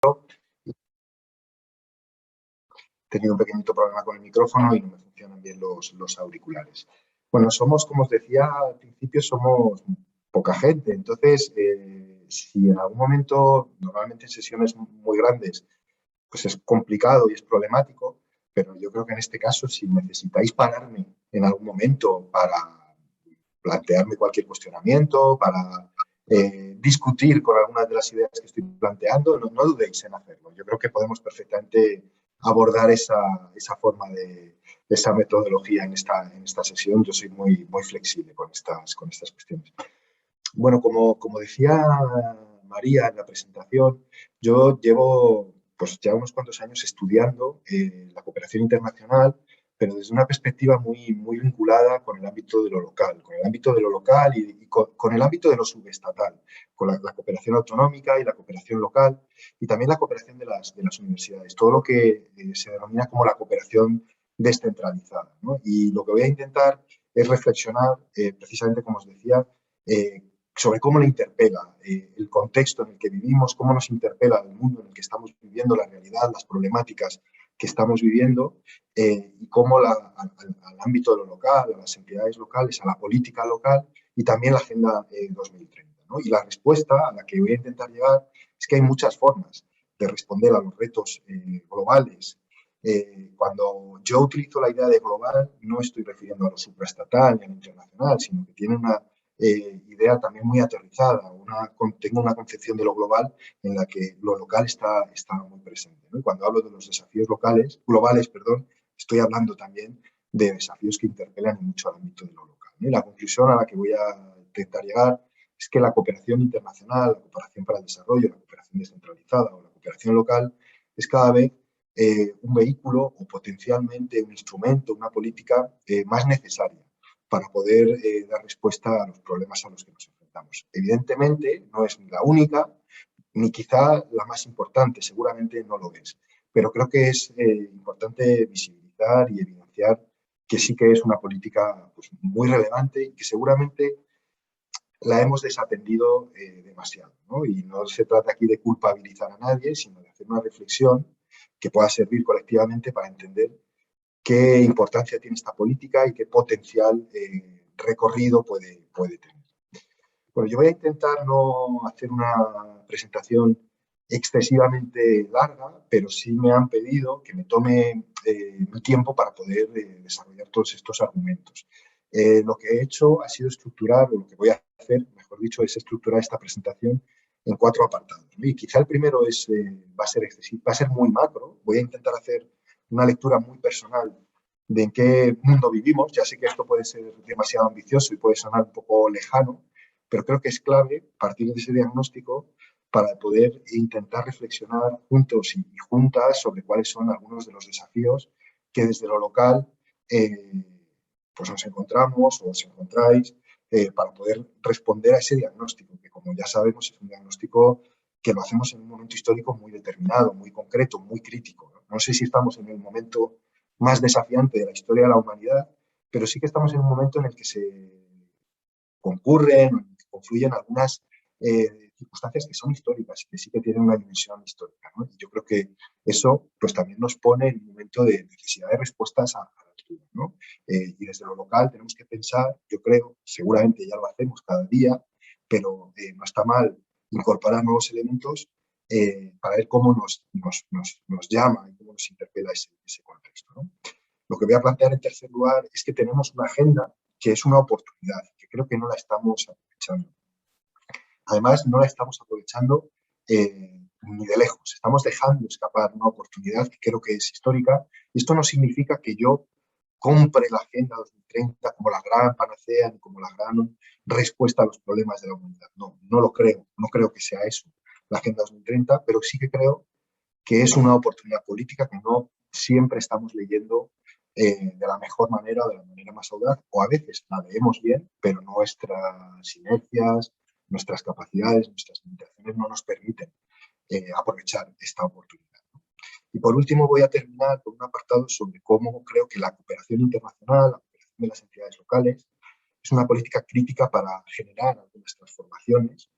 He tenido un pequeñito problema con el micrófono y no me funcionan bien los auriculares. Bueno, somos, como os decía al principio, somos poca gente. Entonces, si en algún momento, normalmente en sesiones muy grandes, pues es complicado y es problemático, pero yo creo que en este caso, si necesitáis pararme en algún momento para plantearme cualquier cuestionamiento, para discutir con algunas de las ideas que estoy planteando, no dudéis en hacerlo. Yo creo que podemos perfectamente abordar esa forma esa metodología en esta sesión. Yo soy muy flexible con estas cuestiones. Bueno, como decía María en la presentación, yo llevo pues ya unos cuantos años estudiando la cooperación internacional, pero desde una perspectiva muy vinculada con el ámbito de lo local, y con el ámbito de lo subestatal, con la cooperación autonómica y la cooperación local, y también la cooperación de las universidades, todo lo que se denomina como la cooperación descentralizada, ¿no? Y lo que voy a intentar es reflexionar, precisamente como os decía, sobre cómo le interpela el contexto en el que vivimos, cómo nos interpela el mundo en el que estamos viviendo, la realidad, las problemáticas que estamos viviendo, y cómo al ámbito de lo local, a las entidades locales, a la política local y también la Agenda 2030, ¿no? Y la respuesta a la que voy a intentar llegar es que hay muchas formas de responder a los retos globales. Cuando yo utilizo la idea de global, no estoy refiriendo a lo supraestatal ni a lo internacional, sino que tiene una idea también muy aterrizada. Tengo una concepción de lo global en la que lo local está muy presente, ¿no? Y cuando hablo de los desafíos globales, estoy hablando también de desafíos que interpelan mucho al ámbito de lo local, ¿no? Y la conclusión a la que voy a intentar llegar es que la cooperación internacional, la cooperación para el desarrollo, la cooperación descentralizada o la cooperación local es cada vez un vehículo o potencialmente un instrumento, una política más necesaria para poder dar respuesta a los problemas a los que nos enfrentamos. Evidentemente, no es ni la única, ni quizá la más importante, seguramente no lo es, pero creo que es importante visibilizar y evidenciar que sí que es una política pues, muy relevante y que seguramente la hemos desatendido demasiado, ¿no? Y no se trata aquí de culpabilizar a nadie, sino de hacer una reflexión que pueda servir colectivamente para entender qué importancia tiene esta política y qué potencial recorrido puede tener. Bueno, yo voy a intentar no hacer una presentación excesivamente larga, pero sí me han pedido que me tome mi tiempo para poder desarrollar todos estos argumentos. Lo que he hecho ha sido estructurar, o lo que voy a hacer, mejor dicho, es estructurar esta presentación en 4 apartados. Y quizá el primero va a ser muy macro. Voy a intentar hacer una lectura muy personal de en qué mundo vivimos. Ya sé que esto puede ser demasiado ambicioso y puede sonar un poco lejano, pero creo que es clave partir de ese diagnóstico para poder intentar reflexionar juntos y juntas sobre cuáles son algunos de los desafíos que desde lo local pues nos encontramos o os encontráis para poder responder a ese diagnóstico, que como ya sabemos es un diagnóstico que lo hacemos en un momento histórico muy determinado, muy concreto, muy crítico. No sé si estamos en el momento más desafiante de la historia de la humanidad, pero sí que estamos en un momento en el que se concurren, confluyen algunas circunstancias que son históricas y que sí que tienen una dimensión histórica, ¿no? Y yo creo que eso pues también nos pone en un momento de necesidad de respuestas a la altura, ¿no? Y desde lo local tenemos que pensar, yo creo, seguramente ya lo hacemos cada día, pero no está mal incorporar nuevos elementos para ver cómo nos llama y cómo nos interpela ese contexto, ¿no? Lo que voy a plantear en tercer lugar es que tenemos una agenda que es una oportunidad, que creo que no la estamos aprovechando. Además, no la estamos aprovechando ni de lejos. Estamos dejando escapar una oportunidad que creo que es histórica. Y esto no significa que yo compre la Agenda 2030 como la gran panacea ni como la gran respuesta a los problemas de la humanidad. No, no lo creo. No creo que sea eso la Agenda 2030, pero sí que creo que es una oportunidad política que no siempre estamos leyendo de la mejor manera, de la manera más audaz, o a veces la leemos bien, pero nuestras sinergias, nuestras capacidades, nuestras limitaciones no nos permiten aprovechar esta oportunidad, ¿no? Y por último voy a terminar con un apartado sobre cómo creo que la cooperación internacional, la cooperación de las entidades locales, es una política crítica para generar algunas transformaciones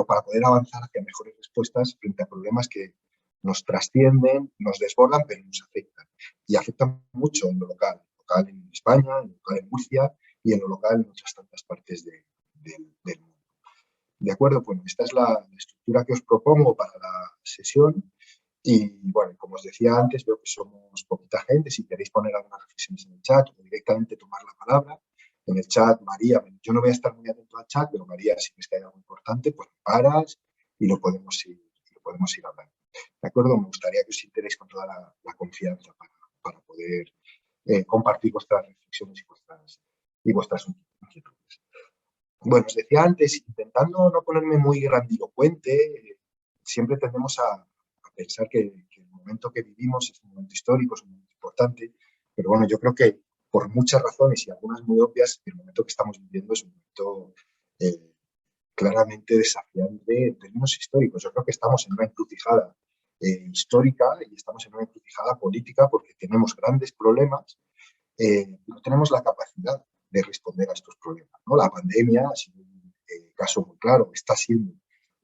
o para poder avanzar hacia mejores respuestas frente a problemas que nos trascienden, nos desbordan, pero nos afectan. Y afectan mucho en lo local en España, en lo local en Murcia y en lo local en otras tantas partes del mundo. ¿De acuerdo? Bueno, esta es la estructura que os propongo para la sesión. Y bueno, como os decía antes, veo que somos poquita gente. Si queréis poner algunas reflexiones en el chat o directamente tomar la palabra, en el chat, María, yo no voy a estar muy atento al chat, pero María, si ves que hay algo importante, pues paras y lo podemos ir hablando. ¿De acuerdo? Me gustaría que os sintáis con toda la confianza para poder compartir vuestras reflexiones y vuestras inquietudes. Bueno, os decía antes, intentando no ponerme muy grandilocuente, siempre tendemos a pensar que el momento que vivimos es un momento histórico, es un momento importante, pero bueno, yo creo que por muchas razones y algunas muy obvias, el momento que estamos viviendo es un momento eh, claramente desafiante en términos históricos. Yo creo que estamos en una encrucijada histórica y estamos en una encrucijada política porque tenemos grandes problemas no tenemos la capacidad de responder a estos problemas, ¿no? La pandemia ha sido un caso muy claro, está siendo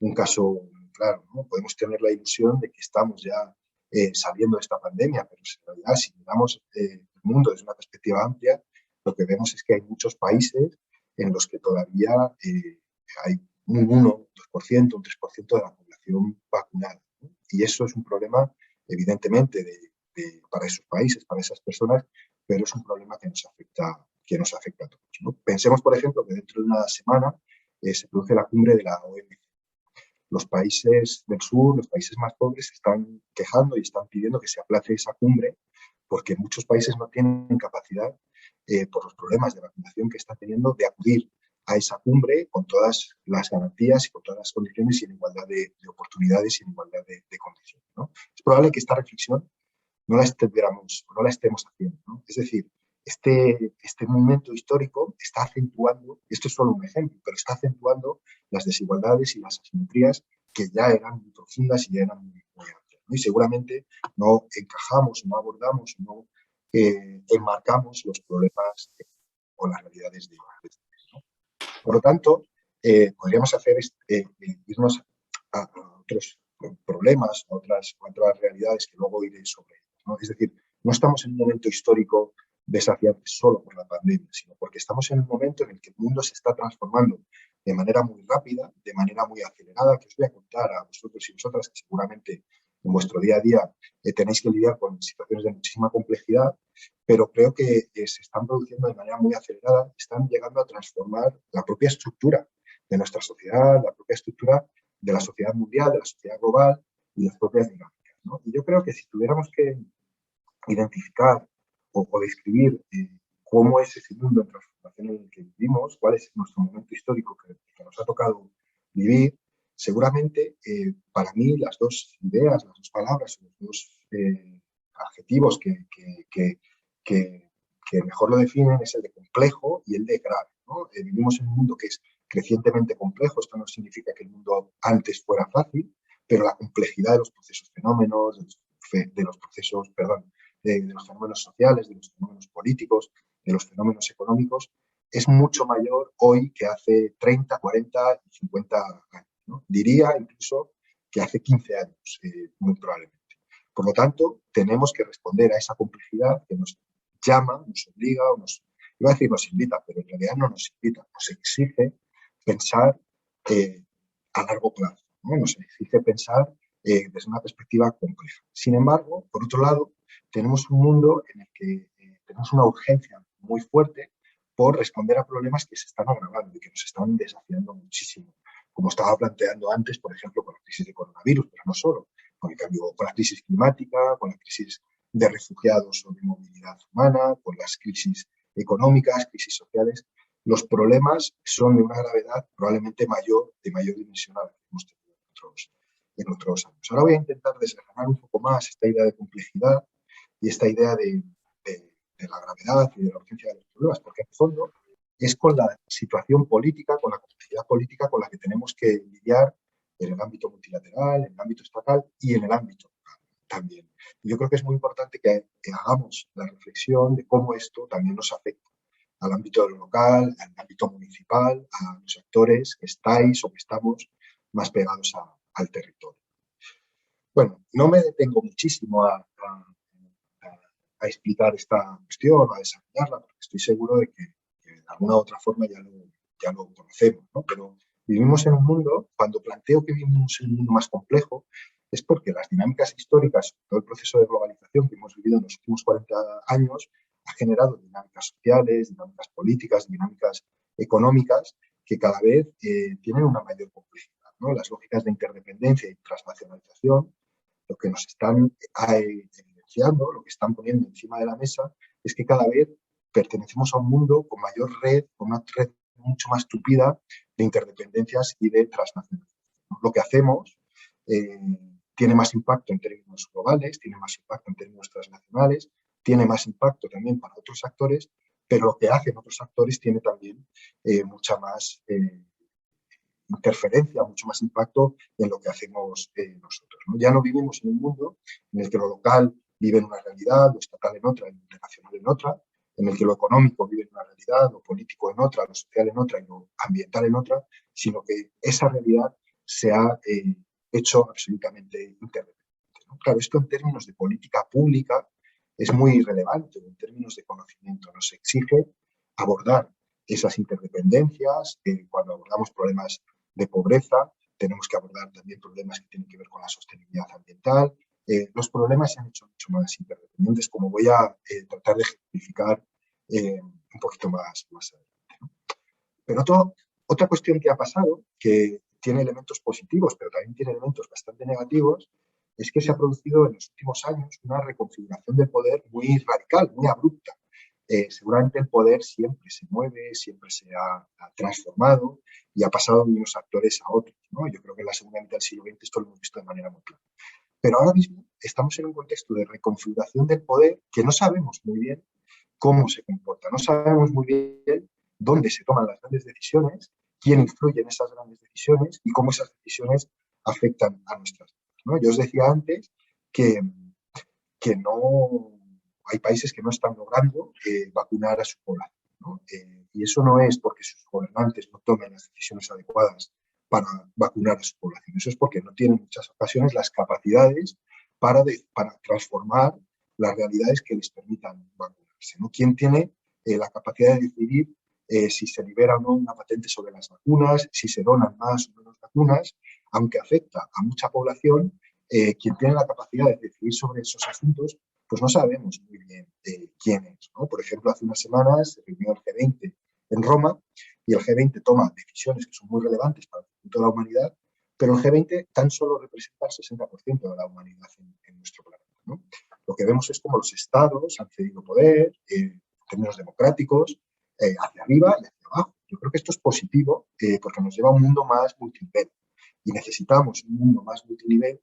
un caso muy claro, ¿no? Podemos tener la ilusión de que estamos ya saliendo de esta pandemia, pero en realidad si miramos el mundo desde una perspectiva amplia, lo que vemos es que hay muchos países en los que todavía hay un 1, un 2%, un 3% de la población vacunada, ¿no? Y eso es un problema, evidentemente, para esos países, para esas personas, pero es un problema que nos afecta a todos, ¿no? Pensemos, por ejemplo, que dentro de una semana se produce la cumbre de la OMC. Los países del sur, los países más pobres, se están quejando y están pidiendo que se aplace esa cumbre porque muchos países no tienen capacidad, por los problemas de vacunación que están teniendo, de acudir a esa cumbre con todas las garantías y con todas las condiciones y en igualdad de oportunidades y en igualdad de condiciones, ¿no? Es probable que esta reflexión no la no la estemos haciendo, ¿no? Es decir, este momento histórico está acentuando, esto es solo un ejemplo, pero está acentuando las desigualdades y las asimetrías que ya eran muy profundas y ya eran muy amplias, ¿no? Y seguramente no encajamos, no abordamos, no enmarcamos los problemas o las realidades de hoy, ¿no? Por lo tanto, podríamos irnos a otros problemas, a otras realidades que luego iré sobre ellas, ¿no? Es decir, no estamos en un momento histórico desafiante solo por la pandemia, sino porque estamos en un momento en el que el mundo se está transformando de manera muy rápida, de manera muy acelerada, que os voy a contar a vosotros y vosotras, que seguramente en vuestro día a día tenéis que lidiar con situaciones de muchísima complejidad, pero creo que se están produciendo de manera muy acelerada, están llegando a transformar la propia estructura de nuestra sociedad, la propia estructura de la sociedad mundial, de la sociedad global y las propias dinámicas, ¿no? Y yo creo que si tuviéramos que identificar o describir cómo es ese mundo en transformación en el que vivimos, cuál es nuestro momento histórico que nos ha tocado vivir, seguramente para mí las dos ideas, las dos palabras, los dos adjetivos que mejor lo definen es el de complejo y el de grave, ¿no? Vivimos en un mundo que es crecientemente complejo, esto no significa que el mundo antes fuera fácil, pero la complejidad de los procesos fenómenos, de los procesos, perdón, de los fenómenos sociales, de los fenómenos políticos, de los fenómenos económicos, es mucho mayor hoy que hace 30, 40 y 50 años, ¿no? Diría incluso que hace 15 años, muy probablemente. Por lo tanto, tenemos que responder a esa complejidad que nos llama, nos obliga, o iba a decir nos invita, pero en realidad no nos invita, nos exige pensar a largo plazo, ¿no? Nos exige pensar desde una perspectiva compleja. Sin embargo, por otro lado, tenemos un mundo en el que tenemos una urgencia muy fuerte por responder a problemas que se están agravando y que nos están desafiando muchísimo. Como estaba planteando antes, por ejemplo, con la crisis de coronavirus, pero no solo, con la crisis climática, con la crisis de refugiados o de movilidad humana, con las crisis económicas, crisis sociales. Los problemas son de una gravedad probablemente de mayor dimensión a la que hemos tenido en otros años. Ahora voy a intentar desgranar un poco más esta idea de complejidad y esta idea de la gravedad y de la urgencia de los problemas, porque en el fondo es con la situación política, con la complejidad política con la que tenemos que lidiar en el ámbito multilateral, en el ámbito estatal y en el ámbito local también. Y yo creo que es muy importante que hagamos la reflexión de cómo esto también nos afecta al ámbito de lo local, al ámbito municipal, a los actores que estáis o que estamos más pegados al territorio. Bueno, no me detengo muchísimo a explicar esta cuestión, a desarrollarla, porque estoy seguro de que de alguna u otra forma ya lo conocemos, ¿no? Pero vivimos en un mundo, cuando planteo que vivimos en un mundo más complejo, es porque las dinámicas históricas, todo el proceso de globalización que hemos vivido en los últimos 40 años, ha generado dinámicas sociales, dinámicas políticas, dinámicas económicas, que cada vez tienen una mayor complejidad, ¿no? Las lógicas de interdependencia y transnacionalización lo que nos están evidenciando, lo que están poniendo encima de la mesa, es que cada vez pertenecemos a un mundo con mayor red, con una red mucho más tupida de interdependencias y de transnacionalización. Lo que hacemos tiene más impacto en términos globales, tiene más impacto en términos transnacionales, tiene más impacto también para otros actores, pero lo que hacen otros actores tiene también mucha más interferencia, mucho más impacto en lo que hacemos nosotros, ¿no? Ya no vivimos en un mundo en el que lo local vive en una realidad, lo estatal en otra, lo internacional en otra, en el que lo económico vive en una realidad, lo político en otra, lo social en otra y lo ambiental en otra, sino que esa realidad se ha hecho absolutamente interdependiente, ¿no? Claro, esto en términos de política pública es muy relevante, en términos de conocimiento. Nos exige abordar esas interdependencias, cuando abordamos problemas de pobreza, tenemos que abordar también problemas que tienen que ver con la sostenibilidad ambiental. Los problemas se han hecho mucho más interdependientes, como voy a tratar de ejemplificar un poquito más adelante, ¿no? Pero otra cuestión que ha pasado, que tiene elementos positivos, pero también tiene elementos bastante negativos, es que se ha producido en los últimos años una reconfiguración del poder muy radical, muy abrupta. Seguramente el poder siempre se mueve, siempre se ha transformado y ha pasado de unos actores a otros, ¿no? Yo creo que en la segunda mitad del siglo XX esto lo hemos visto de manera muy clara. Pero ahora mismo estamos en un contexto de reconfiguración del poder que no sabemos muy bien cómo se comporta, no sabemos muy bien dónde se toman las grandes decisiones, quién influye en esas grandes decisiones y cómo esas decisiones afectan a nuestras vidas, ¿no? Yo os decía antes que, que no hay países que no están logrando vacunar a su población, ¿no? Y eso no es porque sus gobernantes no tomen las decisiones adecuadas para vacunar a su población, eso es porque no tienen en muchas ocasiones las capacidades para transformar las realidades que les permitan vacunarse, ¿no? ¿Quién tiene la capacidad de decidir si se libera o no una patente sobre las vacunas, si se donan más o menos vacunas, aunque afecta a mucha población? Quien tiene la capacidad de decidir sobre esos asuntos, pues no sabemos muy bien quién es, ¿no? Por ejemplo, hace unas semanas se reunió el G20 en Roma y el G20 toma decisiones que son muy relevantes para el conjunto de la humanidad, pero el G20 tan solo representa el 60% de la humanidad en nuestro planeta, ¿no? Lo que vemos es como los estados han cedido poder en términos democráticos hacia arriba y hacia abajo. Yo creo que esto es positivo porque nos lleva a un mundo más multinivel y necesitamos un mundo más multinivel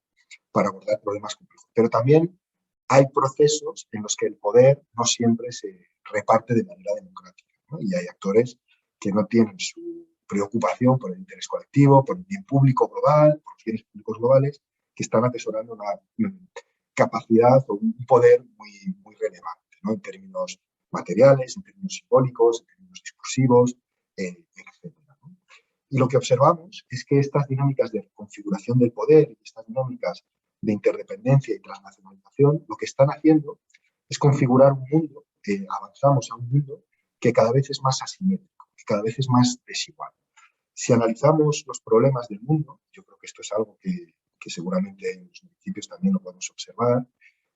para abordar problemas complejos. Pero también hay procesos en los que el poder no siempre se reparte de manera democrática, ¿no? Y hay actores que no tienen su preocupación por el interés colectivo, por el bien público global, por los bienes públicos globales, que están atesorando una capacidad o un poder muy relevante, ¿no? En términos materiales, en términos simbólicos, en términos discursivos, etcétera, ¿no? Y lo que observamos es que estas dinámicas de configuración del poder y estas dinámicas de interdependencia y transnacionalización, lo que están haciendo es configurar un mundo, avanzamos a un mundo que cada vez es más asimétrico, que cada vez es más desigual. Si analizamos los problemas del mundo, yo creo que esto es algo que seguramente en los municipios también lo podemos observar,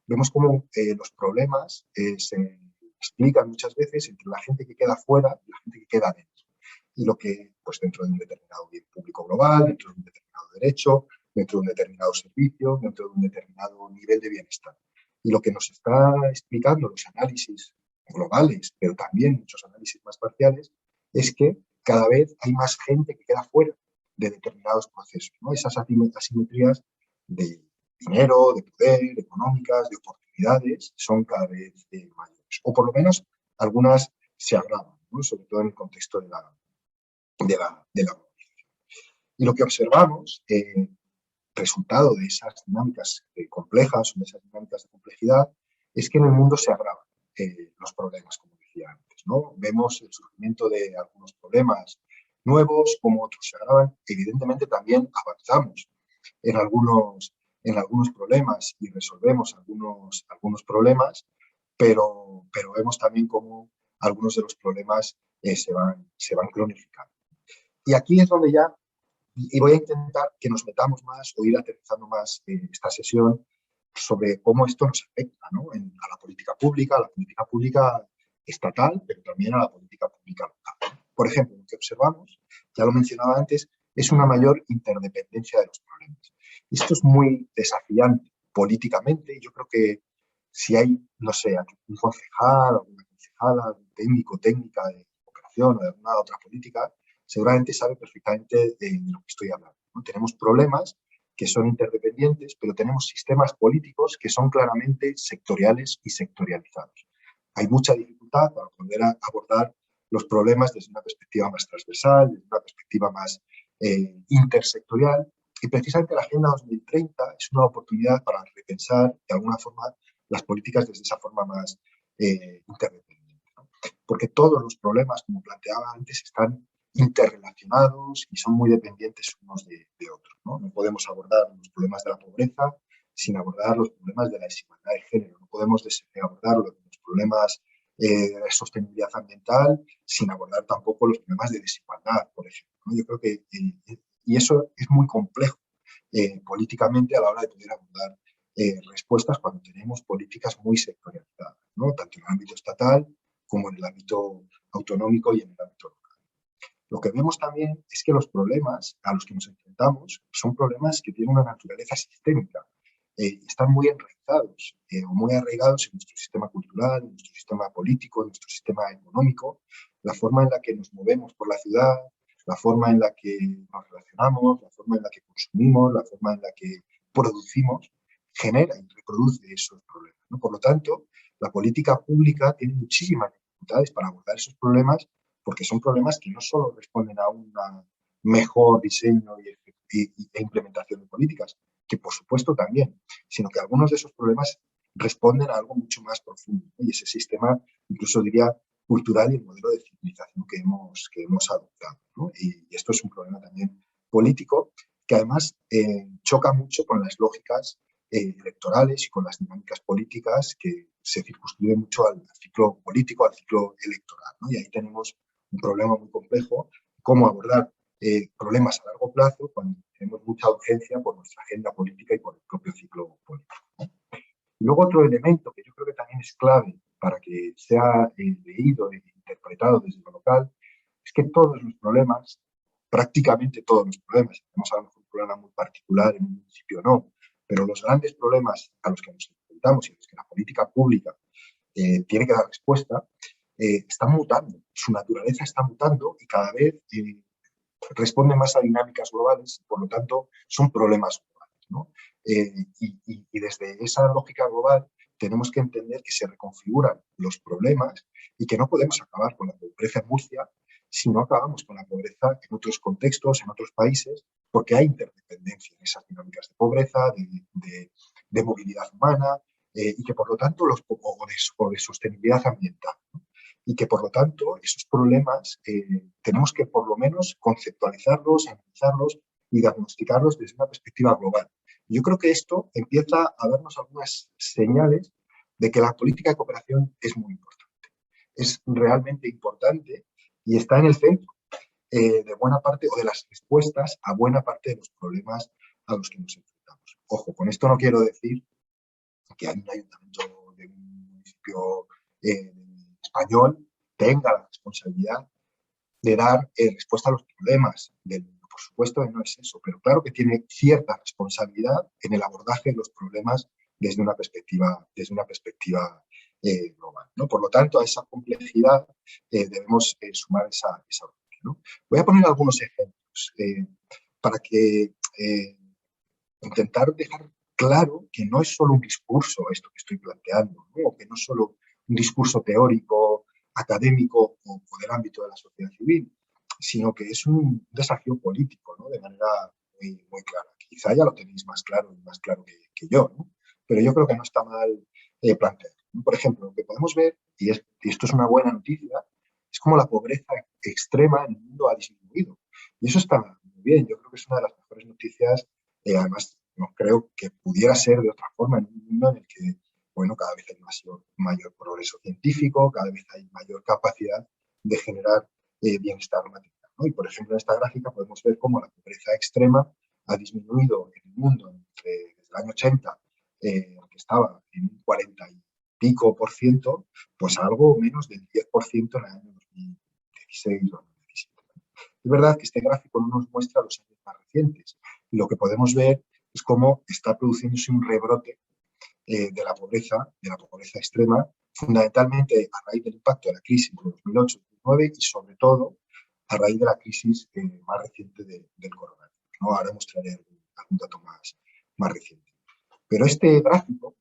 vemos cómo los problemas se explican muchas veces entre la gente que queda fuera y la gente que queda dentro. Y lo que, pues dentro de un determinado bien público global, dentro de un determinado derecho, dentro de un determinado servicio, dentro de un determinado nivel de bienestar. Y lo que nos está explicando los análisis globales, pero también muchos análisis más parciales, es que cada vez hay más gente que queda fuera de determinados procesos, ¿no? Esas asimetrías de dinero, de poder, económicas, de oportunidades, son cada vez mayores. O por lo menos algunas se agravan, ¿no? Sobre todo en el contexto de la globalización. Y lo que observamos, resultado de esas dinámicas complejas o de esas dinámicas de complejidad, es que en el mundo se agravan los problemas, como decía antes, ¿no? Vemos el surgimiento de algunos problemas nuevos, como otros se agravan. Evidentemente también avanzamos en algunos en algunos problemas y resolvemos algunos problemas, pero vemos también cómo algunos de los problemas se van cronificando. Y aquí es donde ya, y voy a intentar que nos metamos más o ir aterrizando más esta sesión sobre cómo esto nos afecta, ¿no? A la política pública estatal, pero también a la política pública local. Por ejemplo, lo que observamos, ya lo mencionaba antes, es una mayor interdependencia de los problemas. Y esto es muy desafiante políticamente. Yo creo que si hay, no sé, un concejal, alguna concejala, algún técnico, técnica de operación o de alguna otra política, seguramente sabe perfectamente de lo que estoy hablando, ¿no? Tenemos problemas que son interdependientes, pero tenemos sistemas políticos que son claramente sectoriales y sectorializados. Hay mucha dificultad para poder abordar los problemas desde una perspectiva más transversal, desde una perspectiva más intersectorial, y precisamente la Agenda 2030 es una oportunidad para repensar de alguna forma las políticas desde esa forma más interdependiente, ¿no? Porque todos los problemas, como planteaba antes, están interrelacionados y son muy dependientes unos de otros, ¿no? No podemos abordar los problemas de la pobreza sin abordar los problemas de la desigualdad de género. No podemos abordar los problemas de sostenibilidad ambiental sin abordar tampoco los problemas de desigualdad, por ejemplo, ¿no? Yo creo que, y eso es muy complejo políticamente a la hora de poder abordar respuestas cuando tenemos políticas muy sectorializadas, ¿no? Tanto en el ámbito estatal como en el ámbito autonómico y en el ámbito local. Lo que vemos también es que los problemas a los que nos enfrentamos son problemas que tienen una naturaleza sistémica. Están muy enraizados o muy arraigados en nuestro sistema cultural, en nuestro sistema político, en nuestro sistema económico, la forma en la que nos movemos por la ciudad, la forma en la que nos relacionamos, la forma en la que consumimos, la forma en la que producimos, genera y reproduce esos problemas, ¿no? Por lo tanto, la política pública tiene muchísimas dificultades para abordar esos problemas porque son problemas que no solo responden a un mejor diseño e implementación de políticas, que por supuesto también, sino que algunos de esos problemas responden a algo mucho más profundo, ¿no? Y ese sistema, incluso diría, cultural y el modelo de civilización que hemos adoptado, ¿no? Y esto es un problema también político que además choca mucho con las lógicas electorales y con las dinámicas políticas que se circunscriben mucho al ciclo político, al ciclo electoral, ¿no? Y ahí tenemos un problema muy complejo, cómo abordar problemas a largo plazo cuando tenemos mucha urgencia por nuestra agenda política y por el propio ciclo político, ¿no? Y luego otro elemento que yo creo que también es clave para que sea leído e interpretado desde lo local es que todos los problemas, prácticamente todos los problemas, tenemos a lo mejor un problema muy particular en un municipio no, pero los grandes problemas a los que nos enfrentamos y a los que la política pública tiene que dar respuesta, están mutando, su naturaleza está mutando y cada vez responde más a dinámicas globales y por lo tanto son problemas globales, ¿no? Y desde esa lógica global tenemos que entender que se reconfiguran los problemas y que no podemos acabar con la pobreza en Murcia si no acabamos con la pobreza en otros contextos, en otros países, porque hay interdependencia en esas dinámicas de pobreza, de movilidad humana, y que por lo tanto o de sostenibilidad ambiental, ¿no? Y que por lo tanto esos problemas tenemos que por lo menos conceptualizarlos, analizarlos y diagnosticarlos desde una perspectiva global. Yo creo que esto empieza a darnos algunas señales de que la política de cooperación es muy importante. Es realmente importante y está en el centro de buena parte o de las respuestas a buena parte de los problemas a los que nos enfrentamos. Ojo, con esto no quiero decir que hay un ayuntamiento de un municipio español tenga la responsabilidad de dar respuesta a los problemas del mundo. Por supuesto que no es eso, pero claro que tiene cierta responsabilidad en el abordaje de los problemas desde una perspectiva global, ¿no? Por lo tanto, a esa complejidad debemos sumar esa urgencia, ¿no? Voy a poner algunos ejemplos para que intentar dejar claro que no es solo un discurso esto que estoy planteando, ¿no? O que no es solo un discurso teórico, académico o del ámbito de la sociedad civil, sino que es un desafío político, ¿no? De manera muy, muy clara. Quizá ya lo tenéis más claro y más claro que yo, ¿no? Pero yo creo que no está mal planteado, ¿no? Por ejemplo, lo que podemos ver, y esto es una buena noticia, es como la pobreza extrema en el mundo ha disminuido. Y eso está muy bien. Yo creo que es una de las mejores noticias además, no creo que pudiera ser de otra forma en un mundo en el que, bueno, cada vez hay mayor progreso científico, cada vez hay mayor capacidad de generar bienestar material, ¿no? Y, por ejemplo, en esta gráfica podemos ver cómo la pobreza extrema ha disminuido en el mundo desde el año 80, que estaba en un 40 y pico por ciento, pues a algo menos del 10% en el año 2016 o 2017. Es verdad que este gráfico no nos muestra los años más recientes, y lo que podemos ver es cómo está produciéndose un rebrote de la pobreza extrema, fundamentalmente a raíz del impacto de la crisis de 2008-2009 y sobre todo a raíz de la crisis más reciente del coronavirus, ¿no? Ahora mostraré algún dato más reciente. Pero este gráfico,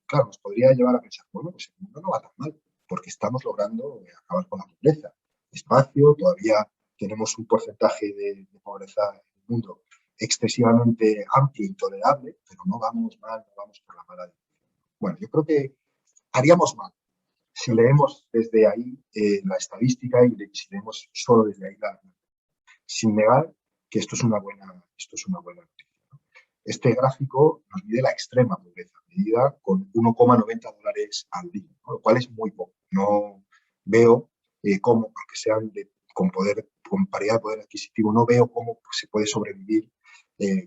claro, nos podría llevar a pensar, bueno, pues el mundo no va tan mal, porque estamos logrando acabar con la pobreza. Despacio, todavía tenemos un porcentaje de pobreza en el mundo excesivamente amplio e intolerable, pero no vamos mal, no vamos por la mala dirección. Bueno, yo creo que haríamos mal si leemos desde ahí la estadística y si leemos solo desde ahí sin negar que esto es una buena noticia. Este gráfico nos mide la extrema pobreza, medida con 1,90 dólares al día, ¿no? Lo cual es muy poco. No veo cómo, aunque sean con paridad de poder adquisitivo, no veo cómo se puede sobrevivir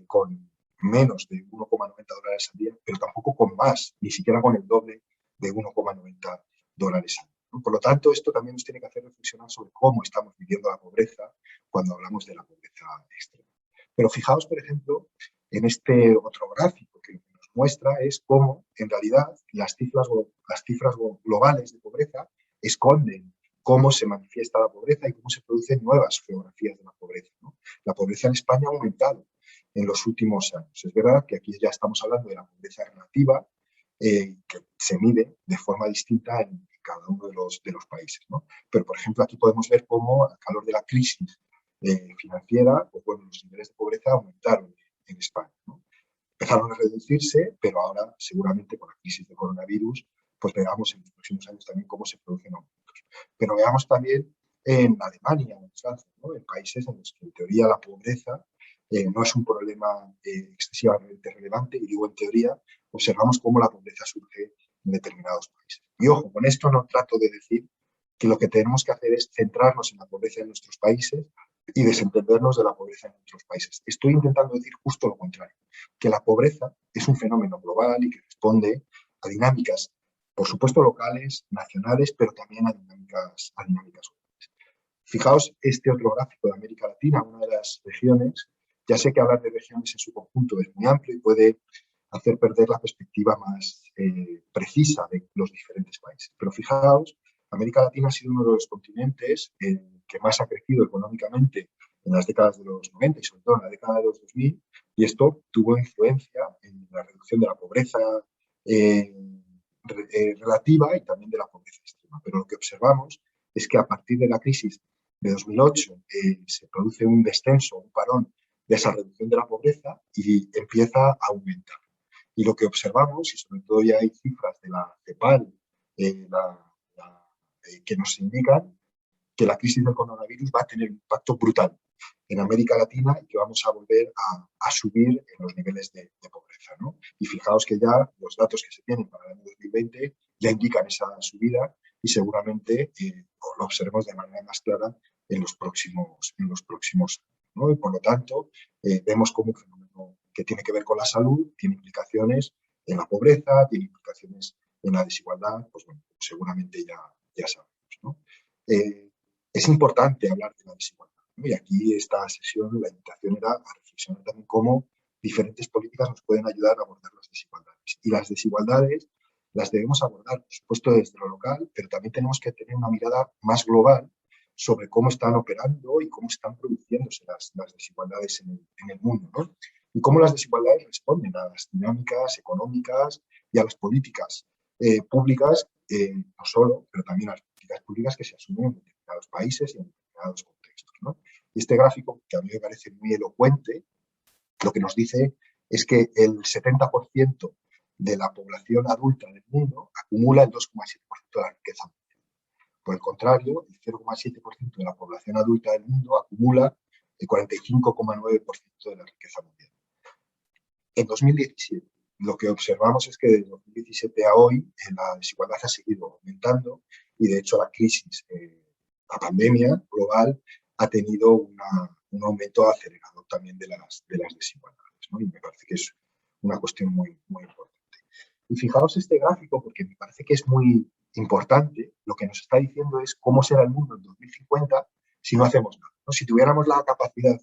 con menos de 1,90 dólares al día, pero tampoco con más, ni siquiera con el doble de 1,90 dólares al día, ¿no? Por lo tanto, esto también nos tiene que hacer reflexionar sobre cómo estamos viviendo la pobreza cuando hablamos de la pobreza extrema. Pero fijaos, por ejemplo, en este otro gráfico que lo que nos muestra es cómo, en realidad, las cifras globales de pobreza esconden cómo se manifiesta la pobreza y cómo se producen nuevas geografías de la pobreza, ¿no? La pobreza en España ha aumentado en los últimos años. Es verdad que aquí ya estamos hablando de la pobreza relativa, que se mide de forma distinta en cada uno de los países, ¿no? Pero, por ejemplo, aquí podemos ver cómo, al calor de la crisis financiera, pues bueno, los niveles de pobreza aumentaron en España, ¿no? Empezaron a reducirse, pero ahora, seguramente con la crisis del coronavirus, pues veamos en los próximos años también cómo se producen aumentos. Pero veamos también en Alemania, en Francia, ¿no? En países en los que en teoría la pobreza no es un problema excesivamente relevante, y digo en teoría, observamos cómo la pobreza surge en determinados países. Y ojo, con esto no trato de decir que lo que tenemos que hacer es centrarnos en la pobreza en nuestros países y desentendernos de la pobreza en otros países. Estoy intentando decir justo lo contrario, que la pobreza es un fenómeno global y que responde a dinámicas, por supuesto, locales, nacionales, pero también a dinámicas globales. Fijaos este otro gráfico de América Latina, una de las regiones. Ya sé que hablar de regiones en su conjunto es muy amplio y puede hacer perder la perspectiva más precisa de los diferentes países. Pero fijaos, América Latina ha sido uno de los continentes que más ha crecido económicamente en las décadas de los 90 y sobre todo en la década de los 2000, y esto tuvo influencia en la reducción de la pobreza relativa y también de la pobreza extrema. Pero lo que observamos es que a partir de la crisis de 2008 se produce un descenso, un parón de esa reducción de la pobreza y empieza a aumentar. Y lo que observamos, y sobre todo ya hay cifras de la CEPAL que nos indican que la crisis del coronavirus va a tener un impacto brutal en América Latina y que vamos a volver a subir en los niveles de pobreza, ¿no? Y fijaos que ya los datos que se tienen para el año 2020 ya indican esa subida y seguramente lo observemos de manera más clara en los próximos años, ¿no? Y por lo tanto, vemos como un fenómeno que tiene que ver con la salud tiene implicaciones en la pobreza, tiene implicaciones en la desigualdad, pues bueno, seguramente ya sabemos, ¿no? Es importante hablar de la desigualdad, ¿no? Y aquí esta sesión, la invitación era a reflexionar también cómo diferentes políticas nos pueden ayudar a abordar las desigualdades. Y las desigualdades las debemos abordar, por supuesto, desde lo local, pero también tenemos que tener una mirada más global sobre cómo están operando y cómo están produciéndose las desigualdades en el mundo, ¿no? Y cómo las desigualdades responden a las dinámicas económicas y a las políticas públicas, no solo, pero también a las políticas públicas que se asumen en determinados países y en determinados contextos, ¿no? Y este gráfico, que a mí me parece muy elocuente, lo que nos dice es que el 70% de la población adulta del mundo acumula el 2,7% de la riqueza mundial. Por el contrario, el 0,7% de la población adulta del mundo acumula el 45,9% de la riqueza mundial. En 2017, lo que observamos es que de 2017 a hoy la desigualdad ha seguido aumentando y, de hecho, la crisis, la pandemia global ha tenido un aumento acelerado también de las desigualdades, ¿no? Y me parece que es una cuestión muy, muy importante. Y fijaos este gráfico, porque me parece que es muy importante. Lo que nos está diciendo es cómo será el mundo en 2050 si no hacemos nada, ¿no? Si tuviéramos la capacidad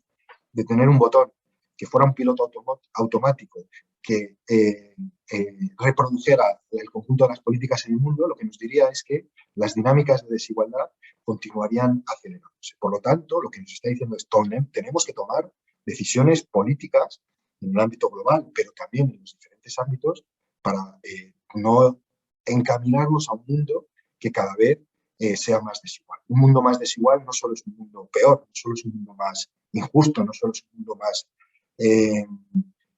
de tener un botón que fuera un piloto automático que reprodujera el conjunto de las políticas en el mundo, lo que nos diría es que las dinámicas de desigualdad continuarían acelerándose. Por lo tanto, lo que nos está diciendo es que tenemos que tomar decisiones políticas en el ámbito global, pero también en los diferentes ámbitos, para no encaminarnos a un mundo que cada vez sea más desigual. Un mundo más desigual no solo es un mundo peor, no solo es un mundo más injusto, no solo es un mundo más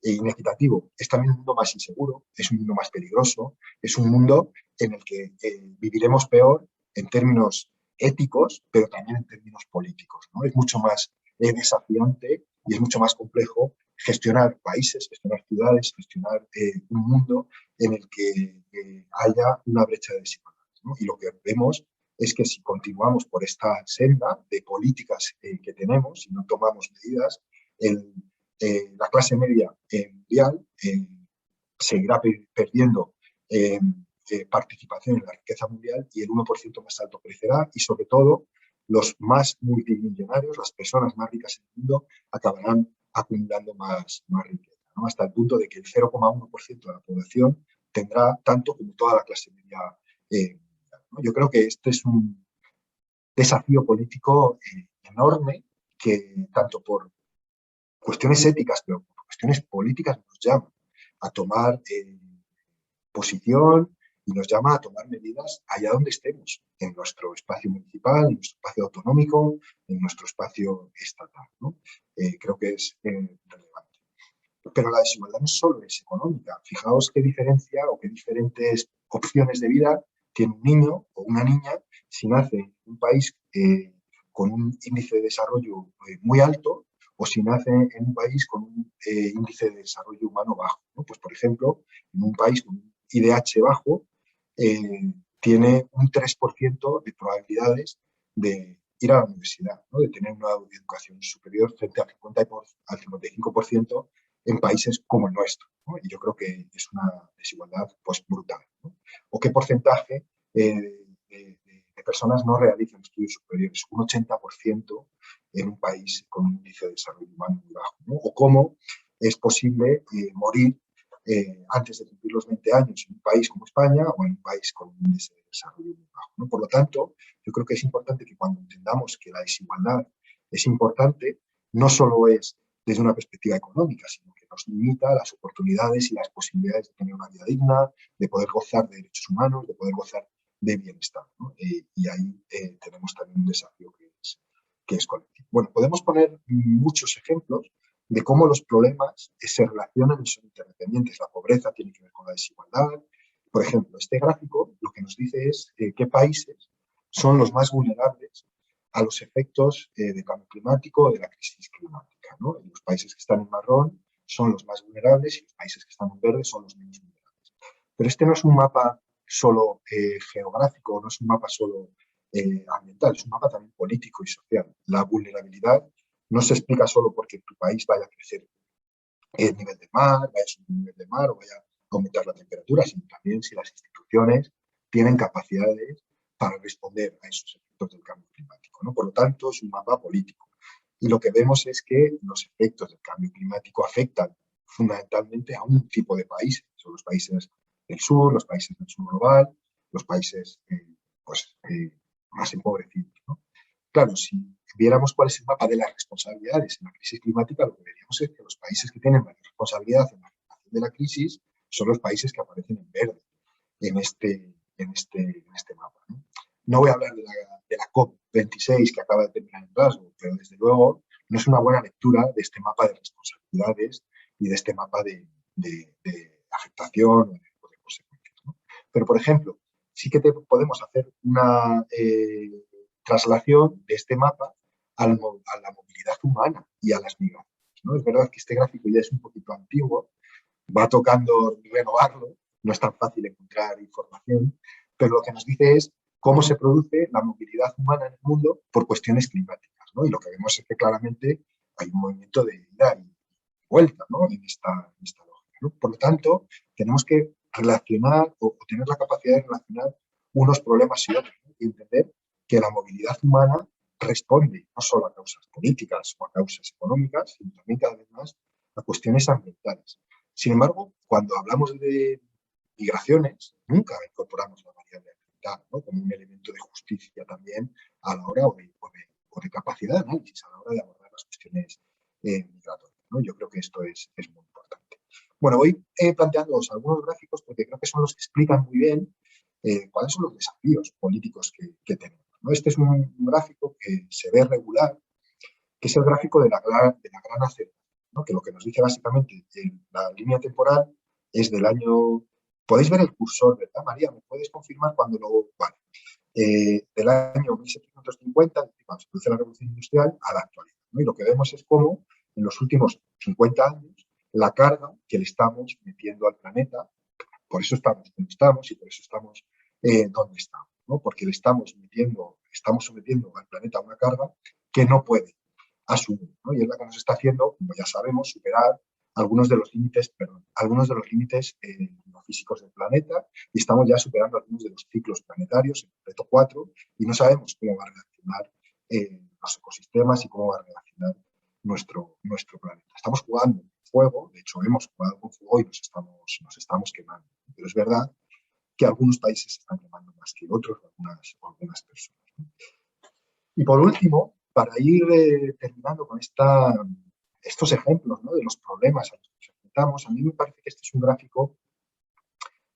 inequitativo, es también un mundo más inseguro, es un mundo más peligroso, es un mundo en el que viviremos peor en términos éticos, pero también en términos políticos, ¿no? Es mucho más desafiante y es mucho más complejo gestionar países, gestionar ciudades, gestionar un mundo en el que haya una brecha de desigualdades, ¿no? Y lo que vemos es que si continuamos por esta senda de políticas que tenemos y no tomamos medidas, la clase media mundial seguirá perdiendo participación en la riqueza mundial y el 1% más alto crecerá, y sobre todo los más multimillonarios, las personas más ricas en el mundo, acabarán acumulando más riqueza, ¿no? Hasta el punto de que el 0,1% de la población tendrá tanto como toda la clase media mundial, ¿no? Yo creo que este es un desafío político enorme que, tanto por cuestiones éticas, pero por cuestiones políticas, nos llama a tomar posición y nos llama a tomar medidas allá donde estemos, en nuestro espacio municipal, en nuestro espacio autonómico, en nuestro espacio estatal, ¿no? Creo que es relevante. Pero la desigualdad no solo es económica. Fijaos qué diferencia o qué diferentes opciones de vida tiene un niño o una niña si nace en un país con un índice de desarrollo muy alto, o si nace en un país con un índice de desarrollo humano bajo, ¿no? Pues, por ejemplo, en un país con un IDH bajo, tiene un 3% de probabilidades de ir a la universidad, ¿no? De tener una educación superior, frente al 55% en países como el nuestro, ¿no? Y yo creo que es una desigualdad, pues, brutal, ¿no? O qué porcentaje de personas no realizan estudios superiores, un 80% en un país con un índice de desarrollo humano muy bajo, ¿no? O cómo es posible morir antes de cumplir los 20 años en un país como España o en un país con un índice de desarrollo muy bajo, ¿no? Por lo tanto, yo creo que es importante que, cuando entendamos que la desigualdad es importante, no solo es desde una perspectiva económica, sino que nos limita las oportunidades y las posibilidades de tener una vida digna, de poder gozar de derechos humanos, de poder gozar de bienestar, ¿no? Y ahí tenemos también un desafío que es colectivo. Bueno, podemos poner muchos ejemplos de cómo los problemas se relacionan y son interdependientes. La pobreza tiene que ver con la desigualdad. Por ejemplo, este gráfico lo que nos dice es qué países son los más vulnerables a los efectos de cambio climático o de la crisis climática, ¿no? Y los países que están en marrón son los más vulnerables y los países que están en verde son los menos vulnerables. Pero este no es un mapa solo geográfico, no es un mapa solo ambiental, es un mapa también político y social. La vulnerabilidad no se explica solo porque tu país vaya a crecer el nivel del mar, vaya a subir el nivel del mar o vaya a aumentar la temperatura, sino también si las instituciones tienen capacidades para responder a esos efectos del cambio climático, ¿no? Por lo tanto, es un mapa político. Y lo que vemos es que los efectos del cambio climático afectan fundamentalmente a un tipo de países. Son los países del sur, los países del sur global, los países pues, más empobrecidos, ¿no? Claro, si viéramos cuál es el mapa de las responsabilidades en la crisis climática, lo que veríamos es que los países que tienen mayor responsabilidad en la generación de la crisis son los países que aparecen en verde en este mapa, ¿no? No voy a hablar de la COP26 que acaba de terminar en Glasgow, pero desde luego no es una buena lectura de este mapa de responsabilidades y de este mapa de afectación o de consecuencias, ¿no? Pero, por ejemplo, sí que podemos hacer una traslación de este mapa a la movilidad humana y a las migraciones, ¿no? Es verdad que este gráfico ya es un poquito antiguo, va tocando renovarlo, no es tan fácil encontrar información, pero lo que nos dice es cómo se produce la movilidad humana en el mundo por cuestiones climáticas, ¿no? Y lo que vemos es que claramente hay un movimiento de ida y vuelta, ¿no? en esta lógica, ¿no? Por lo tanto, tenemos que relacionar o tener la capacidad de relacionar unos problemas y otros, ¿no? Y entender que la movilidad humana responde no solo a causas políticas o a causas económicas, sino también cada vez más a cuestiones ambientales. Sin embargo, cuando hablamos de migraciones, nunca incorporamos la variable ambiental, ¿no? Como un elemento de justicia también a la hora o de capacidad de análisis a la hora de abordar las cuestiones migratorias, ¿no? Yo creo que esto es muy importante. Bueno, voy planteándoos algunos gráficos porque creo que son los que explican muy bien cuáles son los desafíos políticos que tenemos, ¿no? Este es un gráfico que se ve regular, que es el gráfico de de la gran aceleración, ¿no? Que lo que nos dice básicamente en la línea temporal es del año... Podéis ver el cursor, ¿verdad, María? ¿Me puedes confirmar cuando lo... Vale. Del año 1750, cuando se produce la Revolución Industrial, a la actualidad, ¿no? Y lo que vemos es cómo en los últimos 50 años la carga que le estamos metiendo al planeta, por eso estamos donde estamos y por eso estamos donde estamos, ¿no? Porque le estamos sometiendo al planeta a una carga que no puede asumir, ¿no? Y es la que nos está haciendo, como ya sabemos, superar algunos de los límites físicos del planeta, y estamos ya superando algunos de los ciclos planetarios, en concreto 4, y no sabemos cómo va a reaccionar los ecosistemas y cómo va a reaccionar nuestro planeta. Estamos jugando con fuego, de hecho hemos jugado con fuego y nos estamos quemando, pero es verdad que algunos países se están quemando más que otros, o algunas personas, ¿no? Y por último, para ir terminando con estos ejemplos, ¿no? De los problemas a los que nos enfrentamos, a mí me parece que este es un gráfico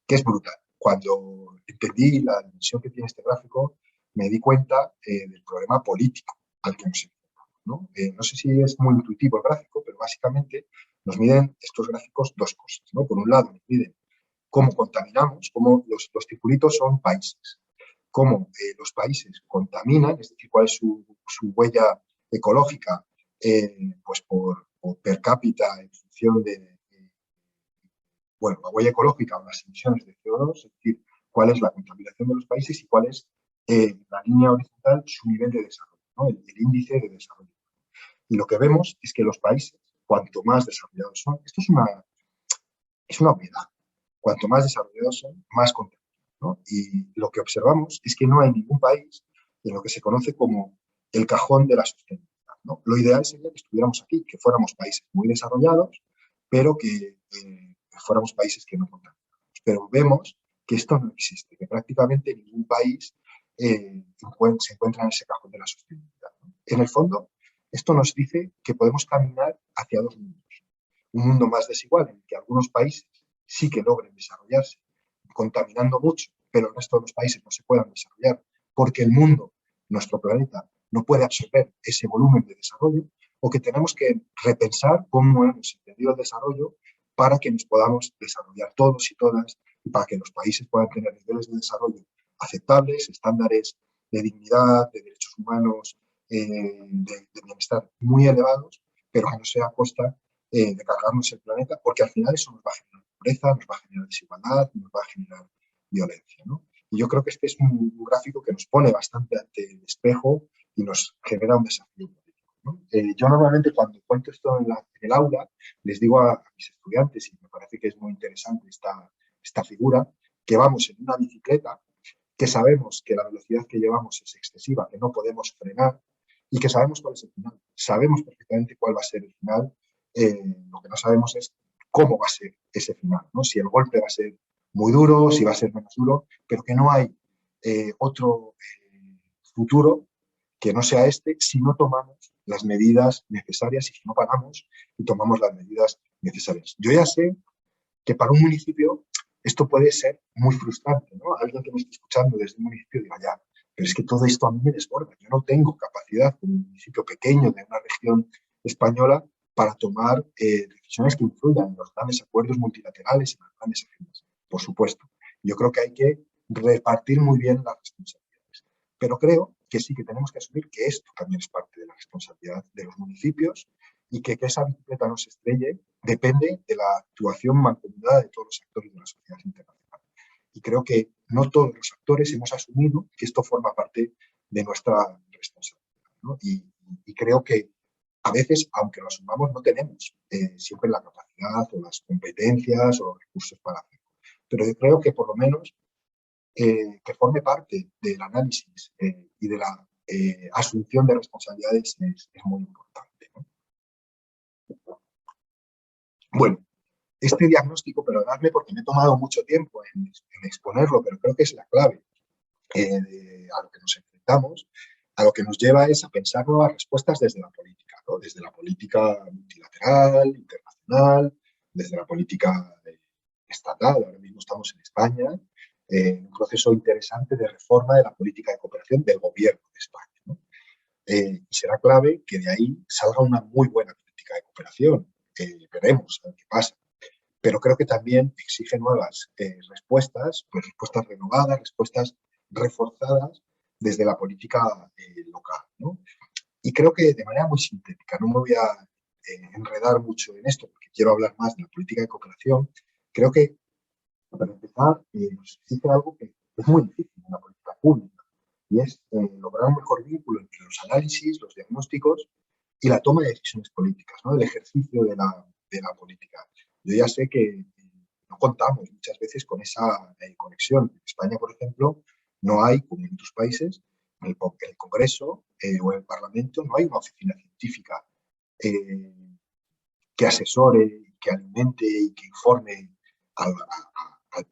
que es brutal. Cuando entendí la dimensión que tiene este gráfico, me di cuenta del problema político al que nos enfrentamos, ¿no? No sé si es muy intuitivo el gráfico, pero básicamente nos miden estos gráficos dos cosas, ¿no? Por un lado, nos miden cómo contaminamos, cómo los circulitos son países, cómo los países contaminan, es decir, cuál es su huella ecológica pues por per cápita en función de, bueno, la huella ecológica o las emisiones de CO2, es decir, cuál es la contaminación de los países y cuál es la línea horizontal su nivel de desarrollo, ¿no? El índice de desarrollo. Y lo que vemos es que los países, cuanto más desarrollados son, esto es una obviedad, cuanto más desarrollados son, más contaminan, ¿no? Y lo que observamos es que no hay ningún país en lo que se conoce como el cajón de la sostenibilidad, ¿no? Lo ideal sería que estuviéramos aquí, que fuéramos países muy desarrollados, pero que fuéramos países que no contaminamos. Pero vemos que esto no existe, que prácticamente ningún país se encuentra en ese cajón de la sostenibilidad, ¿no? En el fondo, esto nos dice que podemos caminar hacia dos mundos. Un mundo más desigual en el que algunos países sí que logren desarrollarse contaminando mucho, pero el resto de los países no se puedan desarrollar porque el mundo, nuestro planeta, no puede absorber ese volumen de desarrollo, o que tenemos que repensar cómo hemos entendido el desarrollo para que nos podamos desarrollar todos y todas y para que los países puedan tener niveles de desarrollo aceptables, estándares de dignidad, de derechos humanos, de bienestar muy elevados, pero que no sea a costa de cargarnos el planeta, porque al final eso nos va a generar pobreza, nos va a generar desigualdad, nos va a generar violencia, ¿no? Y yo creo que este es un gráfico que nos pone bastante ante el espejo y nos genera un desafío político, ¿no? Yo normalmente cuando cuento esto en el aula les digo a mis estudiantes, y me parece que es muy interesante esta figura, que vamos en una bicicleta, que sabemos que la velocidad que llevamos es excesiva, que no podemos frenar y que sabemos cuál es el final. Sabemos perfectamente cuál va a ser el final. Lo que no sabemos es cómo va a ser ese final, ¿no? Si el golpe va a ser muy duro, si va a ser menos duro, pero que no hay otro futuro que no sea este si no tomamos las medidas necesarias y si no paramos y tomamos las medidas necesarias. Yo ya sé que para un municipio esto puede ser muy frustrante, ¿no? Alguien que me esté escuchando desde un municipio diga, ya, pero es que todo esto a mí me desborda. Yo no tengo capacidad como un municipio pequeño de una región española para tomar decisiones que influyan en los grandes acuerdos multilaterales, en las grandes agendas. Por supuesto. Yo creo que hay que repartir muy bien las responsabilidades. Pero creo que sí que tenemos que asumir que esto también es parte de la responsabilidad de los municipios y que esa bicicleta no se estrelle depende de la actuación mancomunada de todos los actores de la sociedad internacional. Y creo que no todos los actores hemos asumido que esto forma parte de nuestra responsabilidad, ¿no? Y creo que a veces, aunque lo asumamos, no tenemos siempre la capacidad o las competencias o los recursos para hacerlo. Pero yo creo que por lo menos que forme parte del análisis y de la asunción de responsabilidades es muy importante, ¿no? Bueno, este diagnóstico, perdonadme porque me he tomado mucho tiempo en exponerlo, pero creo que es la clave a lo que nos enfrentamos, a lo que nos lleva es a pensar nuevas respuestas desde la política, ¿no? Desde la política multilateral, internacional, desde la política estatal. Ahora mismo estamos en España, en un proceso interesante de reforma de la política de cooperación del gobierno de España, ¿no? Y será clave que de ahí salga una muy buena política de cooperación. Veremos a ver qué pasa. Pero creo que también exige nuevas respuestas, pues respuestas renovadas, respuestas reforzadas desde la política local, ¿no? Y creo que de manera muy sintética, no me voy a enredar mucho en esto porque quiero hablar más de la política de cooperación, creo que para empezar nos exige algo que es muy difícil en la política pública y es lograr un mejor vínculo entre los análisis, los diagnósticos y la toma de decisiones políticas, ¿no? El ejercicio de la política. Yo ya sé que no contamos muchas veces con esa conexión. En España, por ejemplo, no hay, como en otros países, en el Congreso o en el Parlamento, no hay una oficina científica eh, que asesore, que alimente y que informe al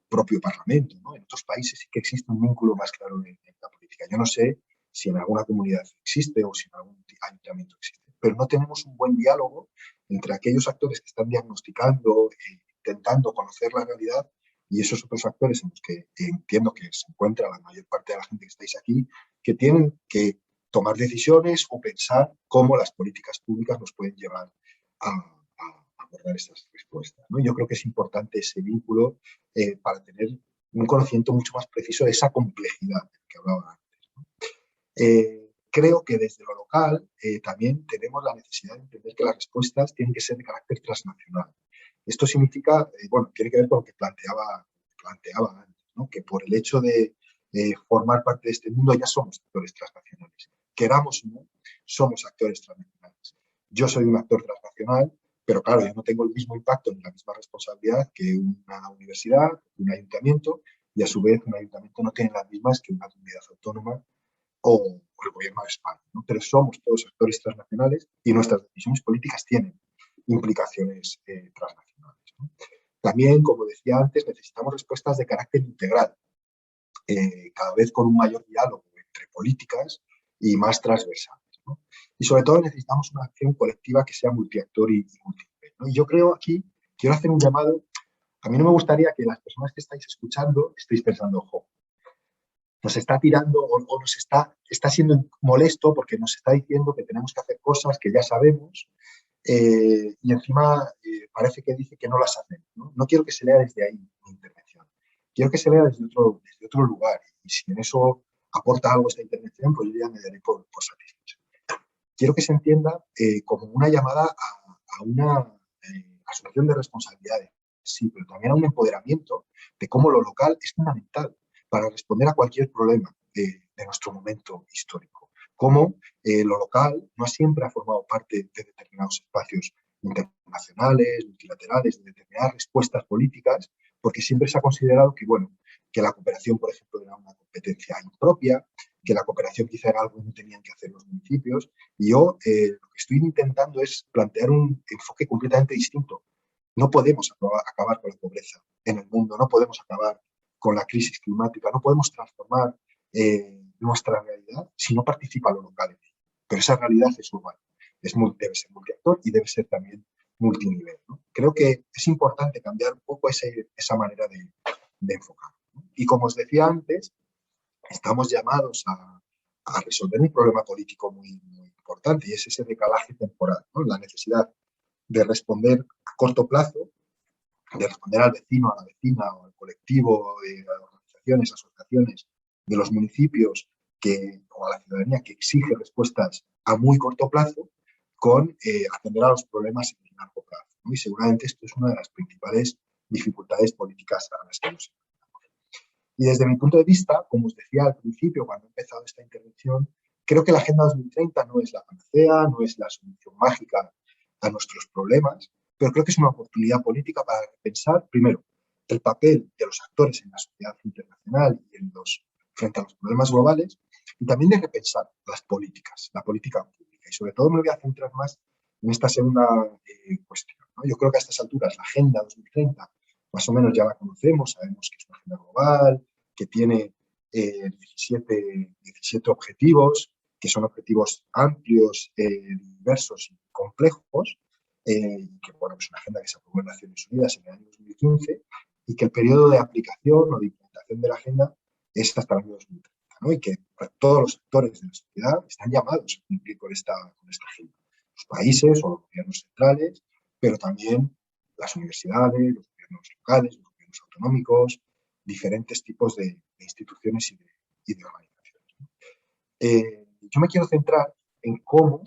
propio Parlamento, ¿no? En otros países sí que existe un vínculo más claro en la política. Yo no sé si en alguna comunidad existe o si en algún ayuntamiento existe, pero no tenemos un buen diálogo entre aquellos actores que están diagnosticando, intentando conocer la realidad y esos otros actores en los que entiendo que se encuentra la mayor parte de la gente que estáis aquí, que tienen que tomar decisiones o pensar cómo las políticas públicas nos pueden llevar a abordar estas respuestas, ¿no? Yo creo que es importante ese vínculo para tener un conocimiento mucho más preciso de esa complejidad de la que hablaba antes, ¿no? Creo que desde lo local también tenemos la necesidad de entender que las respuestas tienen que ser de carácter transnacional. Esto significa, bueno, tiene que ver con lo que planteaba antes, ¿no? Que por el hecho de formar parte de este mundo ya somos actores transnacionales. Queramos o no, somos actores transnacionales. Yo soy un actor transnacional, pero claro, yo no tengo el mismo impacto ni la misma responsabilidad que una universidad, un ayuntamiento, y a su vez un ayuntamiento no tiene las mismas que una comunidad autónoma o el gobierno de España, ¿no? Pero somos todos actores transnacionales y nuestras decisiones políticas tienen implicaciones transnacionales, ¿no? También, como decía antes, necesitamos respuestas de carácter integral, cada vez con un mayor diálogo entre políticas y más transversales, ¿no? Y sobre todo necesitamos una acción colectiva que sea multiactor y multinivel, ¿no? Y yo creo aquí, quiero hacer un llamado, a mí no me gustaría que las personas que estáis escuchando estéis pensando, ojo, nos está tirando o nos está siendo molesto porque nos está diciendo que tenemos que hacer cosas que ya sabemos y encima parece que dice que no las hacemos, ¿no? No quiero que se lea desde ahí mi intervención. Quiero que se lea desde otro lugar y si en eso aporta algo esta intervención, pues yo ya me daré por satisfecho. Quiero que se entienda como una llamada a una asunción de responsabilidades, sí, pero también a un empoderamiento de cómo lo local es fundamental para responder a cualquier problema de nuestro momento histórico. Cómo lo local no siempre ha formado parte de determinados espacios internacionales, multilaterales, de determinadas respuestas políticas, porque siempre se ha considerado que, bueno, que la cooperación, por ejemplo, era una competencia impropia, que la cooperación quizá era algo que no tenían que hacer los municipios. Y yo lo que estoy intentando es plantear un enfoque completamente distinto. No podemos acabar con la pobreza en el mundo, no podemos acabar con la crisis climática, no podemos transformar nuestra realidad si no participa lo local en ella. Pero esa realidad es urbana, debe ser multiactor y debe ser también multinivel, ¿no? Creo que es importante cambiar un poco esa manera de enfocar, ¿no? Y como os decía antes, estamos llamados a resolver un problema político muy, muy importante y es ese decalaje temporal, ¿no? La necesidad de responder a corto plazo, de responder al vecino, a la vecina o al colectivo de organizaciones, asociaciones de los municipios o a la ciudadanía que exige respuestas a muy corto plazo con atender a los problemas en el largo plazo, ¿no? Y seguramente esto es una de las principales dificultades políticas a las que nos enfrentamos. Y desde mi punto de vista, como os decía al principio, cuando he empezado esta intervención, creo que la Agenda 2030 no es la panacea, no es la solución mágica a nuestros problemas, pero creo que es una oportunidad política para repensar, primero, el papel de los actores en la sociedad internacional y frente a los problemas globales, y también de repensar las políticas, la política pública. Y sobre todo me voy a centrar más en esta segunda cuestión, ¿no? Yo creo que a estas alturas la Agenda 2030 más o menos ya la conocemos, sabemos que es una agenda global, que tiene 17 objetivos, que son objetivos amplios, diversos y complejos, que bueno, es una agenda que se aprobó en Naciones Unidas en el año 2015 y que el periodo de aplicación o de implementación de la agenda es hasta el año 2030, ¿no? Y que todos los actores de la sociedad están llamados a cumplir con esta agenda. Los países o los gobiernos centrales, pero también las universidades, los gobiernos locales, los gobiernos autonómicos, diferentes tipos de instituciones y de organizaciones. Yo me quiero centrar en cómo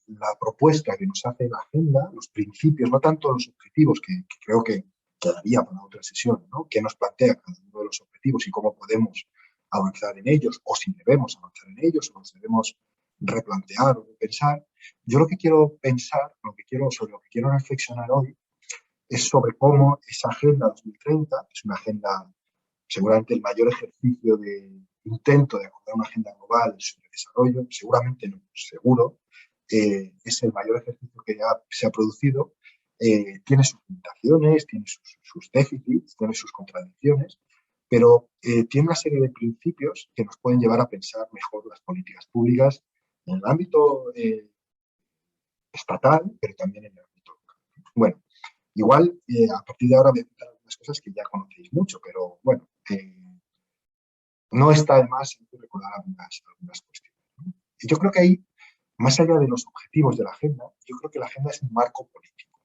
la propuesta que nos hace la agenda, los principios, no tanto los objetivos, que creo que quedaría para otra sesión, ¿no? Que nos plantea cada uno de los objetivos y cómo podemos avanzar en ellos, o si debemos avanzar en ellos, o nos debemos replantear o repensar. Yo lo que quiero pensar, sobre lo que quiero reflexionar hoy, es sobre cómo esa Agenda 2030, que es una agenda, seguramente el mayor ejercicio de intento de acordar una agenda global sobre desarrollo, seguramente no, seguro, es el mayor ejercicio que ya se ha producido, tiene sus limitaciones, tiene sus déficits, tiene sus contradicciones, pero tiene una serie de principios que nos pueden llevar a pensar mejor las políticas públicas en el ámbito estatal, pero también en el ámbito local. Bueno, igual, a partir de ahora voy a contar algunas cosas que ya conocéis mucho, pero bueno, no está de más recordar algunas cuestiones, ¿no? Y yo creo que ahí, más allá de los objetivos de la agenda, yo creo que la agenda es un marco político.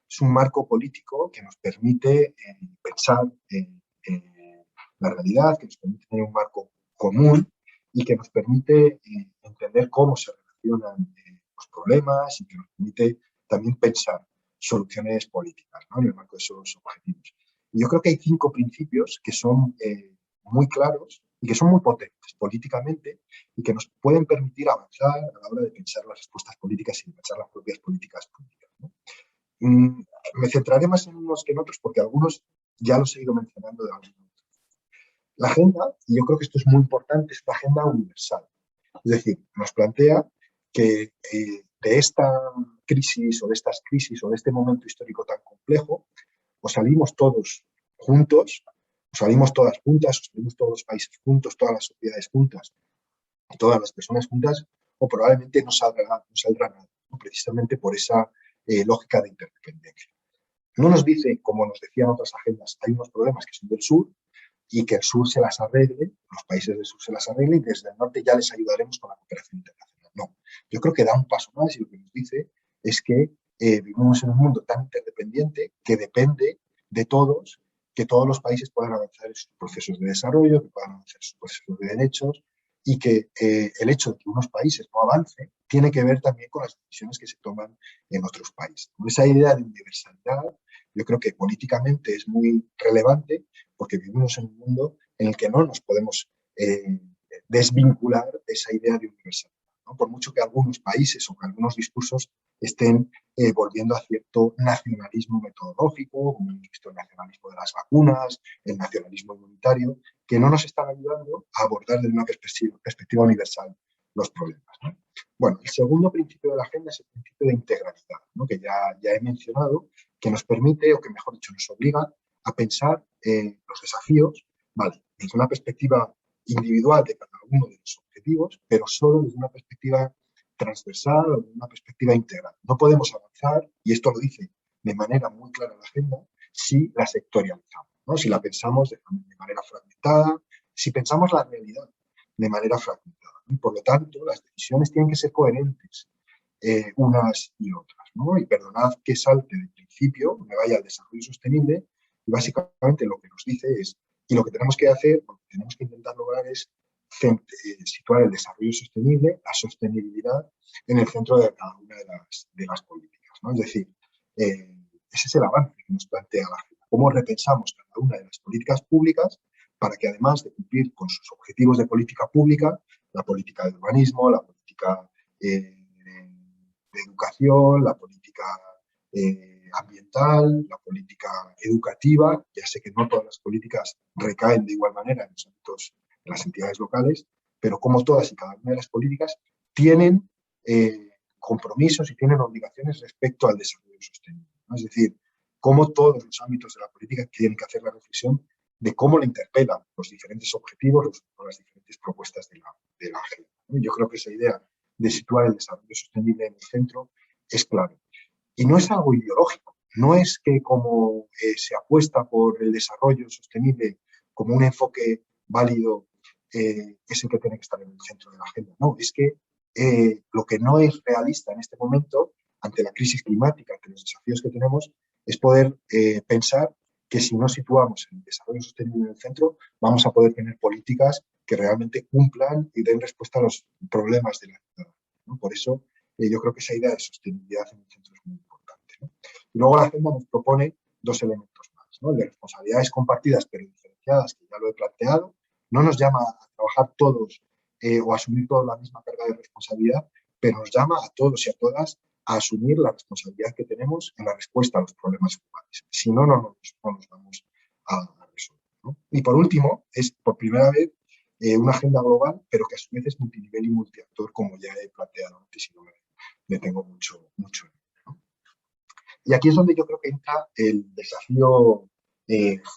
Es un marco político que nos permite pensar la realidad, que nos permite tener un marco común y que nos permite entender cómo se relacionan los problemas y que nos permite también pensar soluciones políticas, ¿no? En el marco de esos objetivos. Y yo creo que hay 5 principios que son muy claros y que son muy potentes políticamente y que nos pueden permitir avanzar a la hora de pensar las respuestas políticas y de pensar las propias políticas públicas, ¿no? Me centraré más en unos que en otros porque algunos ya los he ido mencionando de alguna manera. La agenda, y yo creo que esto es muy importante, es una agenda universal. Es decir, nos plantea que de esta crisis o de estas crisis o de este momento histórico tan complejo, o salimos todos juntos, o salimos todas juntas, o salimos todos los países juntos, todas las sociedades juntas, todas las personas juntas, o probablemente no saldrá nada, ¿no? Precisamente por esa lógica de interdependencia. No nos dice, como nos decían otras agendas, hay unos problemas que son del sur y que el sur se las arregle, los países del sur se las arreglen y desde el norte ya les ayudaremos con la cooperación internacional. No, yo creo que da un paso más y lo que nos dice es que vivimos en un mundo tan interdependiente que depende de todos, que todos los países puedan avanzar en sus procesos de desarrollo, que puedan avanzar en sus procesos de derechos y que el hecho de que unos países no avancen tiene que ver también con las decisiones que se toman en otros países. Con esa idea de universalidad, yo creo que políticamente es muy relevante porque vivimos en un mundo en el que no nos podemos desvincular de esa idea de universalidad, ¿no? Por mucho que algunos países o que algunos discursos estén volviendo a cierto nacionalismo metodológico, como hemos visto el nacionalismo de las vacunas, el nacionalismo inmunitario, que no nos están ayudando a abordar desde una perspectiva universal los problemas, ¿no? Bueno, el segundo principio de la agenda es el principio de integralidad, ¿no? Que ya he mencionado, que nos permite, o que mejor dicho, nos obliga a pensar los desafíos, ¿vale?, desde una perspectiva individual de cada uno de los objetivos, pero solo desde una perspectiva transversal o desde una perspectiva integral. No podemos avanzar, y esto lo dice de manera muy clara la agenda, si la sectorializamos, ¿no? Si la pensamos de manera fragmentada, si pensamos la realidad de manera fragmentada, ¿no? Y por lo tanto, las decisiones tienen que ser coherentes unas y otras, ¿no? Y perdonad que salte del principio, me vaya al desarrollo sostenible, y básicamente lo que nos dice es, y lo que tenemos que hacer, lo que tenemos que intentar lograr es situar el desarrollo sostenible, la sostenibilidad, en el centro de cada una de las políticas, ¿no? Es decir, ese es el avance que nos plantea la agenda. ¿Cómo repensamos cada una de las políticas públicas para que, además de cumplir con sus objetivos de política pública, la política de urbanismo, la política de educación, la política ambiental, la política educativa, ya sé que no todas las políticas recaen de igual manera en los ámbitos de las entidades locales, pero como todas y cada una de las políticas tienen compromisos y tienen obligaciones respecto al desarrollo sostenible, ¿no? Es decir, cómo todos los ámbitos de la política tienen que hacer la reflexión de cómo le interpelan los diferentes objetivos o las diferentes propuestas de la agenda, ¿no? Yo creo que esa idea de situar el desarrollo sostenible en el centro es clave. Y no es algo ideológico, no es que como se apuesta por el desarrollo sostenible como un enfoque válido, es el que tiene que estar en el centro de la agenda. No, es que lo que no es realista en este momento, ante la crisis climática, ante los desafíos que tenemos, es poder pensar que si no situamos el desarrollo sostenible en el centro, vamos a poder tener políticas que realmente cumplan y den respuesta a los problemas de la ciudad, ¿no? Por eso yo creo que esa idea de sostenibilidad en el centro es muy importante, ¿no? Y luego la agenda nos propone dos elementos más, ¿no? El de responsabilidades compartidas pero diferenciadas, que ya lo he planteado. No nos llama a trabajar todos o a asumir toda la misma carga de responsabilidad, pero nos llama a todos y a todas a asumir la responsabilidad que tenemos en la respuesta a los problemas globales. Si no, no nos vamos a resolver, ¿no? Y por último, es por primera vez una agenda global, pero que a su vez es multinivel y multiactor, como ya he planteado antes y no me tengo mucho en ello, ¿no? Y aquí es donde yo creo que entra el desafío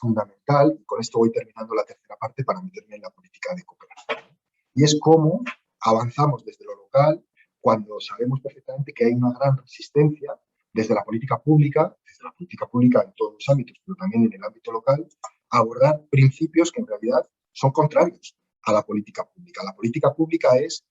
fundamental, y con esto voy terminando la tercera parte para meterme en la política de cooperación. Y es cómo avanzamos desde lo local cuando sabemos perfectamente que hay una gran resistencia desde la política pública en todos los ámbitos, pero también en el ámbito local, a abordar principios que en realidad son contrarios a la política pública. La política pública es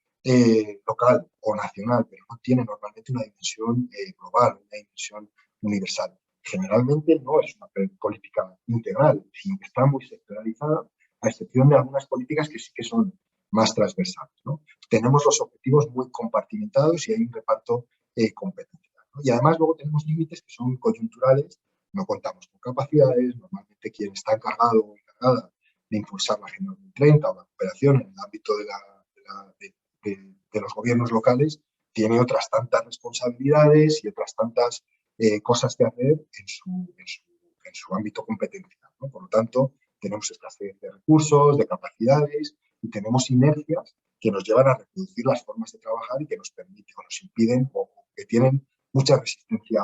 local o nacional, pero no tiene normalmente una dimensión global, una dimensión universal. Generalmente no es una política integral, sino que está muy sectoralizada, a excepción de algunas políticas que sí que son más transversales, ¿no? Tenemos los objetivos muy compartimentados y hay un reparto competencial, ¿no? Y además luego tenemos límites que son coyunturales, no contamos con capacidades, normalmente quien está encargado o encargada de impulsar la Agenda 2030 o la cooperación en el ámbito de los gobiernos locales tiene otras tantas responsabilidades y otras tantas cosas que hacer en su ámbito competencial, ¿no? Por lo tanto, tenemos escasez de recursos, de capacidades y tenemos inercias que nos llevan a reproducir las formas de trabajar y que nos permiten o nos impiden o que tienen mucha resistencia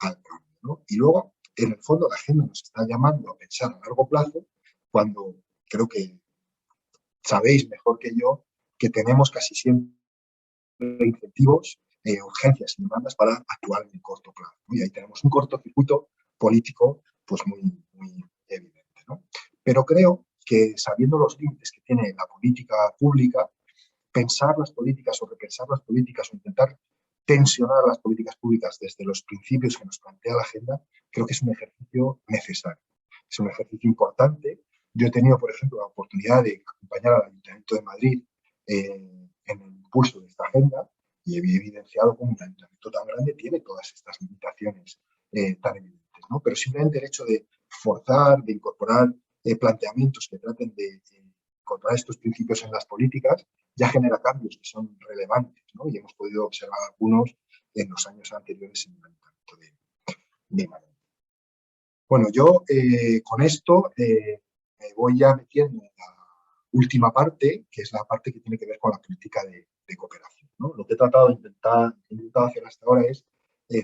al cambio, ¿no? Y luego, en el fondo, la agenda nos está llamando a pensar a largo plazo cuando creo que sabéis mejor que yo que tenemos casi siempre incentivos, urgencias y demandas para actuar en el corto plazo, ¿no? Y ahí tenemos un cortocircuito político pues muy evidente, ¿no? Pero creo que sabiendo los límites que tiene la política pública, pensar las políticas o repensar las políticas o intentar tensionar las políticas públicas desde los principios que nos plantea la agenda, creo que es un ejercicio necesario. Es un ejercicio importante. Yo he tenido, por ejemplo, la oportunidad de acompañar al Ayuntamiento de Madrid en el impulso de esta agenda y he evidenciado cómo un ayuntamiento tan grande tiene todas estas limitaciones tan evidentes, ¿no? Pero simplemente el hecho de forzar, de incorporar planteamientos que traten de incorporar estos principios en las políticas ya genera cambios que son relevantes, ¿no? Y hemos podido observar algunos en los años anteriores en el Ayuntamiento de Madrid. Bueno, yo con esto me voy ya metiendo en la última parte, que es la parte que tiene que ver con la política de cooperación, ¿no? Lo que he intentado hacer hasta ahora es,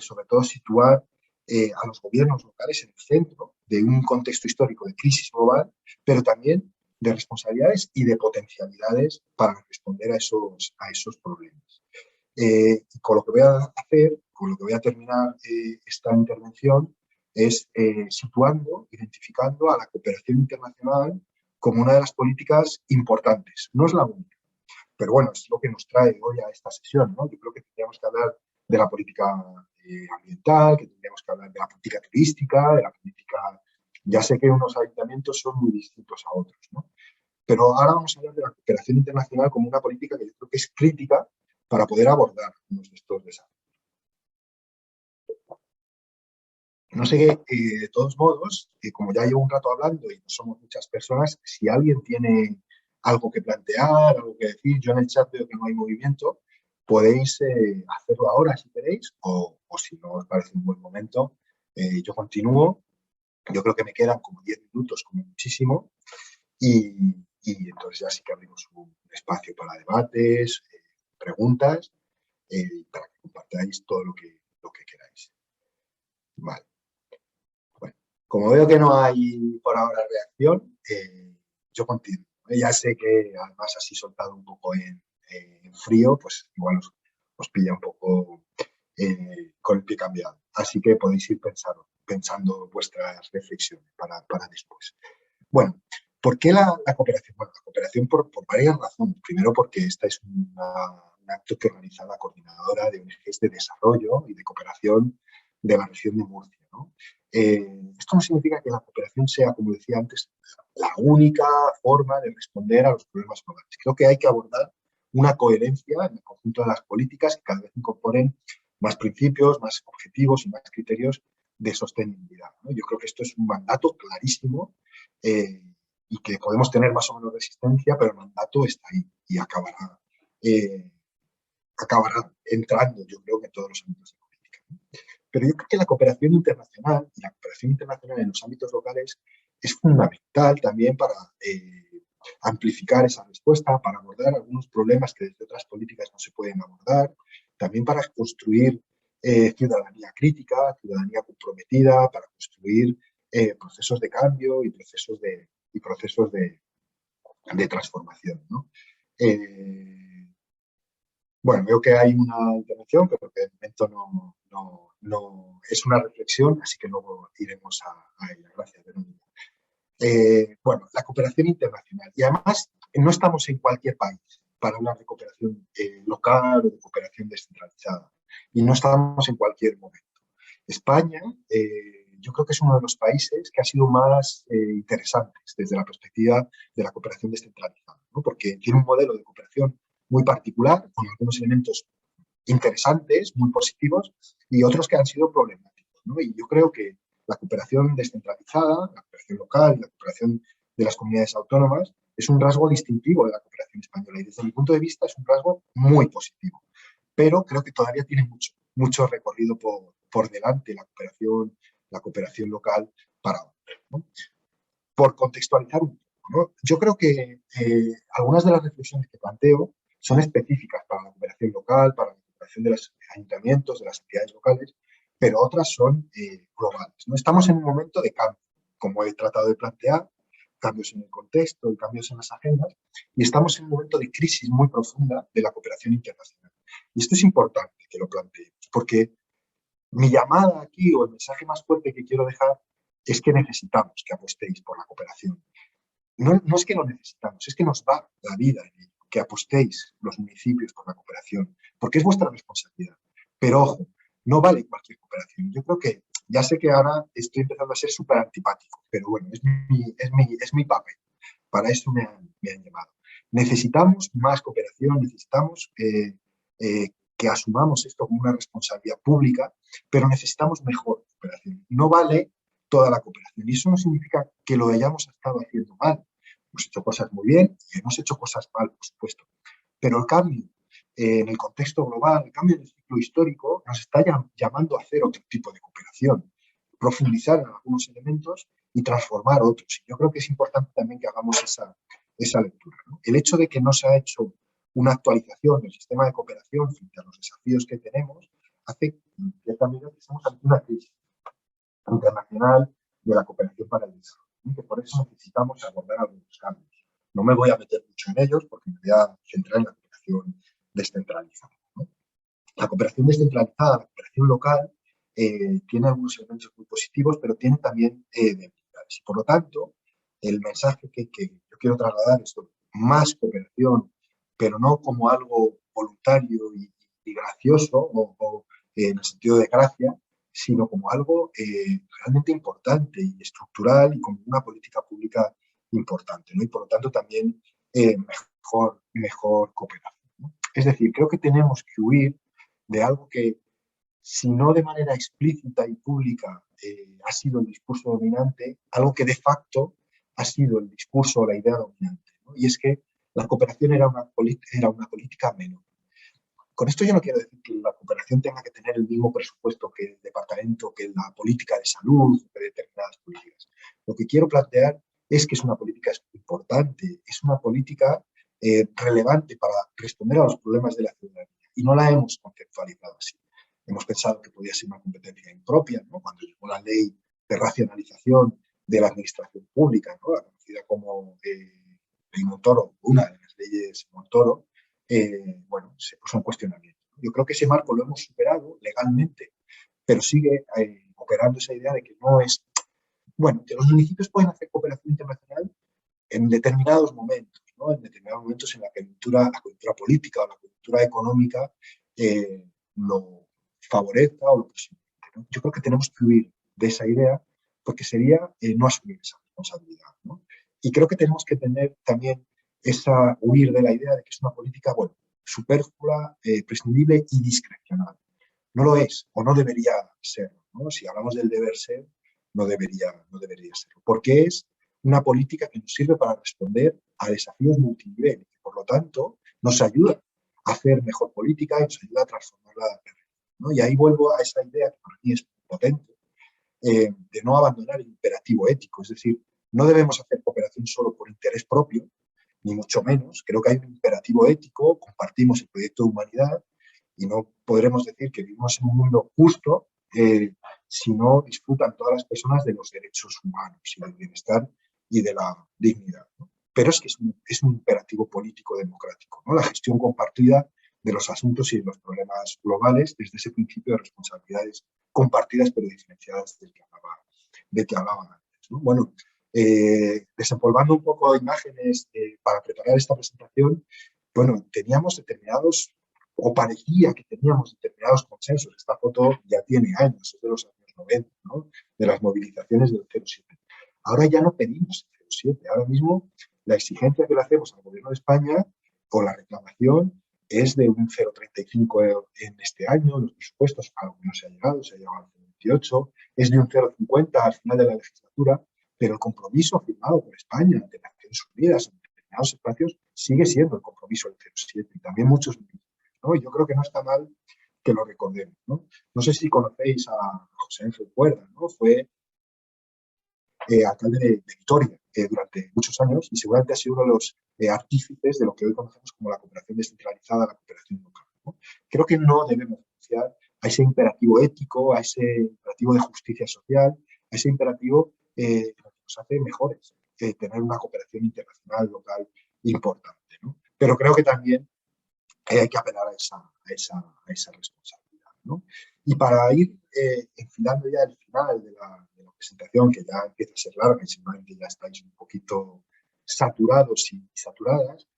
sobre todo, situar a los gobiernos locales en el centro de un contexto histórico de crisis global, pero también de responsabilidades y de potencialidades para responder a esos problemas. Con lo que voy a hacer, con lo que voy a terminar esta intervención, es situando, identificando a la cooperación internacional como una de las políticas importantes. No es la única, pero bueno, es lo que nos trae hoy a esta sesión, ¿no? Yo creo que tendríamos que hablar de la política ambiental, que tendríamos que hablar de la política turística, de la política... Ya sé que unos ayuntamientos son muy distintos a otros, ¿no? Pero ahora vamos a hablar de la cooperación internacional como una política que yo creo que es crítica para poder abordar algunos de estos desafíos. No sé, de todos modos, como ya llevo un rato hablando y no somos muchas personas, si alguien tiene algo que plantear, algo que decir, yo en el chat veo que no hay movimiento, podéis hacerlo ahora si queréis, o si no os parece un buen momento, yo continúo. Yo creo que me quedan como 10 minutos, como muchísimo, y entonces ya sí que abrimos un espacio para debates, preguntas, para que compartáis todo lo que queráis. Vale. Bueno, como veo que no hay por ahora reacción, yo continúo. Ya sé que además así soltado un poco en frío, pues igual os pilla un poco con el pie cambiado. Así que podéis ir pensando vuestras reflexiones para después. Bueno, ¿por qué la cooperación? Bueno, la cooperación por varias razones. Primero, porque esta es un acto que organiza la Coordinadora de ONGs de Desarrollo y de Cooperación de la región de Murcia, ¿no? Esto no significa que la cooperación sea, como decía antes, la única forma de responder a los problemas globales. Creo que hay que abordar una coherencia en el conjunto de las políticas que cada vez incorporen más principios, más objetivos y más criterios de sostenibilidad, ¿no? Yo creo que esto es un mandato clarísimo y que podemos tener más o menos resistencia, pero el mandato está ahí y acabará entrando, yo creo, que en todos los ámbitos de política, ¿no? Pero yo creo que la cooperación internacional y la cooperación internacional en los ámbitos locales es fundamental también para amplificar esa respuesta, para abordar algunos problemas que desde otras políticas no se pueden abordar, también para construir ciudadanía crítica, ciudadanía comprometida, para construir procesos de cambio y procesos de transformación, ¿no? Bueno, veo que hay una intervención, pero que de momento no es una reflexión, así que luego iremos a ella. Gracias, Verónica. Bueno, la cooperación internacional. Y además, no estamos en cualquier país para hablar de cooperación local o de cooperación descentralizada. Y no estamos en cualquier momento. España, yo creo que es uno de los países que ha sido más interesantes desde la perspectiva de la cooperación descentralizada, ¿no? Porque tiene un modelo de cooperación muy particular, con algunos elementos interesantes, muy positivos, y otros que han sido problemáticos, ¿no? Y yo creo que la cooperación descentralizada, la cooperación local, la cooperación de las comunidades autónomas, es un rasgo distintivo de la cooperación española y desde mi punto de vista es un rasgo muy positivo. Pero creo que todavía tiene mucho recorrido por delante la cooperación local para otros, ¿no? Por contextualizar un poco, ¿no? Yo creo que algunas de las reflexiones que planteo son específicas para la cooperación local, para la cooperación de los ayuntamientos, de las entidades locales, pero otras son globales, ¿no? Estamos en un momento de cambio, como he tratado de plantear, cambios en el contexto y cambios en las agendas, y estamos en un momento de crisis muy profunda de la cooperación internacional. Y esto es importante que lo planteemos, porque mi llamada aquí o el mensaje más fuerte que quiero dejar es que necesitamos que apostéis por la cooperación. No es que lo necesitamos, es que nos va la vida en ello, que apostéis los municipios por la cooperación, porque es vuestra responsabilidad. Pero ojo, no vale cualquier cooperación. Yo creo que, ya sé que ahora estoy empezando a ser súper antipático, pero bueno, es mi papel. Para eso me han llamado. Necesitamos más cooperación, necesitamos que asumamos esto como una responsabilidad pública, pero necesitamos mejor cooperación. No vale toda la cooperación. Y eso no significa que lo hayamos estado haciendo mal. Hemos hecho cosas muy bien y hemos hecho cosas mal, por supuesto. Pero el cambio en el contexto global, el cambio en el ciclo histórico, nos está llamando a hacer otro tipo de cooperación, profundizar en algunos elementos y transformar otros. Y yo creo que es importante también que hagamos esa lectura, ¿no? El hecho de que no se ha hecho una actualización del sistema de cooperación frente a los desafíos que tenemos hace que también estamos ante una crisis internacional de la cooperación para el desarrollo, y que por eso necesitamos abordar algunos cambios. No me voy a meter mucho en ellos porque me voy a centrar en la cooperación descentralizada, ¿no? La cooperación descentralizada, la cooperación local, tiene algunos elementos muy positivos, pero tiene también debilidades. Y por lo tanto, el mensaje que yo quiero trasladar es más cooperación, pero no como algo voluntario y gracioso o en el sentido de gracia, sino como algo realmente importante y estructural y como una política pública importante, ¿no? Y por lo tanto también mejor cooperación, ¿no? Es decir, creo que tenemos que huir de algo que, si no de manera explícita y pública ha sido el discurso dominante, algo que de facto ha sido el discurso o la idea dominante, ¿no? Y es que la cooperación era una política menor. Con esto yo no quiero decir que la cooperación tenga que tener el mismo presupuesto que el departamento, que la política de salud, que determinadas políticas. Lo que quiero plantear es que es una política importante, es una política relevante para responder a los problemas de la ciudadanía y no la hemos conceptualizado así. Hemos pensado que podía ser una competencia impropia, ¿no? Cuando llegó la ley de racionalización de la administración pública, ¿no? La conocida como Ley Montoro, una de las leyes Montoro, bueno, se puso en cuestionamiento. Yo creo que ese marco lo hemos superado legalmente, pero sigue operando esa idea de que no es, bueno, que los municipios pueden hacer cooperación internacional en determinados momentos, ¿no? En determinados momentos en la coyuntura política o la coyuntura económica lo favorezca o lo posibilite, ¿no? Yo creo que tenemos que huir de esa idea porque sería no asumir esa responsabilidad, ¿no? Y creo que tenemos que tener también huir de la idea de que es una política, bueno, superflua, prescindible y discrecional. No lo es o no debería serlo, ¿no? Si hablamos del deber ser, no debería serlo, porque es una política que nos sirve para responder a desafíos multinivel y que, por lo tanto, nos ayuda a hacer mejor política y nos ayuda a transformarla, ¿no? Y ahí vuelvo a esa idea que para mí es potente, de no abandonar el imperativo ético, es decir, no debemos hacer cooperación solo por interés propio, ni mucho menos. Creo que hay un imperativo ético, compartimos el proyecto de humanidad y no podremos decir que vivimos en un mundo justo si no disfrutan todas las personas de los derechos humanos y del bienestar y de la dignidad, ¿no? Pero es que es un imperativo político democrático, ¿no? La gestión compartida de los asuntos y de los problemas globales desde ese principio de responsabilidades compartidas pero diferenciadas del que hablaba antes, ¿no? Bueno, desempolvando un poco imágenes para preparar esta presentación, bueno, teníamos determinados, o parecía que teníamos determinados consensos. Esta foto ya tiene años, es de los años 90, ¿no? De las movilizaciones del 07. Ahora ya no pedimos el 07, ahora mismo la exigencia que le hacemos al gobierno de España o la reclamación es de un 0,35 en este año, los presupuestos, algo que no se ha llegado al 0,28, es de un 0,50 al final de la legislatura, pero el compromiso firmado por España ante las Naciones Unidas en determinados espacios sigue siendo el compromiso del 0,7 y también muchos ministros, ¿no? Y yo creo que no está mal que lo recordemos, ¿no? No sé si conocéis a José Ángel Cuerda, ¿no? Fue alcalde de Vitoria durante muchos años y seguramente ha sido uno de los artífices de lo que hoy conocemos como la cooperación descentralizada, la cooperación local, ¿no? Creo que no debemos renunciar a ese imperativo ético, a ese imperativo de justicia social, a ese imperativo que nos hace mejores, tener una cooperación internacional local importante, ¿no? Pero creo que también hay que apelar a esa responsabilidad, ¿no? Y para ir enfilando ya el final de la presentación, que ya empieza a ser larga y seguramente ya estáis un poquito saturados y saturadas,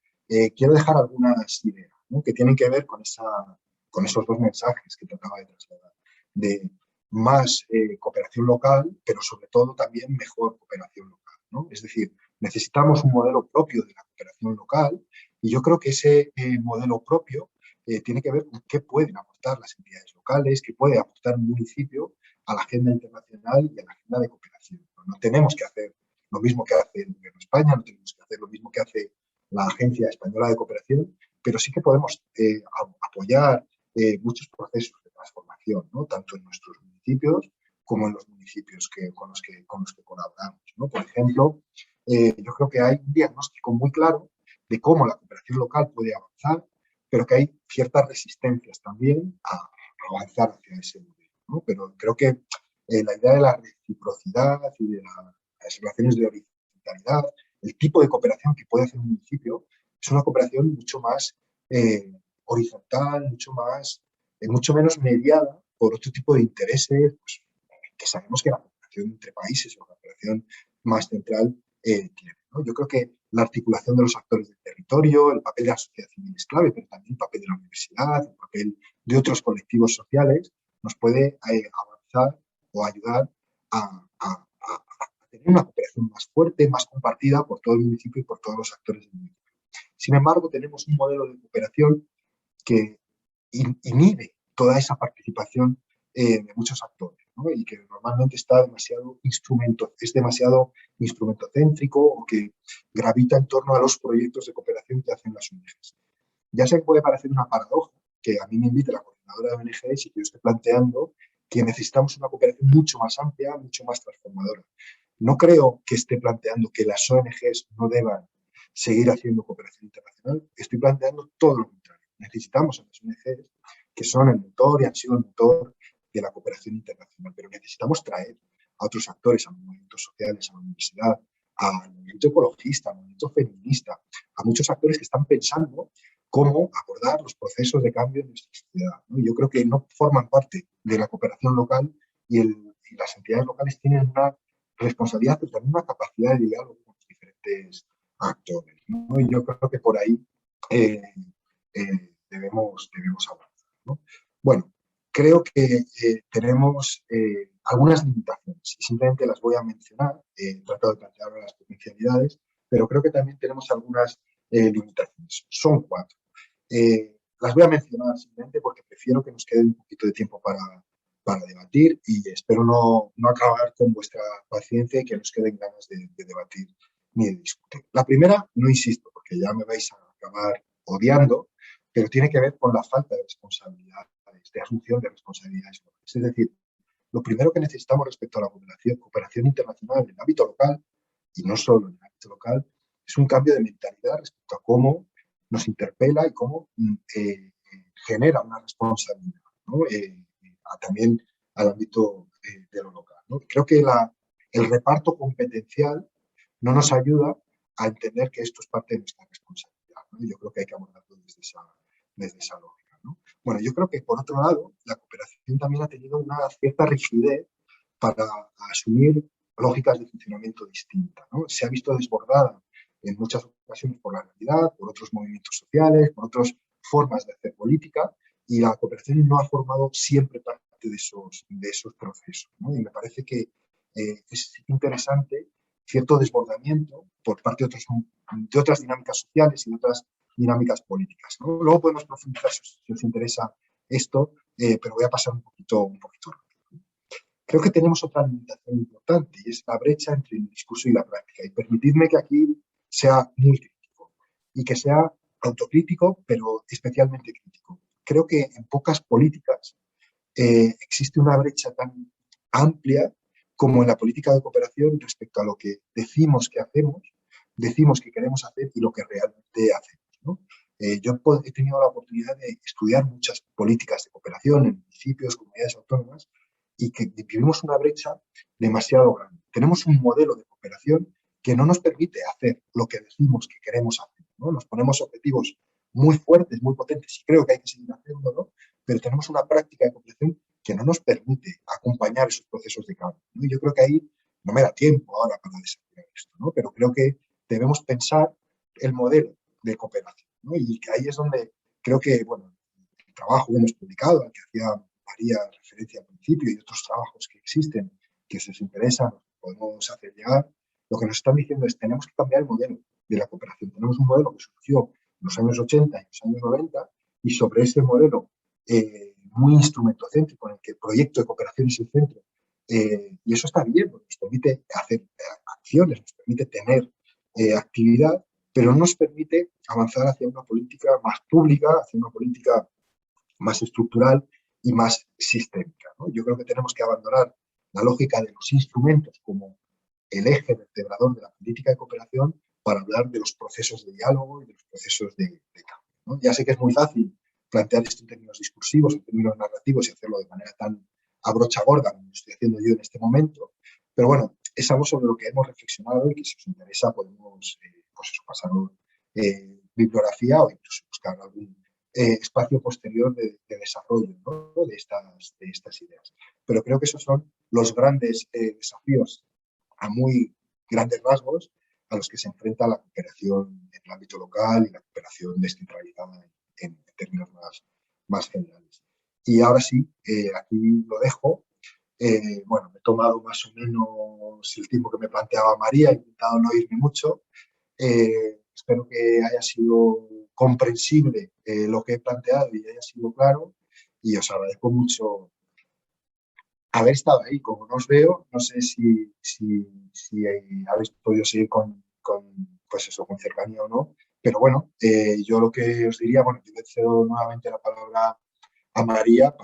quiero dejar algunas ideas, ¿no? Que tienen que ver con esos dos mensajes que trataba de trasladar, de más cooperación local, pero sobre todo también mejor cooperación local, ¿no? Es decir, necesitamos un modelo propio de la cooperación local y yo creo que ese modelo propio tiene que ver con qué pueden aportar las entidades locales, qué puede aportar un municipio a la agenda internacional y a la agenda de cooperación. No tenemos que hacer lo mismo que hace el Gobierno de España, no tenemos que hacer lo mismo que hace la Agencia Española de Cooperación, pero sí que podemos apoyar muchos procesos de transformación, ¿no? Tanto en nuestros municipios como en los municipios con los que colaboramos, ¿no? Por ejemplo, yo creo que hay un diagnóstico muy claro de cómo la cooperación local puede avanzar, pero que hay ciertas resistencias también a avanzar hacia ese modelo, ¿no? Pero creo que la idea de la reciprocidad y de las relaciones de horizontalidad, el tipo de cooperación que puede hacer un municipio, es una cooperación mucho más horizontal, mucho menos mediada por otro tipo de intereses, pues, que sabemos que la cooperación entre países o la cooperación más central tiene, ¿no? Yo creo que la articulación de los actores del territorio, el papel de la sociedad civil es clave, pero también el papel de la universidad, el papel de otros colectivos sociales, nos puede avanzar o ayudar a tener una cooperación más fuerte, más compartida por todo el municipio y por todos los actores del municipio. Sin embargo, tenemos un modelo de cooperación que inhibe toda esa participación de muchos actores, ¿no? Y que normalmente es demasiado instrumentocéntrico o que gravita en torno a los proyectos de cooperación que hacen las ONGs. Ya se puede parecer una paradoja que a mí me invita la coordinadora de ONGs y que yo estoy planteando que necesitamos una cooperación mucho más amplia, mucho más transformadora. No creo que esté planteando que las ONGs no deban seguir haciendo cooperación internacional. Estoy planteando todo lo contrario. Necesitamos a las ONGs, que son el motor y han sido el motor de la cooperación internacional, pero necesitamos traer a otros actores, a los movimientos sociales, a la universidad, al movimiento ecologista, al movimiento feminista, a muchos actores que están pensando cómo abordar los procesos de cambio en nuestra sociedad, ¿no? Yo creo que no forman parte de la cooperación local y las entidades locales tienen una responsabilidad, pero también una capacidad de diálogo con los diferentes actores, ¿no? Y yo creo que por ahí eh, debemos avanzar, ¿no? Bueno, creo que tenemos algunas limitaciones y simplemente las voy a mencionar. He tratado de plantear las potencialidades, pero creo que también tenemos algunas limitaciones. Son 4. Las voy a mencionar simplemente porque prefiero que nos quede un poquito de tiempo para debatir y espero no acabar con vuestra paciencia y que nos queden ganas de debatir ni de discutir. La primera, no insisto, porque ya me vais a acabar odiando, pero tiene que ver con la falta de responsabilidades, de asunción de responsabilidades. Es decir, lo primero que necesitamos respecto a la cooperación internacional en el ámbito local, y no solo en el ámbito local, es un cambio de mentalidad respecto a cómo nos interpela y cómo genera una responsabilidad, ¿no? También al ámbito de lo local, ¿no? Creo que el reparto competencial no nos ayuda a entender que esto es parte de nuestra responsabilidad, ¿no? Yo creo que hay que abordarlo desde esa lógica, ¿no? Bueno, yo creo que por otro lado, la cooperación también ha tenido una cierta rigidez para asumir lógicas de funcionamiento distintas, ¿no? Se ha visto desbordada en muchas ocasiones por la realidad, por otros movimientos sociales, por otras formas de hacer política, y la cooperación no ha formado siempre parte de esos procesos, ¿no? Y me parece que es interesante cierto desbordamiento por parte de otras dinámicas sociales y de otras dinámicas políticas, ¿no? Luego podemos profundizar si os interesa esto, pero voy a pasar un poquito rápido. Creo que tenemos otra limitación importante y es la brecha entre el discurso y la práctica. Y permitidme que aquí sea muy crítico y que sea autocrítico, pero especialmente crítico. Creo que en pocas políticas existe una brecha tan amplia como en la política de cooperación respecto a lo que decimos que hacemos, decimos que queremos hacer y lo que realmente hacemos, ¿no? Yo he tenido la oportunidad de estudiar muchas políticas de cooperación en municipios, comunidades autónomas, y que vivimos una brecha demasiado grande. Tenemos un modelo de cooperación que no nos permite hacer lo que decimos que queremos hacer, ¿no? Nos ponemos objetivos muy fuertes, muy potentes, y creo que hay que seguir haciéndolo, pero tenemos una práctica de cooperación que no nos permite acompañar esos procesos de cambio, ¿no? Y yo creo que ahí no me da tiempo ahora para desarrollar esto, ¿no? Pero creo que debemos pensar el modelo de cooperación, ¿no? Y que ahí es donde creo que, bueno, el trabajo que hemos publicado, al que hacía María referencia al principio, y otros trabajos que existen, que si os interesan, podemos hacer llegar, lo que nos están diciendo es tenemos que cambiar el modelo de la cooperación. Tenemos un modelo que surgió en los años 80 y los años 90, y sobre ese modelo muy instrumentocéntrico en el que el proyecto de cooperación es el centro, y eso está bien, porque nos permite hacer acciones, nos permite tener actividad, pero no nos permite avanzar hacia una política más pública, hacia una política más estructural y más sistémica, ¿no? Yo creo que tenemos que abandonar la lógica de los instrumentos como el eje vertebrador de la política de cooperación para hablar de los procesos de diálogo y de los procesos de cambio, ¿no? Ya sé que es muy fácil plantear esto en términos discursivos, en términos narrativos y hacerlo de manera tan a brocha gorda como lo estoy haciendo yo en este momento, pero bueno, es algo sobre lo que hemos reflexionado y que si os interesa podemos pues eso, pasar bibliografía o incluso buscar algún espacio posterior de desarrollo, ¿no? de estas ideas. Pero creo que esos son los grandes desafíos a muy grandes rasgos a los que se enfrenta la cooperación en el ámbito local y la cooperación descentralizada en términos más generales. Y ahora sí, aquí lo dejo Bueno, me he tomado más o menos el tiempo que me planteaba María, he intentado no irme mucho. Espero que haya sido comprensible lo que he planteado y haya sido claro. Y os agradezco mucho haber estado ahí. Como no os veo, no sé si habéis podido seguir pues eso, con cercanía o no. Pero bueno, yo lo que os diría, bueno, yo le cedo nuevamente la palabra a María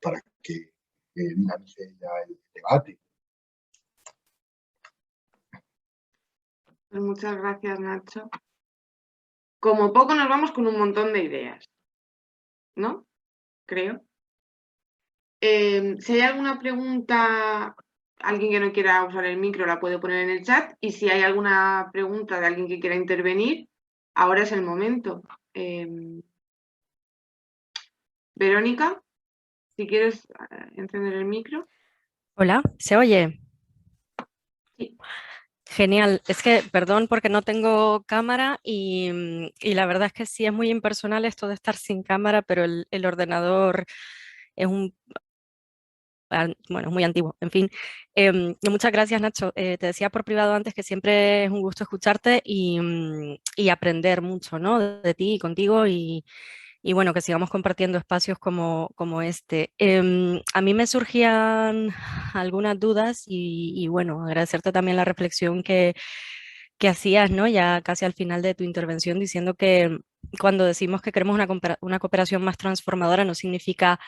para que dinamice ya el debate. Pues muchas gracias, Nacho. Como poco nos vamos con un montón de ideas, ¿no? Creo. Si hay alguna pregunta, alguien que no quiera usar el micro la puede poner en el chat, y si hay alguna pregunta de alguien que quiera intervenir, ahora es el momento. Verónica, si quieres encender el micro. Hola, ¿se oye? Sí. Genial. Es que, perdón porque no tengo cámara y la verdad es que sí es muy impersonal esto de estar sin cámara, pero el ordenador es bueno, es muy antiguo. En fin, muchas gracias, Nacho. Te decía por privado antes que siempre es un gusto escucharte y aprender mucho, ¿no? De ti y contigo y bueno, que sigamos compartiendo espacios como este. A mí me surgían algunas dudas y bueno, agradecerte también la reflexión que hacías, ¿no? Ya casi al final de tu intervención, diciendo que cuando decimos que queremos una cooperación más transformadora, no significa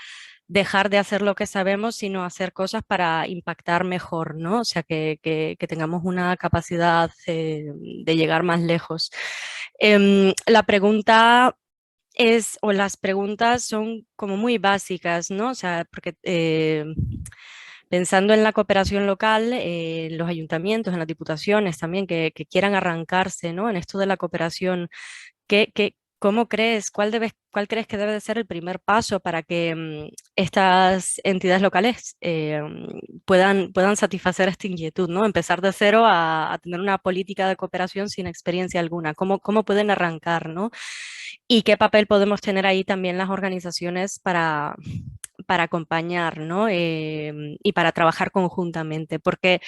dejar de hacer lo que sabemos, sino hacer cosas para impactar mejor, ¿no? O sea, que tengamos una capacidad de llegar más lejos. La pregunta o las preguntas son como muy básicas, ¿no? O sea, porque pensando en la cooperación local, en los ayuntamientos, en las diputaciones también, que quieran arrancarse, ¿no? En esto de la cooperación, ¿cómo crees, cuál crees que debe de ser el primer paso para que estas entidades locales puedan satisfacer esta inquietud, ¿no? Empezar de cero a tener una política de cooperación sin experiencia alguna. ¿Cómo pueden arrancar, ¿no? ¿Y qué papel podemos tener ahí también las organizaciones para acompañar, ¿no? Y para trabajar conjuntamente? Porque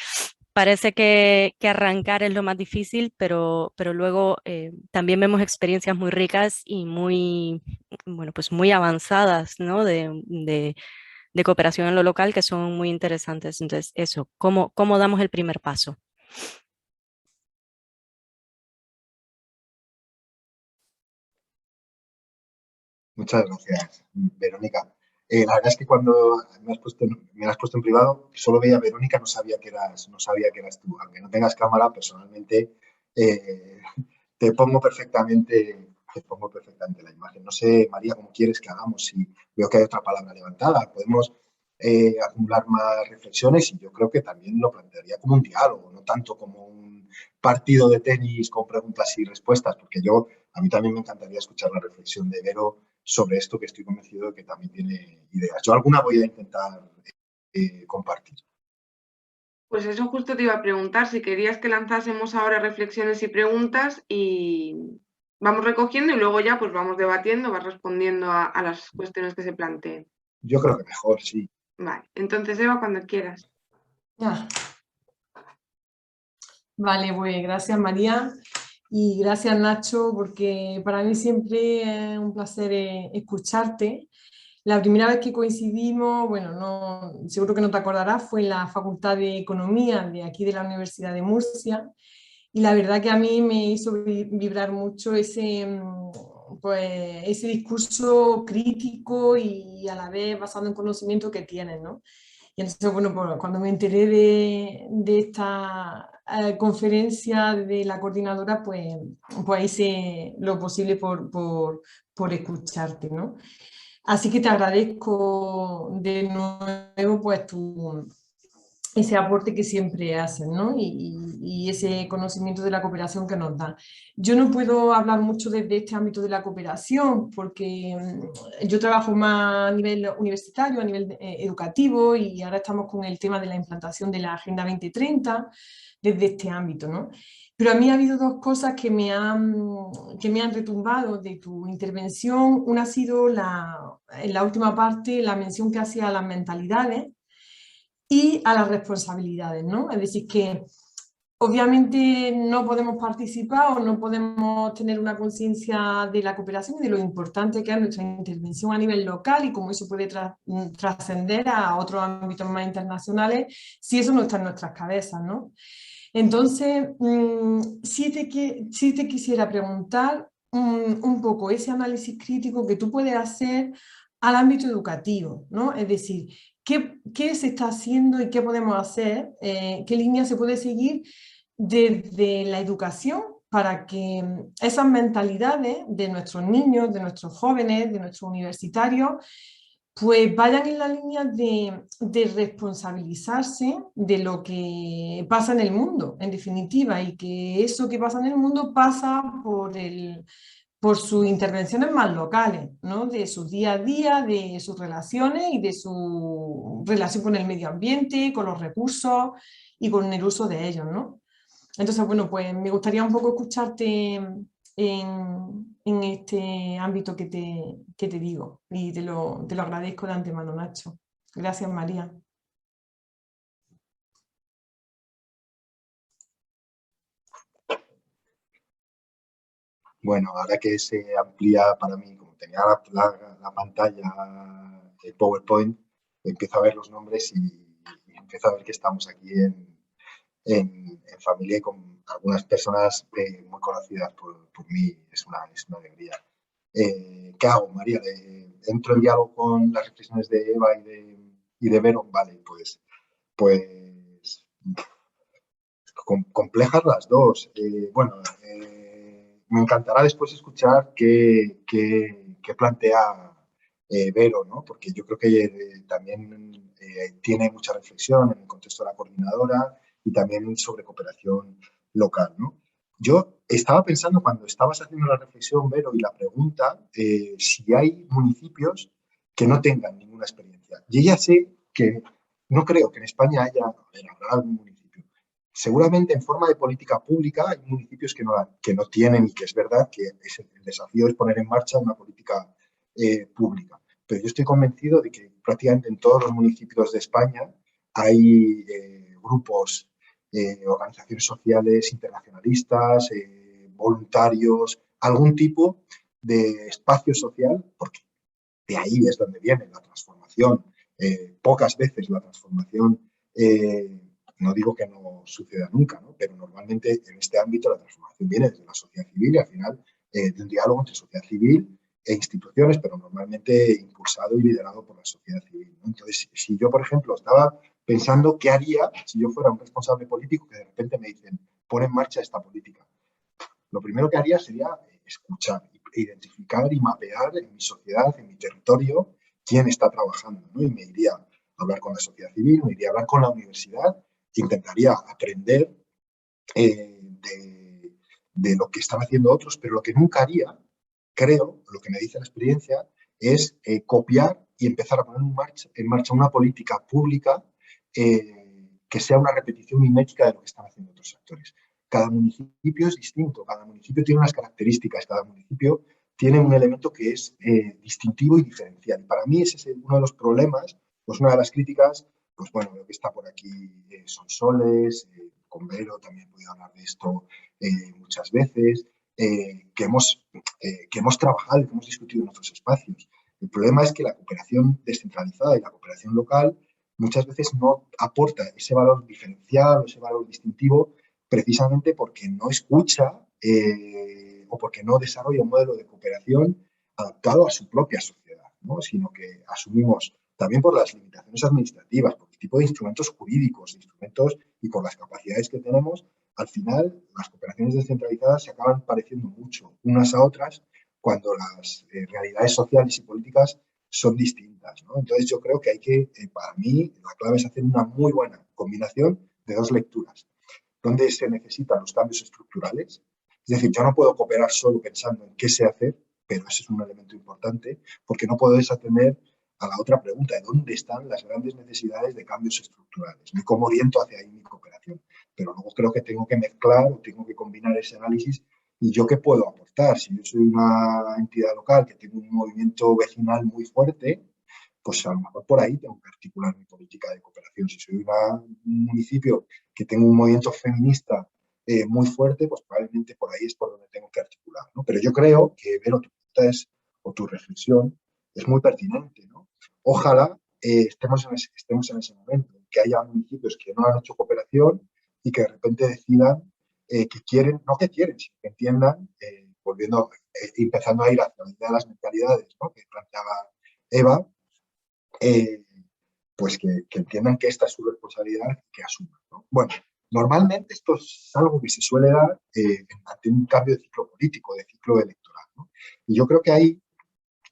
parece que arrancar es lo más difícil, pero luego también vemos experiencias muy ricas y bueno, pues muy avanzadas, ¿no? De cooperación en lo local que son muy interesantes. Entonces, eso, ¿cómo damos el primer paso? Muchas gracias, Verónica. La verdad es que cuando me has puesto en privado, solo veía a Verónica, no sabía que eras tú. Aunque no tengas cámara, personalmente eh, te pongo perfectamente la imagen. No sé, María, cómo quieres que hagamos. Si veo que hay otra palabra levantada, podemos acumular más reflexiones y yo creo que también lo plantearía como un diálogo, no tanto como un partido de tenis con preguntas y respuestas, porque a mí también me encantaría escuchar la reflexión de Vero sobre esto, que estoy convencido de que también tiene ideas. Yo alguna voy a intentar compartir. Pues eso justo te iba a preguntar, si querías que lanzásemos ahora reflexiones y preguntas y vamos recogiendo y luego ya pues vamos debatiendo, vas respondiendo a las cuestiones que se planteen. Yo creo que mejor, sí. Vale, entonces Eva, cuando quieras. Ya. Vale, pues gracias María y gracias Nacho, porque para mí siempre es un placer escucharte. La primera vez que coincidimos, bueno, no, seguro que no te acordarás, fue en la Facultad de Economía de aquí de la Universidad de Murcia, y la verdad que a mí me hizo vibrar mucho pues, ese discurso crítico y a la vez basado en conocimiento que tienes, ¿no? Y entonces, bueno, pues, cuando me enteré de esta conferencia de la coordinadora, pues hice lo posible por escucharte, ¿no? Así que te agradezco de nuevo pues ese aporte que siempre haces, ¿no? Y ese conocimiento de la cooperación que nos da. Yo no puedo hablar mucho desde este ámbito de la cooperación porque yo trabajo más a nivel universitario, a nivel educativo, y ahora estamos con el tema de la implantación de la Agenda 2030 desde este ámbito, ¿no? Pero a mí ha habido dos cosas que me han retumbado de tu intervención. Una ha sido en la última parte la mención que hacía a las mentalidades. y a las responsabilidades, ¿no? Es decir, que obviamente no podemos participar o no podemos tener una conciencia de la cooperación y de lo importante que es nuestra intervención a nivel local y cómo eso puede trascender a otros ámbitos más internacionales si eso no está en nuestras cabezas, ¿no? Entonces, sí te quisiera preguntar un poco ese análisis crítico que tú puedes hacer al ámbito educativo, ¿no? Es decir, ¿qué se está haciendo y qué podemos hacer? ¿Qué línea se puede seguir desde la educación para que esas mentalidades de nuestros niños, de nuestros jóvenes, de nuestros universitarios, pues vayan en la línea de responsabilizarse de lo que pasa en el mundo, en definitiva, y que eso que pasa en el mundo pasa por sus intervenciones más locales, ¿no? De su día a día, de sus relaciones y de su relación con el medio ambiente, con los recursos y con el uso de ellos, ¿no? Entonces, bueno, pues me gustaría un poco escucharte en este ámbito que te digo y te lo agradezco de antemano, Nacho. Gracias, María. Bueno, ahora que se amplía para mí, como tenía la pantalla, el PowerPoint, empiezo a ver los nombres y empiezo a ver que estamos aquí en familia y con algunas personas muy conocidas por mí. Es una alegría. ¿Qué hago, María? ¿Entro en diálogo con las reflexiones de Eva y de Vero? Vale, pues complejas las dos. Me encantará después escuchar qué plantea Vero, ¿no? Porque yo creo que también tiene mucha reflexión en el contexto de la coordinadora y también sobre cooperación local, ¿no? Yo estaba pensando cuando estabas haciendo la reflexión, Vero, y la pregunta, si hay municipios que no tengan ninguna experiencia. Yo ya sé que no creo que en España habrá algún municipio. Seguramente en forma de política pública hay municipios que no tienen, y que es verdad que el desafío es poner en marcha una política pública. Pero yo estoy convencido de que prácticamente en todos los municipios de España hay grupos, organizaciones sociales internacionalistas, voluntarios, algún tipo de espacio social, porque de ahí es donde viene la transformación. Pocas veces la transformación, no digo que no suceda nunca, ¿no? Pero normalmente en este ámbito la transformación viene desde la sociedad civil y al final de un diálogo entre sociedad civil e instituciones, pero normalmente impulsado y liderado por la sociedad civil, ¿no? Entonces, si yo, por ejemplo, estaba pensando qué haría si yo fuera un responsable político que de repente me dicen, pon en marcha esta política. Lo primero que haría sería escuchar, identificar y mapear en mi sociedad, en mi territorio, quién está trabajando, ¿no? Y me iría a hablar con la sociedad civil, me iría a hablar con la universidad, intentaría aprender de lo que están haciendo otros, pero lo que nunca haría, creo, lo que me dice la experiencia, es copiar y empezar a poner en marcha una política pública que sea una repetición mimética de lo que están haciendo otros actores. Cada municipio es distinto, cada municipio tiene unas características, cada municipio tiene un elemento que es distintivo y diferencial. Y para mí ese es uno de los problemas, pues una de las críticas, pues bueno, lo que está por aquí Sonsoles, con Vero también he podido hablar de esto muchas veces, que hemos trabajado y que hemos discutido en otros espacios. El problema es que la cooperación descentralizada y la cooperación local muchas veces no aporta ese valor diferencial, ese valor distintivo, precisamente porque no escucha o porque no desarrolla un modelo de cooperación adaptado a su propia sociedad, ¿no? Sino que asumimos también por las limitaciones administrativas, por el tipo de instrumentos jurídicos, instrumentos y por las capacidades que tenemos, al final las cooperaciones descentralizadas se acaban pareciendo mucho unas a otras cuando las realidades sociales y políticas son distintas, ¿no? Entonces yo creo que para mí, la clave es hacer una muy buena combinación de dos lecturas, donde se necesitan los cambios estructurales. Es decir, yo no puedo cooperar solo pensando en qué sé hacer, pero ese es un elemento importante, porque no puedo desatender a la otra pregunta, de dónde están las grandes necesidades de cambios estructurales y cómo oriento hacia ahí mi cooperación. Pero luego creo que tengo que mezclar, tengo que combinar ese análisis y yo qué puedo aportar. Si yo soy una entidad local que tengo un movimiento vecinal muy fuerte, pues a lo mejor por ahí tengo que articular mi política de cooperación. Si soy un municipio que tengo un movimiento feminista muy fuerte, pues probablemente por ahí es por donde tengo que articular, ¿no? Pero yo creo que, Vero, tu pregunta o tu reflexión es muy pertinente, ¿no? Ojalá estemos en ese momento, que haya municipios que no han hecho cooperación y que de repente decidan que quieren, no que quieren, sino que entiendan, empezando a ir hacia la idea de las mentalidades, ¿no?, que planteaba Eva, pues que entiendan que esta es su responsabilidad y que asuman, ¿no? Bueno, normalmente esto es algo que se suele dar ante un cambio de ciclo político, de ciclo electoral, ¿no? Y yo creo que ahí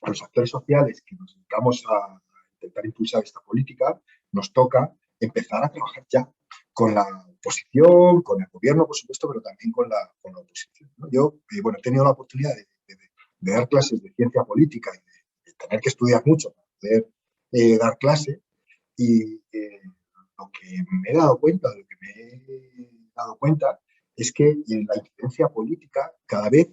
los actores sociales que nos dedicamos a intentar impulsar esta política, nos toca empezar a trabajar ya con la oposición, con el gobierno, por supuesto, pero también con la oposición, ¿no? Yo, bueno, he tenido la oportunidad de dar clases de ciencia política y de tener que estudiar mucho para poder dar clase, y lo que me he dado cuenta, es que la incidencia política cada vez,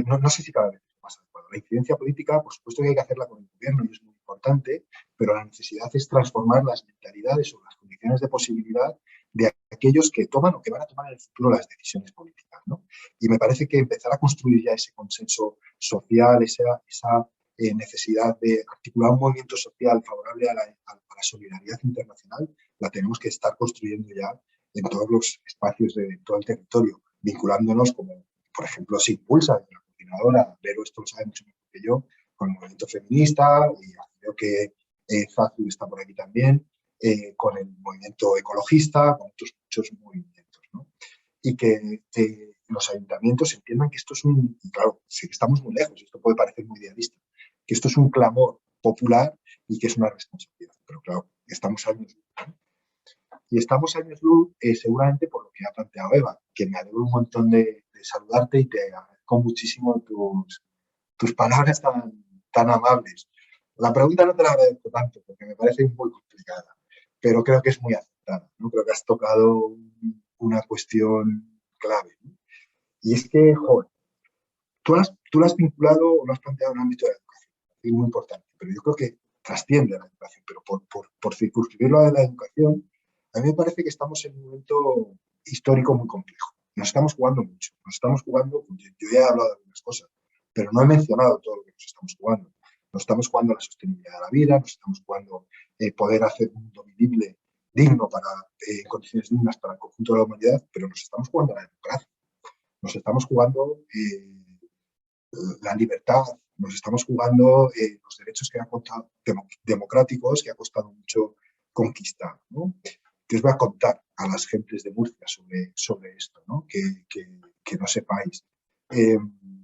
no sé si cada vez es más adecuado. La incidencia política, por supuesto que hay que hacerla con el gobierno y es muy importante, pero la necesidad es transformar las mentalidades o las condiciones de posibilidad de aquellos que toman o que van a tomar en el futuro las decisiones políticas, ¿no? Y me parece que empezar a construir ya ese consenso social, esa necesidad de articular un movimiento social favorable a la solidaridad internacional, la tenemos que estar construyendo ya en todos los espacios de todo el territorio, vinculándonos, como por ejemplo se impulsa en la coordinadora, pero esto lo sabe mucho mejor que yo, con el movimiento feminista, y creo que Zazu está por aquí también, con el movimiento ecologista, con otros muchos movimientos, ¿no? Y que los ayuntamientos entiendan que esto es y claro, sí, estamos muy lejos, esto puede parecer muy idealista, que esto es un clamor popular y que es una responsabilidad, pero claro, estamos años luz, ¿no? Y estamos años luz seguramente por lo que ha planteado Eva, que me alegro un montón de saludarte y te agradezco muchísimo tus palabras tan amables. La pregunta no te la agradezco tanto porque me parece muy complicada, pero creo que es muy acertada, ¿no? Creo que has tocado una cuestión clave, ¿no? Y es que, joder, tú lo has vinculado o lo has planteado en el ámbito de la educación, es muy importante, pero yo creo que trasciende a la educación, pero por circunscribirlo a la educación, a mí me parece que estamos en un momento histórico muy complejo. Nos estamos jugando mucho, yo ya he hablado de algunas cosas, pero no he mencionado todo lo que nos estamos jugando. Nos estamos jugando la sostenibilidad de la vida, nos estamos jugando poder hacer un mundo vivible, digno, en condiciones dignas para el conjunto de la humanidad, pero nos estamos jugando la democracia, nos estamos jugando la libertad, nos estamos jugando los derechos que ha costado, democráticos, que ha costado mucho conquistar, ¿no? Que os voy a contar a las gentes de Murcia sobre esto, ¿no? Que no sepáis.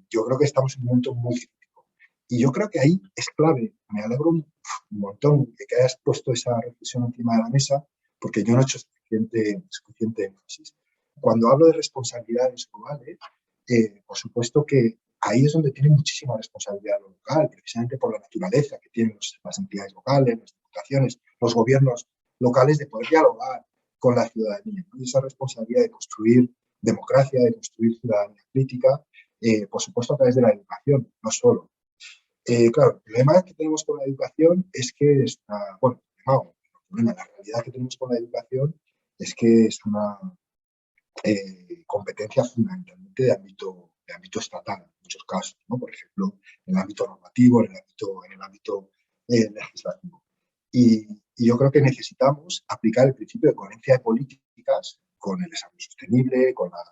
Yo creo que estamos en un momento muy crítico. Y yo creo que ahí es clave. Me alegro un montón de que hayas puesto esa reflexión encima de la mesa, porque yo no he hecho suficiente énfasis. Cuando hablo de responsabilidades globales, por supuesto que ahí es donde tiene muchísima responsabilidad lo local, precisamente por la naturaleza que tienen las entidades locales, las diputaciones, los gobiernos locales, de poder dialogar con la ciudadanía, ¿no? Y esa responsabilidad de construir democracia, de construir ciudadanía crítica, por supuesto a través de la educación, no solo. Claro, el problema que tenemos con la educación es que la realidad que tenemos con la educación es que es una competencia fundamentalmente de ámbito estatal, en muchos casos, ¿no? Por ejemplo, en el ámbito normativo, en el ámbito legislativo. Y yo creo que necesitamos aplicar el principio de coherencia de políticas con el desarrollo sostenible, con la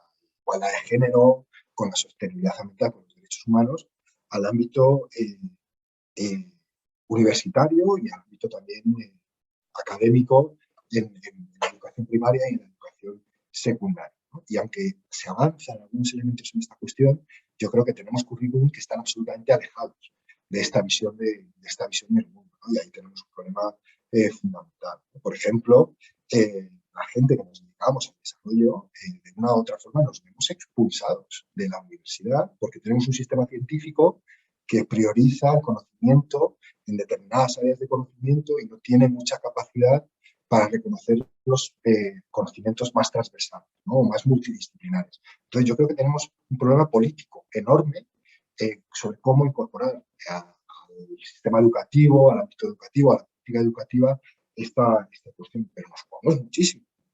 igualdad de género, con la sostenibilidad ambiental, con los derechos humanos, al ámbito universitario y al ámbito también académico en la educación primaria y en la educación secundaria, ¿no? Y aunque se avanzan algunos elementos en esta cuestión, yo creo que tenemos currículum que están absolutamente alejados de esta visión del mundo, ¿no? Y ahí tenemos un problema fundamental, ¿no? Por ejemplo, la gente que nos dedicamos al desarrollo, de una u otra forma nos vemos expulsados de la universidad porque tenemos un sistema científico que prioriza el conocimiento en determinadas áreas de conocimiento y no tiene mucha capacidad para reconocer los conocimientos más transversales, ¿no? O más multidisciplinares. Entonces yo creo que tenemos un problema político enorme sobre cómo incorporar a sistema educativo, al ámbito educativo, a la política educativa, esta cuestión, pero nos jugamos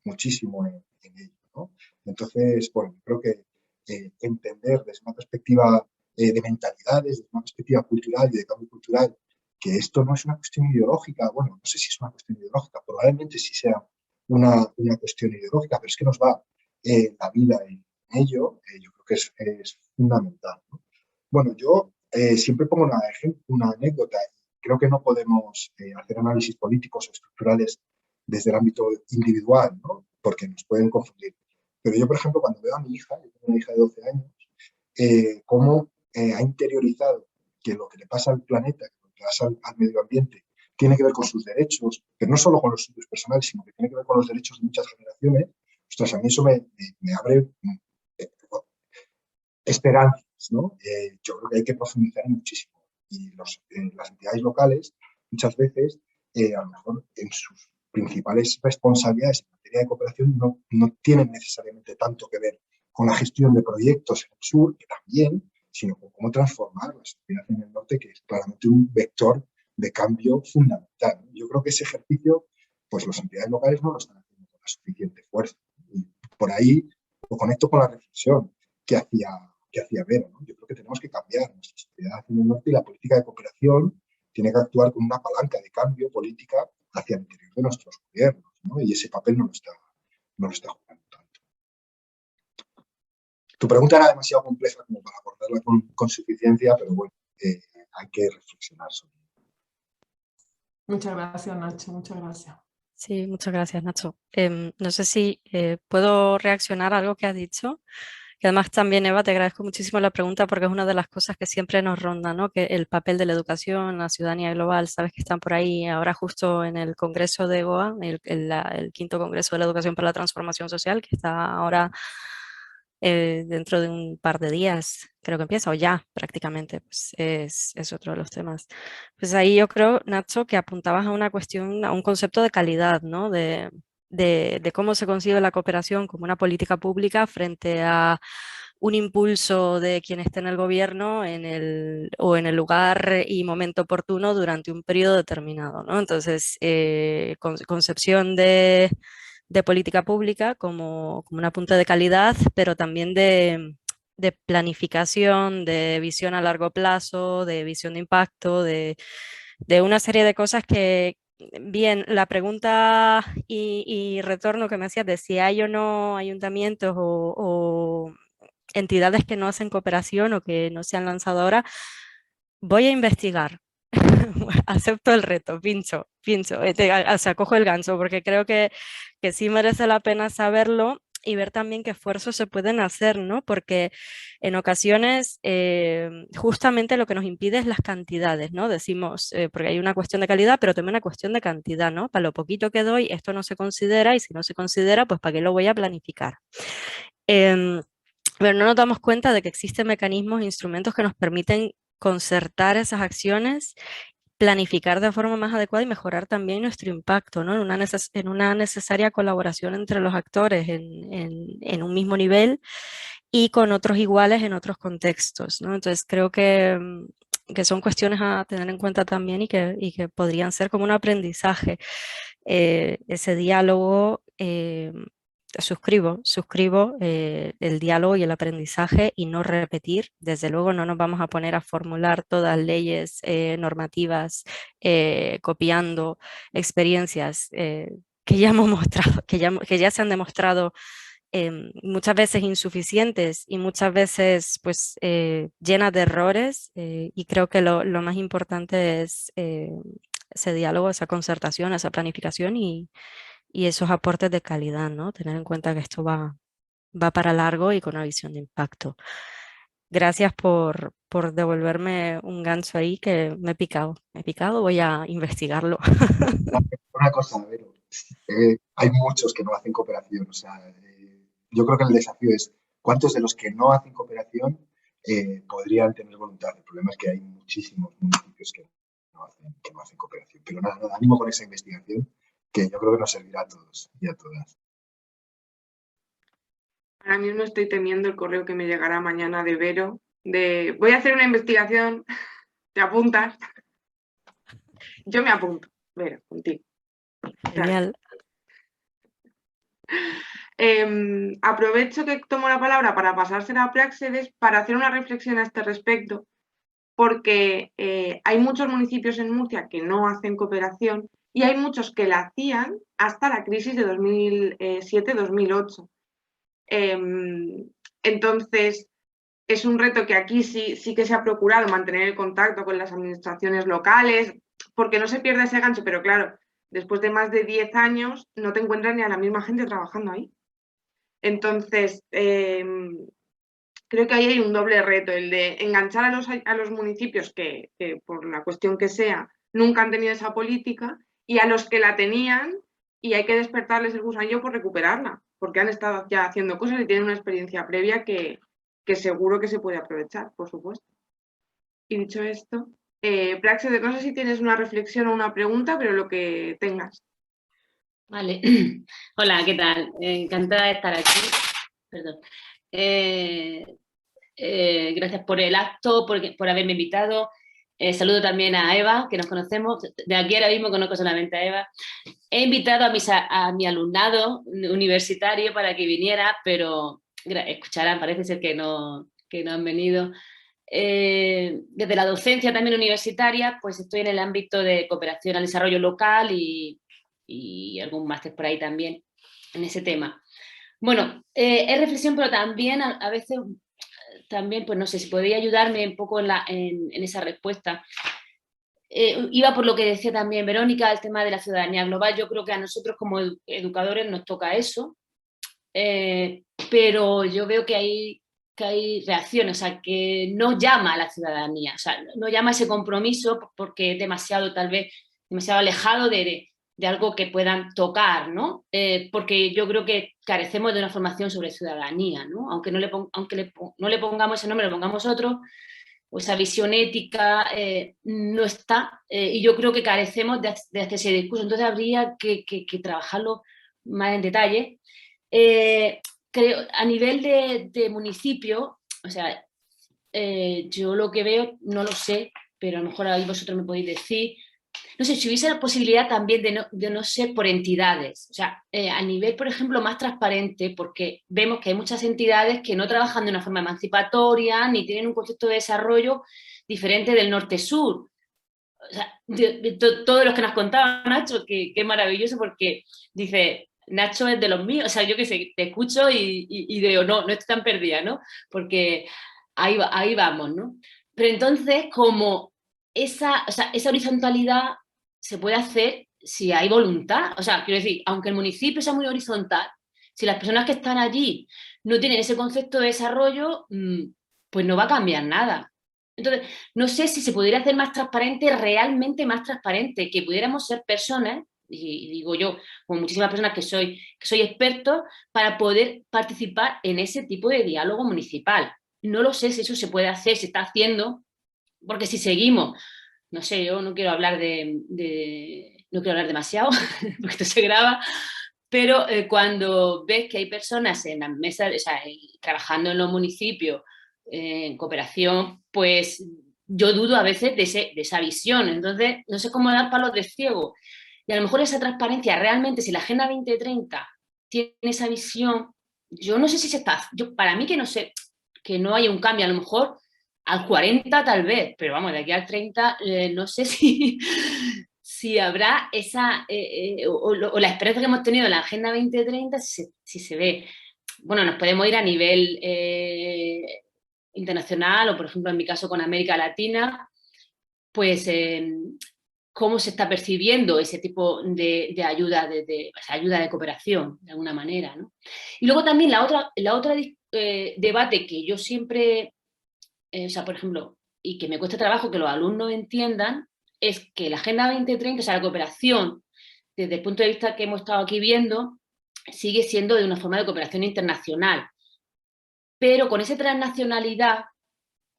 muchísimo en ello, ¿no? Entonces, bueno, creo que entender desde una perspectiva de mentalidades, desde una perspectiva cultural y de cambio cultural, que esto no es una cuestión ideológica, bueno, no sé si es una cuestión ideológica, probablemente sí sea una cuestión ideológica, pero es que nos va la vida en ello, yo creo que es fundamental, ¿no? Bueno, yo siempre pongo una anécdota. Creo que no podemos hacer análisis políticos o estructurales desde el ámbito individual, ¿no? Porque nos pueden confundir. Pero yo, por ejemplo, cuando veo a mi hija, yo tengo una hija de 12 años, cómo ha interiorizado que lo que le pasa al planeta, que lo que le pasa al medio ambiente, tiene que ver con sus derechos, pero no solo con los suyos personales, sino que tiene que ver con los derechos de muchas generaciones. Ostras, a mí eso me abre esperanzas, ¿no? Yo creo que hay que profundizar muchísimo. Y las entidades locales, muchas veces, a lo mejor en sus principales responsabilidades en materia de cooperación no tienen necesariamente tanto que ver con la gestión de proyectos en el sur, que también, sino con cómo transformar la sociedad en el norte, que es claramente un vector de cambio fundamental, ¿no? Yo creo que ese ejercicio, pues las entidades locales no lo están haciendo con la suficiente fuerza. Y por ahí lo conecto con la reflexión que hacía Vero, ¿no? Yo creo que tenemos que cambiar nuestra sociedad en el norte y la política de cooperación tiene que actuar como una palanca de cambio política hacia el interior de nuestros gobiernos, ¿no? Y ese papel no lo está jugando tanto. Tu pregunta era demasiado compleja como para abordarla con suficiencia, pero bueno, hay que reflexionar sobre ello. Muchas gracias, Nacho, muchas gracias. Sí, muchas gracias, Nacho. No sé si puedo reaccionar a algo que has dicho. Que además también, Eva, te agradezco muchísimo la pregunta porque es una de las cosas que siempre nos ronda, ¿no? Que el papel de la educación, la ciudadanía global, sabes que están por ahí ahora justo en el Congreso de Goa, el quinto Congreso de la Educación para la Transformación Social, que está ahora dentro de un par de días, creo que empieza, o ya prácticamente, pues es otro de los temas. Pues ahí yo creo, Nacho, que apuntabas a una cuestión, a un concepto de calidad, ¿no? De cómo se concibe la cooperación como una política pública frente a un impulso de quien esté en el gobierno o en el lugar y momento oportuno durante un periodo determinado, ¿no? Entonces, concepción de política pública como una punta de calidad, pero también de planificación, de visión a largo plazo, de visión de impacto, de una serie de cosas que, bien, la pregunta y retorno que me hacías de si hay o no ayuntamientos o entidades que no hacen cooperación o que no se han lanzado ahora, voy a investigar. Acepto el reto, pincho, o sea, cojo el gancho porque creo que sí merece la pena saberlo y ver también qué esfuerzos se pueden hacer, ¿no? Porque en ocasiones justamente lo que nos impide es las cantidades, ¿no? Decimos, porque hay una cuestión de calidad, pero también una cuestión de cantidad, ¿no? Para lo poquito que doy, esto no se considera y si no se considera, pues ¿para qué lo voy a planificar? Pero no nos damos cuenta de que existen mecanismos e instrumentos que nos permiten concertar esas acciones, planificar de forma más adecuada y mejorar también nuestro impacto, ¿no? En una necesaria colaboración entre los actores en un mismo nivel y con otros iguales en otros contextos, ¿no? Entonces creo que son cuestiones a tener en cuenta también y que podrían ser como un aprendizaje. Ese diálogo, suscribo el diálogo y el aprendizaje y no repetir. Desde luego no nos vamos a poner a formular todas leyes normativas copiando experiencias que ya hemos mostrado, que ya se han demostrado muchas veces insuficientes y muchas veces pues llenas de errores y creo que lo más importante es ese diálogo, esa concertación, esa planificación y esos aportes de calidad, ¿no? Tener en cuenta que esto va para largo y con una visión de impacto. Gracias por devolverme un gancho ahí que me he picado, voy a investigarlo. Una cosa, a ver, hay muchos que no hacen cooperación, o sea, yo creo que el desafío es cuántos de los que no hacen cooperación podrían tener voluntad. El problema es que hay muchísimos municipios que no hacen cooperación, pero nada, ánimo con esa investigación que yo creo que nos servirá a todos y a todas. Ahora mismo estoy temiendo el correo que me llegará mañana de Vero, de voy a hacer una investigación, ¿te apuntas? Yo me apunto. Vera, contigo. Genial. Aprovecho que tomo la palabra para pasársela a Praxedes para hacer una reflexión a este respecto, porque hay muchos municipios en Murcia que no hacen cooperación y hay muchos que la hacían hasta la crisis de 2007-2008. Entonces, es un reto que aquí sí que se ha procurado mantener el contacto con las administraciones locales, porque no se pierde ese gancho, pero claro, después de más de 10 años no te encuentras ni a la misma gente trabajando ahí. Entonces, creo que ahí hay un doble reto, el de enganchar a los municipios que por la cuestión que sea nunca han tenido esa política, y a los que la tenían y hay que despertarles el gusanillo por recuperarla, porque han estado ya haciendo cosas y tienen una experiencia previa que seguro que se puede aprovechar, por supuesto. Y dicho esto, Praxedes, no sé si tienes una reflexión o una pregunta, pero lo que tengas. Vale. Hola, ¿qué tal? Encantada de estar aquí. Perdón. Gracias por el acto, por haberme invitado. Saludo también a Eva, que nos conocemos. De aquí ahora mismo conozco solamente a Eva. He invitado a mi alumnado universitario para que viniera, pero escucharán, parece ser que no han venido. Desde la docencia también universitaria, pues estoy en el ámbito de cooperación al desarrollo local y algún máster por ahí también en ese tema. Bueno, es reflexión, pero también a veces, también, pues no sé si podría ayudarme un poco en esa respuesta. Iba por lo que decía también Verónica, el tema de la ciudadanía global. Yo creo que a nosotros como educadores nos toca eso, pero yo veo que hay reacciones, o sea, que no llama a la ciudadanía, o sea, no llama a ese compromiso porque es demasiado, tal vez, demasiado alejado de algo que puedan tocar, ¿no? Porque yo creo que carecemos de una formación sobre ciudadanía, ¿no? Aunque no le pongamos ese nombre, le pongamos otro, o esa visión ética no está, y yo creo que carecemos de hacer ese discurso. Entonces habría que trabajarlo más en detalle. Creo, a nivel de municipio, o sea, yo lo que veo, no lo sé, pero a lo mejor ahí vosotros me podéis decir, no sé, si hubiese la posibilidad también de no ser por entidades, o sea, a nivel, por ejemplo, más transparente, porque vemos que hay muchas entidades que no trabajan de una forma emancipatoria, ni tienen un concepto de desarrollo diferente del norte-sur. O sea, todos los que nos contaba Nacho, que es maravilloso, porque dice, Nacho es de los míos, o sea, yo qué sé, te escucho y digo, no estoy tan perdida, ¿no? Porque ahí vamos, ¿no? Pero entonces, como esa horizontalidad se puede hacer si hay voluntad, o sea, quiero decir, aunque el municipio sea muy horizontal, si las personas que están allí no tienen ese concepto de desarrollo, pues no va a cambiar nada. Entonces, no sé si se pudiera hacer más transparente, realmente más transparente, que pudiéramos ser personas, y digo yo, como muchísimas personas que soy expertos, para poder participar en ese tipo de diálogo municipal. No lo sé si eso se puede hacer, se está haciendo, porque si seguimos, no sé, yo no quiero hablar no quiero hablar demasiado, porque esto se graba, pero cuando ves que hay personas en las mesas, o sea, trabajando en los municipios, en cooperación, pues yo dudo a veces de esa visión. Entonces, no sé cómo dar palos de ciego. Y a lo mejor esa transparencia, realmente, si la Agenda 2030 tiene esa visión, yo no sé si se está... para mí que no sé, que no hay un cambio, a lo mejor al 40 tal vez, pero vamos, de aquí al 30 no sé si habrá esa... o la experiencia que hemos tenido en la Agenda 2030, si se ve. Bueno, nos podemos ir a nivel internacional o, por ejemplo, en mi caso con América Latina, pues cómo se está percibiendo ese tipo de ayuda, ayuda de cooperación, de alguna manera, ¿no? Y luego también la otra debate que yo siempre, o sea, por ejemplo, y que me cuesta trabajo que los alumnos entiendan, es que la Agenda 2030, o sea, la cooperación, desde el punto de vista que hemos estado aquí viendo, sigue siendo de una forma de cooperación internacional. Pero con esa transnacionalidad,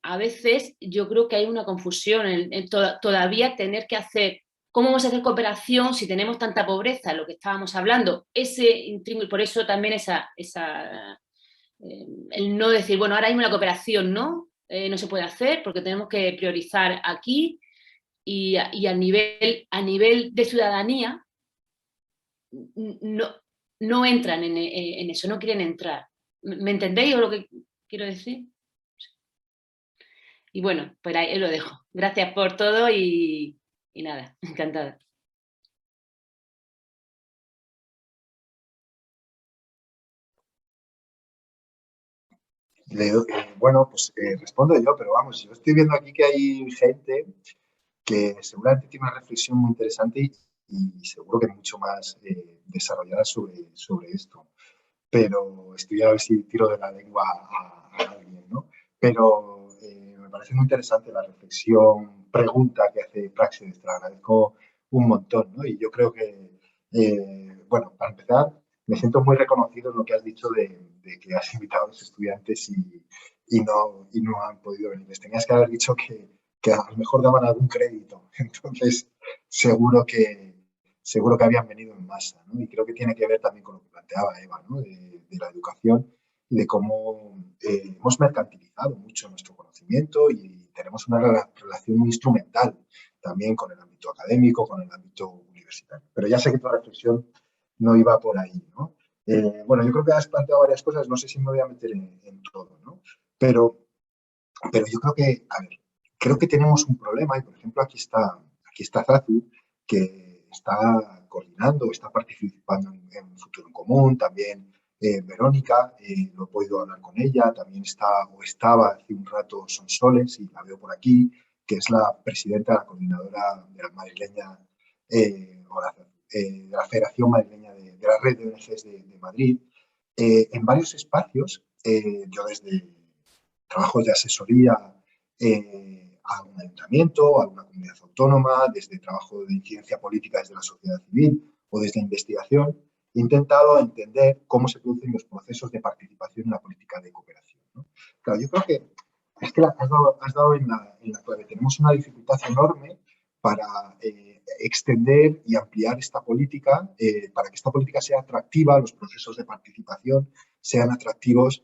a veces yo creo que hay una confusión en todavía tener que hacer, ¿cómo vamos a hacer cooperación si tenemos tanta pobreza? Lo que estábamos hablando, y por eso también el no decir, bueno, ahora mismo la cooperación no se puede hacer porque tenemos que priorizar aquí, y a nivel de ciudadanía no entran en eso, no quieren entrar. ¿Me entendéis lo que quiero decir? Y bueno, pues ahí lo dejo. Gracias por todo y nada, encantada. Bueno, pues respondo yo, pero vamos, yo estoy viendo aquí que hay gente que seguramente tiene una reflexión muy interesante y seguro que mucho más desarrollada sobre esto. Pero estoy a ver si tiro de la lengua a alguien, ¿no? Pero me parece muy interesante la reflexión, pregunta que hace Praxedes, te la agradezco un montón, ¿no? Y yo creo que, bueno, para empezar, me siento muy reconocido en lo que has dicho de que has invitado a los estudiantes y no han podido venir. Les tenías que haber dicho que a lo mejor daban algún crédito. Entonces, seguro que habían venido en masa, ¿no? Y creo que tiene que ver también con lo que planteaba Eva, ¿no? De la educación y de cómo hemos mercantilizado mucho nuestro conocimiento y tenemos una relación muy instrumental también con el ámbito académico, con el ámbito universitario. Pero ya sé que tu reflexión no iba por ahí, ¿no? Bueno, yo creo que has planteado varias cosas, no sé si me voy a meter en todo, ¿no? Pero yo creo que, a ver, creo que tenemos un problema y, por ejemplo, aquí está Zazu, que está coordinando, está participando en Futuro en Común, también Verónica, lo he podido hablar con ella, también está o estaba hace un rato Sonsoles, y la veo por aquí, que es la presidenta, la coordinadora de la madrileña, de la Federación Madrileña de la Red de ONGs de Madrid, en varios espacios, yo desde trabajos de asesoría a un ayuntamiento, a una comunidad autónoma, desde trabajo de incidencia política desde la sociedad civil o desde investigación, he intentado entender cómo se producen los procesos de participación en la política de cooperación, ¿no? Claro, yo creo que es que has dado en la clave. Tenemos una dificultad enorme para extender y ampliar esta política, para que esta política sea atractiva, los procesos de participación sean atractivos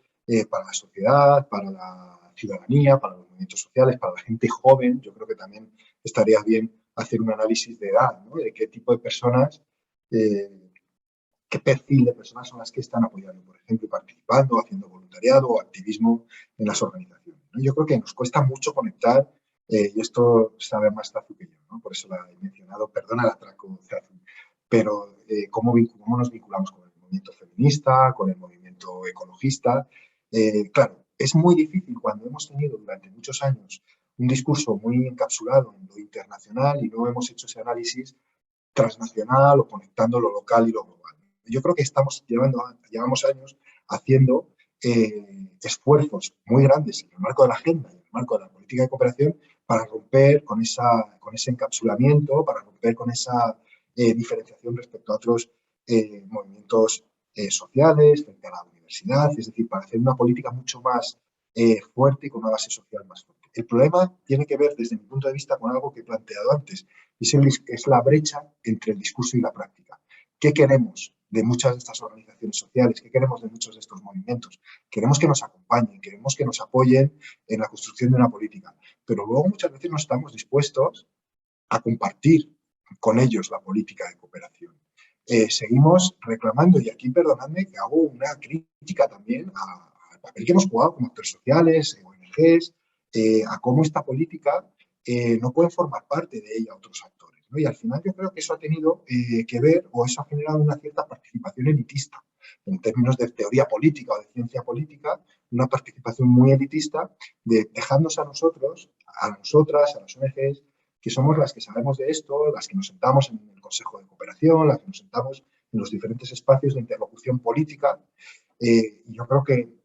para la sociedad, para la ciudadanía, para los movimientos sociales, para la gente joven. Yo creo que también estaría bien hacer un análisis de edad, ¿no? De qué tipo de personas, qué perfil de personas son las que están apoyando, por ejemplo, participando, haciendo voluntariado o activismo en las organizaciones, ¿no? Yo creo que nos cuesta mucho conectar, y esto sabe más Zazu que yo, ¿no? Por eso la he mencionado, perdona el atraco, Zazu, pero cómo nos vinculamos con el movimiento feminista, con el movimiento ecologista. Claro, es muy difícil cuando hemos tenido durante muchos años un discurso muy encapsulado en lo internacional y no hemos hecho ese análisis transnacional o conectando lo local y lo global. Yo creo que llevamos años haciendo esfuerzos muy grandes en el marco de la agenda, en el marco de la política de cooperación, para romper con ese encapsulamiento, para romper con esa diferenciación respecto a otros movimientos sociales, frente a la universidad, es decir, para hacer una política mucho más fuerte y con una base social más fuerte. El problema tiene que ver, desde mi punto de vista, con algo que he planteado antes, es la brecha entre el discurso y la práctica. ¿Qué queremos de muchas de estas organizaciones sociales? ¿Qué queremos de muchos de estos movimientos? Queremos que nos acompañen, queremos que nos apoyen en la construcción de una política, pero luego muchas veces no estamos dispuestos a compartir con ellos la política de cooperación. Seguimos reclamando, y aquí perdonadme que hago una crítica también al papel que hemos jugado como actores sociales, ONGs, a cómo esta política no pueden formar parte de ella otros actores, ¿no? Y al final yo creo que eso ha tenido que ver, o eso ha generado una cierta participación elitista, en términos de teoría política o de ciencia política, una participación muy elitista, dejándose a nosotros, a nosotras, a las ONGs, que somos las que sabemos de esto, las que nos sentamos en el Consejo de Cooperación, las que nos sentamos en los diferentes espacios de interlocución política. Y yo creo que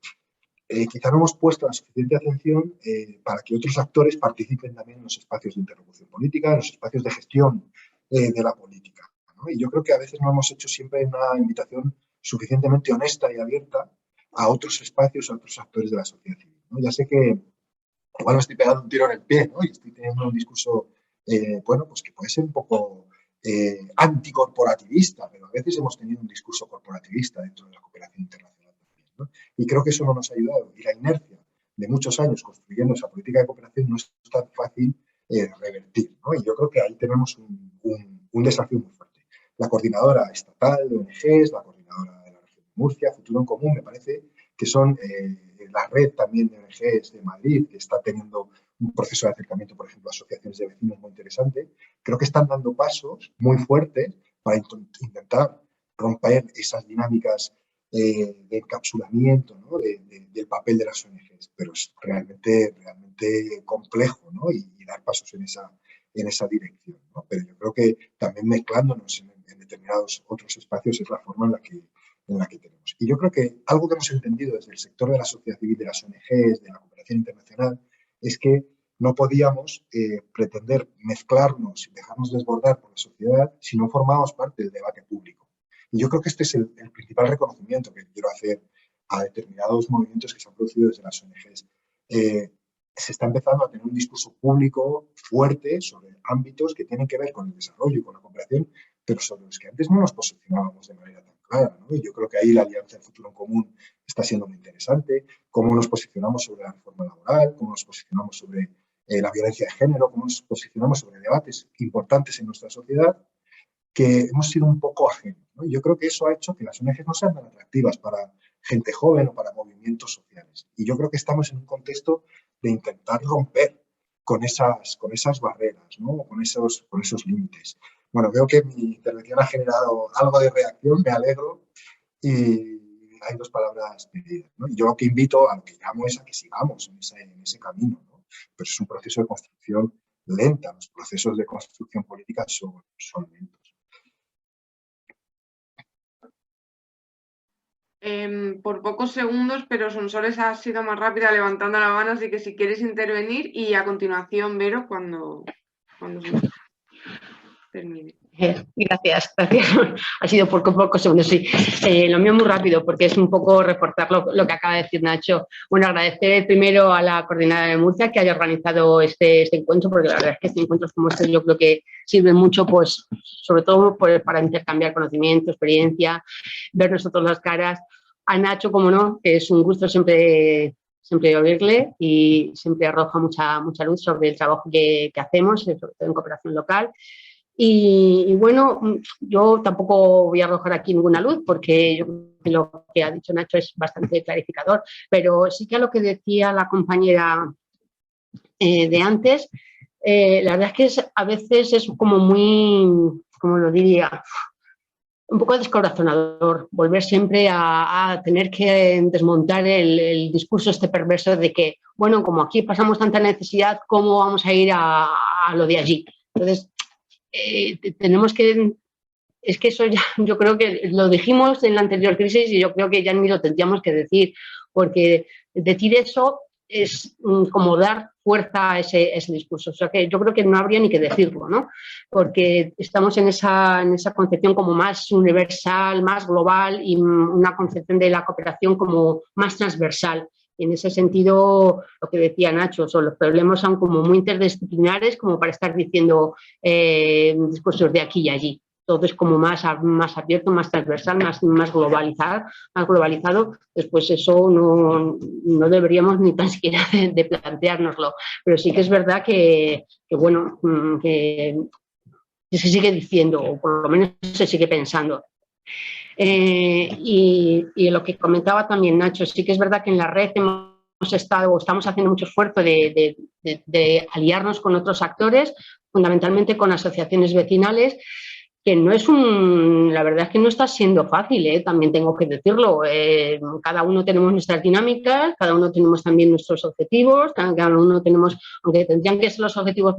quizá no hemos puesto la suficiente atención para que otros actores participen también en los espacios de interlocución política, en los espacios de gestión de la política, ¿no? Y yo creo que a veces no hemos hecho siempre una invitación suficientemente honesta y abierta a otros espacios, a otros actores de la sociedad civil, ¿no? Ya sé que igual me estoy pegando un tiro en el pie, ¿no? Y estoy teniendo un discurso, bueno, pues que puede ser un poco anticorporativista, pero a veces hemos tenido un discurso corporativista dentro de la cooperación internacional también, ¿no? Y creo que eso no nos ha ayudado. Y la inercia de muchos años construyendo esa política de cooperación no es tan fácil revertir, ¿no? Y yo creo que ahí tenemos un desafío muy fuerte. La coordinadora estatal de ONGs, la coordinadora de la región de Murcia, Futuro en Común, me parece que son la red también de ONGs de Madrid, que está teniendo un proceso de acercamiento, por ejemplo, a asociaciones de vecinos muy interesante. Creo que están dando pasos muy fuertes para intentar romper esas dinámicas de encapsulamiento, ¿no? del papel de las ONGs, pero es realmente complejo, ¿no? y dar pasos en esa dirección, ¿no? Pero yo creo que también mezclándonos en determinados otros espacios es la forma en la que tenemos. Y yo creo que algo que hemos entendido desde el sector de la sociedad civil, de las ONGs, de la cooperación internacional, es que no podíamos pretender mezclarnos y dejarnos desbordar por la sociedad si no formábamos parte del debate público. Y yo creo que este es el principal reconocimiento que quiero hacer a determinados movimientos que se han producido desde las ONGs. Se está empezando a tener un discurso público fuerte sobre ámbitos que tienen que ver con el desarrollo y con la cooperación, pero sobre los que antes no nos posicionábamos de manera tan clara, ¿no? Y yo creo que ahí la Alianza del Futuro en Común está siendo muy interesante. Cómo nos posicionamos sobre la reforma laboral, cómo nos posicionamos sobre la violencia de género, cómo nos posicionamos sobre debates importantes en nuestra sociedad que hemos sido un poco ajenos, ¿no? Y yo creo que eso ha hecho que las ONGs no sean tan atractivas para gente joven o para movimientos sociales. Y yo creo que estamos en un contexto de intentar romper con esas barreras, ¿no? Con esos límites. Bueno, veo que mi intervención ha generado algo de reacción, me alegro, y hay dos palabras pedidas, ¿no? Y yo lo que invito a lo que llamo es a que sigamos en ese camino, ¿no? Pero es un proceso de construcción lenta, los procesos de construcción política son lentos. Por pocos segundos, pero Sonsoles ha sido más rápida levantando la mano, así que si quieres intervenir y a continuación, Vero, cuando termine. Gracias. Ha sido por pocos segundos, sí. Lo mío muy rápido, porque es un poco reforzar lo que acaba de decir Nacho. Bueno, agradecer primero a la coordinadora de Murcia que haya organizado este encuentro, porque la verdad es que encuentros como este yo creo que sirven mucho, pues, sobre todo para intercambiar conocimiento, experiencia, ver nosotros las caras. A Nacho, como no, que es un gusto siempre oírle y siempre arroja mucha luz sobre el trabajo que hacemos, sobre todo en cooperación local. Y bueno, yo tampoco voy a arrojar aquí ninguna luz porque yo creo que lo que ha dicho Nacho es bastante clarificador, pero sí que a lo que decía la compañera de antes, la verdad es que a veces es como muy, ¿cómo lo diría? Un poco descorazonador volver siempre a tener que desmontar el discurso este perverso de que, bueno, como aquí pasamos tanta necesidad, ¿cómo vamos a ir a lo de allí? Entonces, tenemos que, es que eso ya, yo creo que lo dijimos en la anterior crisis y yo creo que ya ni lo tendríamos que decir, porque decir eso es como dar fuerza a ese discurso. O sea que yo creo que no habría ni que decirlo, ¿no? Porque estamos en esa concepción como más universal, más global y una concepción de la cooperación como más transversal. Y en ese sentido, lo que decía Nacho, los problemas son como muy interdisciplinares como para estar diciendo discursos de aquí y allí. Todo es como más abierto, más transversal, más globalizado. Después eso no deberíamos ni tan siquiera de planteárnoslo. Pero sí que es verdad que bueno, que se sigue diciendo, o por lo menos se sigue pensando. Y lo que comentaba también Nacho, sí que es verdad que en la red estamos haciendo mucho esfuerzo de aliarnos con otros actores, fundamentalmente con asociaciones vecinales, que no es la verdad es que no está siendo fácil, también tengo que decirlo. Cada uno tenemos nuestras dinámicas, cada uno tenemos también nuestros objetivos, cada uno tenemos, aunque tendrían que ser los objetivos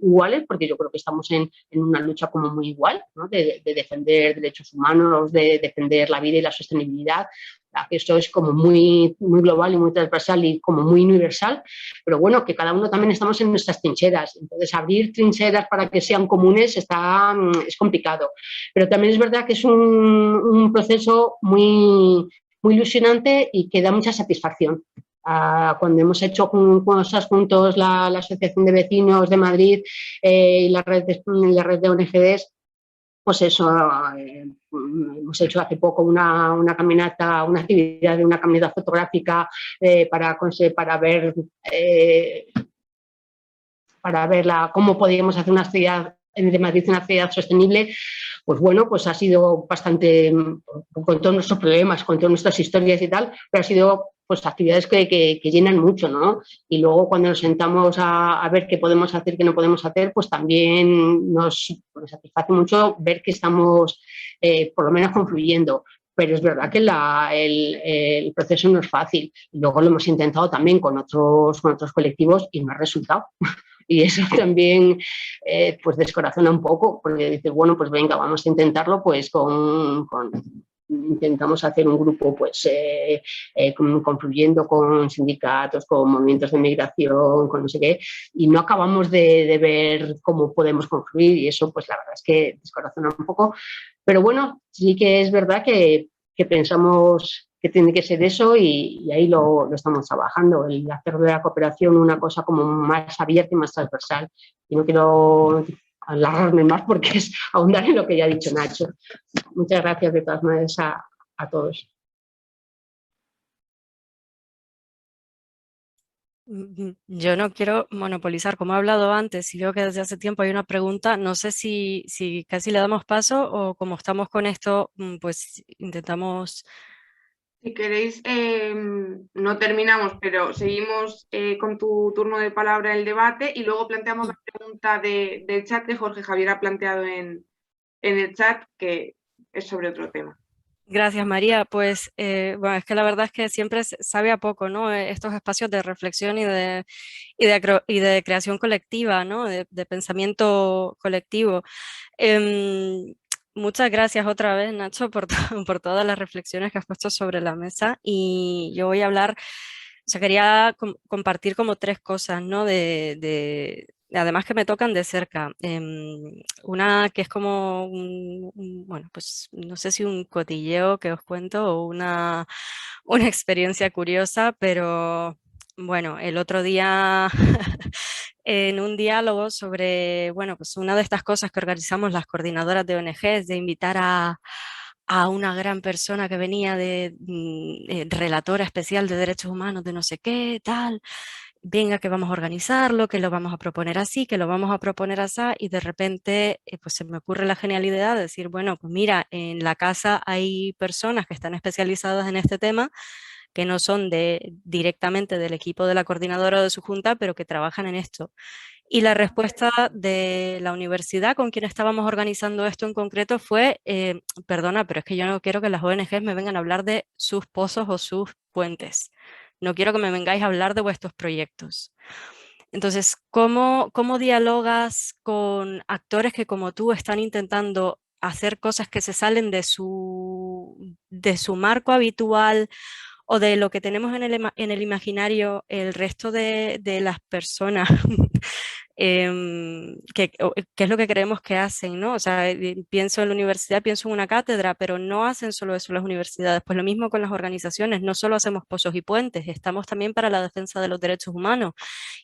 iguales, porque yo creo que estamos en una lucha como muy igual, ¿no? de defender derechos humanos, de defender la vida y la sostenibilidad. Esto es como muy global y muy transversal y como muy universal, pero bueno, que cada uno también estamos en nuestras trincheras. Entonces, abrir trincheras para que sean comunes es complicado. Pero también es verdad que es un proceso muy ilusionante y que da mucha satisfacción. Cuando hemos hecho cosas juntos, la Asociación de Vecinos de Madrid y la red de ONGs, pues eso, hemos hecho hace poco una caminata, una actividad de una caminata fotográfica para para ver cómo podíamos hacer una actividad de Madrid, una actividad sostenible, pues bueno, pues ha sido bastante, con todos nuestros problemas, con todas nuestras historias y tal, pero ha sido pues actividades que llenan mucho, ¿no? Y luego cuando nos sentamos a ver qué podemos hacer, qué no podemos hacer, pues también nos satisface mucho ver que estamos por lo menos confluyendo. Pero es verdad que el proceso no es fácil. Luego lo hemos intentado también con otros colectivos y no ha resultado. Y eso también pues descorazona un poco, porque dices, bueno, pues venga, vamos a intentarlo, pues intentamos hacer un grupo pues confluyendo con sindicatos, con movimientos de migración, con no sé qué, y no acabamos de ver cómo podemos confluir, y eso pues la verdad es que descorazona un poco. Pero bueno, sí que es verdad que pensamos que tiene que ser eso y ahí lo estamos trabajando, el hacer de la cooperación una cosa como más abierta y más transversal. Y no quiero alargarme más porque es ahondar en lo que ya ha dicho Nacho. Muchas gracias de todas maneras a todos. Yo no quiero monopolizar, como he hablado antes, y veo que desde hace tiempo hay una pregunta, no sé si casi le damos paso o como estamos con esto, pues intentamos... Si queréis, no terminamos, pero seguimos con tu turno de palabra el debate y luego planteamos la pregunta del chat que Jorge Javier ha planteado en el chat, que es sobre otro tema. Gracias, María. Pues bueno, es que la verdad es que siempre sabe a poco, ¿no? Estos espacios de reflexión y de creación colectiva, ¿no? De pensamiento colectivo. Muchas gracias otra vez, Nacho, por todas las reflexiones que has puesto sobre la mesa. Y yo voy a hablar, o sea, quería compartir como tres cosas, ¿no? Además que me tocan de cerca. Una que es como, bueno, pues no sé si un cotilleo que os cuento o una experiencia curiosa, pero bueno, el otro día en un diálogo sobre, bueno, pues una de estas cosas que organizamos las coordinadoras de ONGs, de invitar a una gran persona que venía de relatora especial de derechos humanos de no sé qué, tal, venga que vamos a organizarlo, que lo vamos a proponer así, que lo vamos a proponer así, y de repente pues se me ocurre la genialidad de decir, bueno, pues mira, en la casa hay personas que están especializadas en este tema, que no son directamente del equipo de la coordinadora o de su junta, pero que trabajan en esto. Y la respuesta de la universidad con quien estábamos organizando esto en concreto fue, perdona, pero es que yo no quiero que las ONGs me vengan a hablar de sus pozos o sus puentes. No quiero que me vengáis a hablar de vuestros proyectos. Entonces, ¿cómo dialogas con actores que como tú están intentando hacer cosas que se salen de su marco habitual o de lo que tenemos en el imaginario el resto de las personas? ¿Qué es lo que creemos que hacen, ¿no? O sea, pienso en la universidad, pienso en una cátedra, pero no hacen solo eso las universidades. Pues lo mismo con las organizaciones, no solo hacemos pozos y puentes, estamos también para la defensa de los derechos humanos.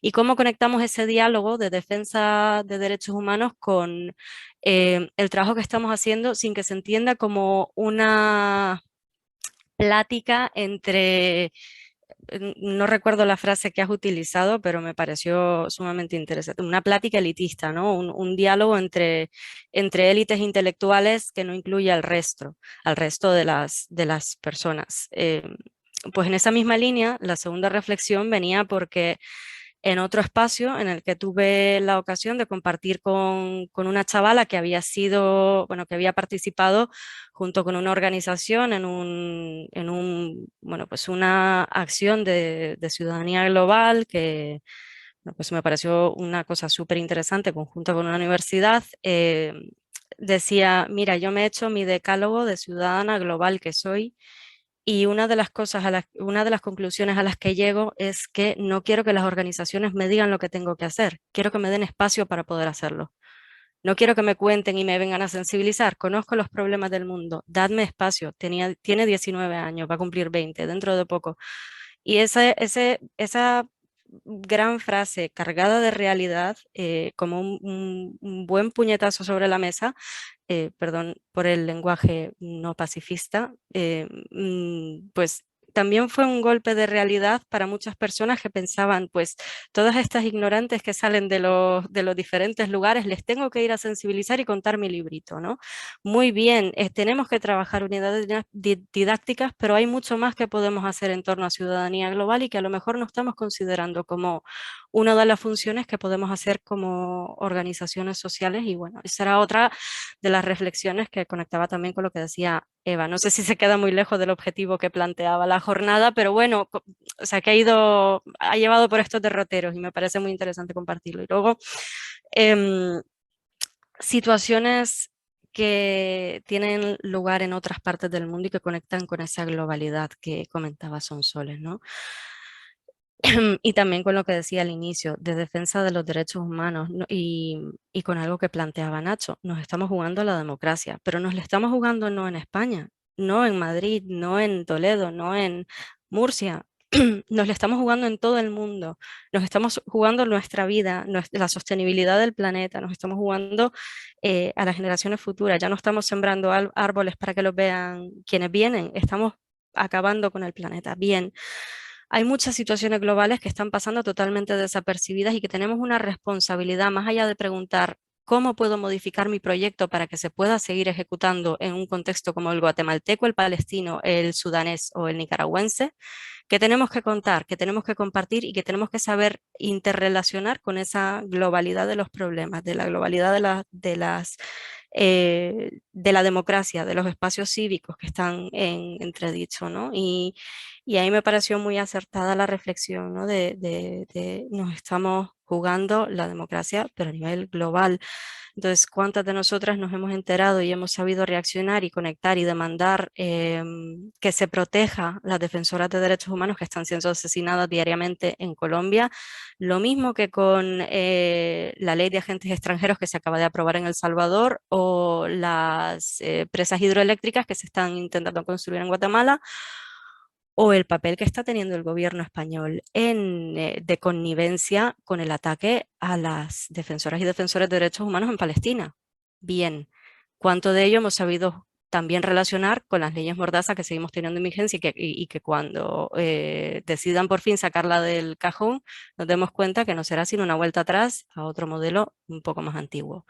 ¿Y cómo conectamos ese diálogo de defensa de derechos humanos con el trabajo que estamos haciendo sin que se entienda como una plática entre... No recuerdo la frase que has utilizado, pero me pareció sumamente interesante. Una plática elitista, ¿no? Un diálogo entre élites intelectuales que no incluye al resto de las personas. Pues en esa misma línea, la segunda reflexión venía porque en otro espacio en el que tuve la ocasión de compartir con una chavala que había sido, bueno, que había participado junto con una organización bueno, pues una acción de ciudadanía global que, bueno, pues me pareció una cosa súper interesante conjunto con una universidad. Decía, mira, yo me he hecho mi decálogo de ciudadana global que soy. Y una de las cosas, una de las conclusiones a las que llego es que no quiero que las organizaciones me digan lo que tengo que hacer, quiero que me den espacio para poder hacerlo. No quiero que me cuenten y me vengan a sensibilizar, conozco los problemas del mundo, dadme espacio, tiene 19 años, va a cumplir 20 dentro de poco. Y esa gran frase cargada de realidad, como un buen puñetazo sobre la mesa, perdón por el lenguaje no pacifista, pues también fue un golpe de realidad para muchas personas que pensaban, pues todas estas ignorantes que salen de los diferentes lugares, les tengo que ir a sensibilizar y contar mi librito, ¿no? Muy bien, tenemos que trabajar unidades didácticas, pero hay mucho más que podemos hacer en torno a ciudadanía global y que a lo mejor no estamos considerando como una de las funciones que podemos hacer como organizaciones sociales. Y bueno, esa era otra de las reflexiones que conectaba también con lo que decía Eva. No sé si se queda muy lejos del objetivo que planteaba la jornada, pero bueno, o sea, que ha llevado por estos derroteros y me parece muy interesante compartirlo. Y luego, situaciones que tienen lugar en otras partes del mundo y que conectan con esa globalidad que comentaba Sonsoles, ¿no? Y también con lo que decía al inicio, de defensa de los derechos humanos, ¿no? Y con algo que planteaba Nacho, nos estamos jugando a la democracia, pero nos la estamos jugando no en España, no en Madrid, no en Toledo, no en Murcia, nos la estamos jugando en todo el mundo, nos estamos jugando nuestra vida, la sostenibilidad del planeta, nos estamos jugando a las generaciones futuras, ya no estamos sembrando árboles para que los vean quienes vienen, estamos acabando con el planeta. Bien. Hay muchas situaciones globales que están pasando totalmente desapercibidas y que tenemos una responsabilidad, más allá de preguntar cómo puedo modificar mi proyecto para que se pueda seguir ejecutando en un contexto como el guatemalteco, el palestino, el sudanés o el nicaragüense, que tenemos que contar, que tenemos que compartir y que tenemos que saber interrelacionar con esa globalidad de los problemas, de la globalidad de la democracia, de los espacios cívicos que están en entredicho, ¿no? Y ahí me pareció muy acertada la reflexión, ¿no? De nos estamos jugando la democracia, pero a nivel global. Entonces, ¿cuántas de nosotras nos hemos enterado y hemos sabido reaccionar y conectar y demandar que se proteja las defensoras de derechos humanos que están siendo asesinadas diariamente en Colombia? Lo mismo que con la ley de agentes extranjeros que se acaba de aprobar en El Salvador o las presas hidroeléctricas que se están intentando construir en Guatemala, o el papel que está teniendo el gobierno español de connivencia con el ataque a las defensoras y defensores de derechos humanos en Palestina. Bien, ¿cuánto de ello hemos sabido también relacionar con las leyes Mordaza que seguimos teniendo en vigencia y que cuando decidan por fin sacarla del cajón, nos demos cuenta que no será sino una vuelta atrás a otro modelo un poco más antiguo?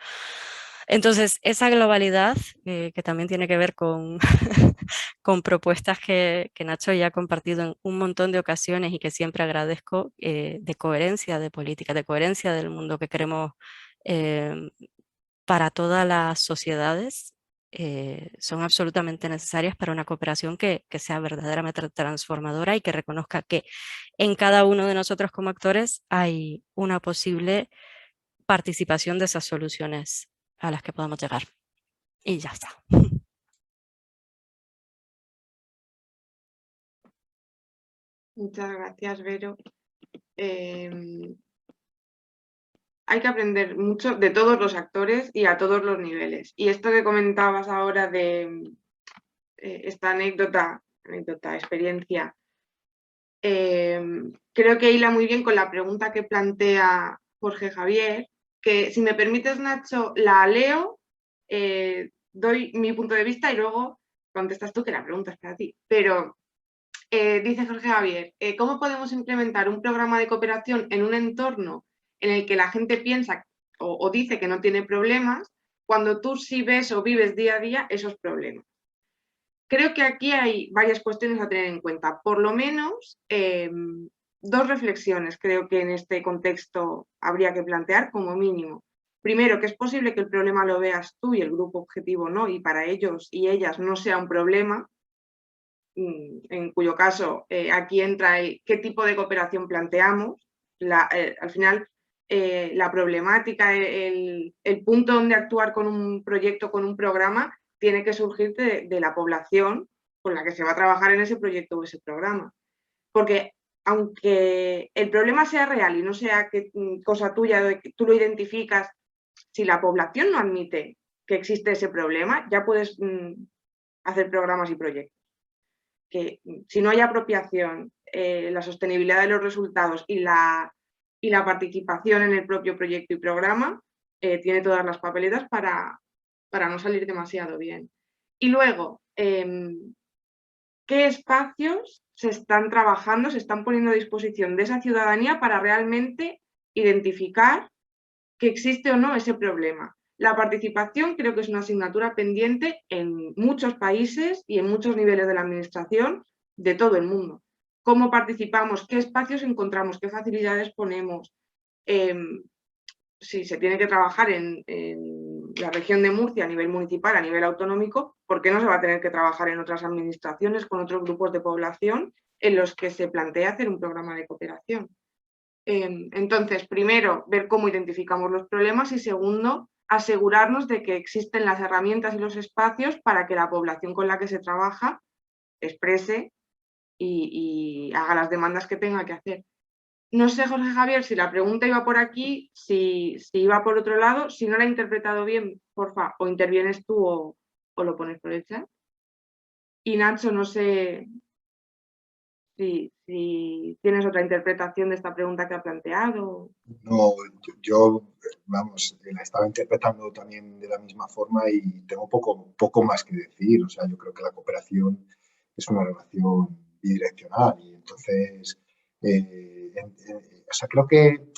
Entonces, esa globalidad, que también tiene que ver con, con propuestas que Nacho ya ha compartido en un montón de ocasiones y que siempre agradezco, de coherencia de política, de coherencia del mundo que queremos para todas las sociedades, son absolutamente necesarias para una cooperación que sea verdaderamente transformadora y que reconozca que en cada uno de nosotros como actores hay una posible participación de esas soluciones a las que podamos llegar. Y ya está. Muchas gracias, Vero. Hay que aprender mucho de todos los actores y a todos los niveles. Y esto que comentabas ahora de esta anécdota, experiencia, creo que hila muy bien con la pregunta que plantea Jorge Javier, que si me permites, Nacho, la leo, doy mi punto de vista y luego contestas tú, que la pregunta es para ti. Pero dice Jorge Javier, ¿cómo podemos implementar un programa de cooperación en un entorno en el que la gente piensa o dice que no tiene problemas, cuando tú sí ves o vives día a día esos problemas? Creo que aquí hay varias cuestiones a tener en cuenta. Por lo menos dos reflexiones creo que en este contexto habría que plantear como mínimo. Primero, que es posible que el problema lo veas tú y el grupo objetivo no, y para ellos y ellas no sea un problema, en cuyo caso aquí entra qué tipo de cooperación planteamos. Al final, la problemática, el punto donde actuar con un proyecto, con un programa, tiene que surgir de la población con la que se va a trabajar en ese proyecto o ese programa. Porque aunque el problema sea real y no sea cosa tuya, de que tú lo identificas, si la población no admite que existe ese problema, ya puedes hacer programas y proyectos. Que si no hay apropiación, la sostenibilidad de los resultados y la participación en el propio proyecto y programa, tiene todas las papeletas para no salir demasiado bien. Y luego, qué espacios se están trabajando, se están poniendo a disposición de esa ciudadanía para realmente identificar que existe o no ese problema. La participación creo que es una asignatura pendiente en muchos países y en muchos niveles de la administración de todo el mundo. ¿Cómo participamos? ¿Qué espacios encontramos? ¿Qué facilidades ponemos? Si se tiene que trabajar en la región de Murcia a nivel municipal, a nivel autonómico, ¿por qué no se va a tener que trabajar en otras administraciones con otros grupos de población en los que se plantea hacer un programa de cooperación? Entonces, primero, ver cómo identificamos los problemas y segundo, asegurarnos de que existen las herramientas y los espacios para que la población con la que se trabaja exprese y haga las demandas que tenga que hacer. No sé, Jorge Javier, si la pregunta iba por aquí, si iba por otro lado. Si no la he interpretado bien, porfa, o intervienes tú o lo pones por el chat. Y Nacho, no sé si tienes otra interpretación de esta pregunta que ha planteado. No, yo, vamos, la estaba interpretando también de la misma forma y tengo poco más que decir. O sea, yo creo que la cooperación es una relación bidireccional y entonces, o sea, creo que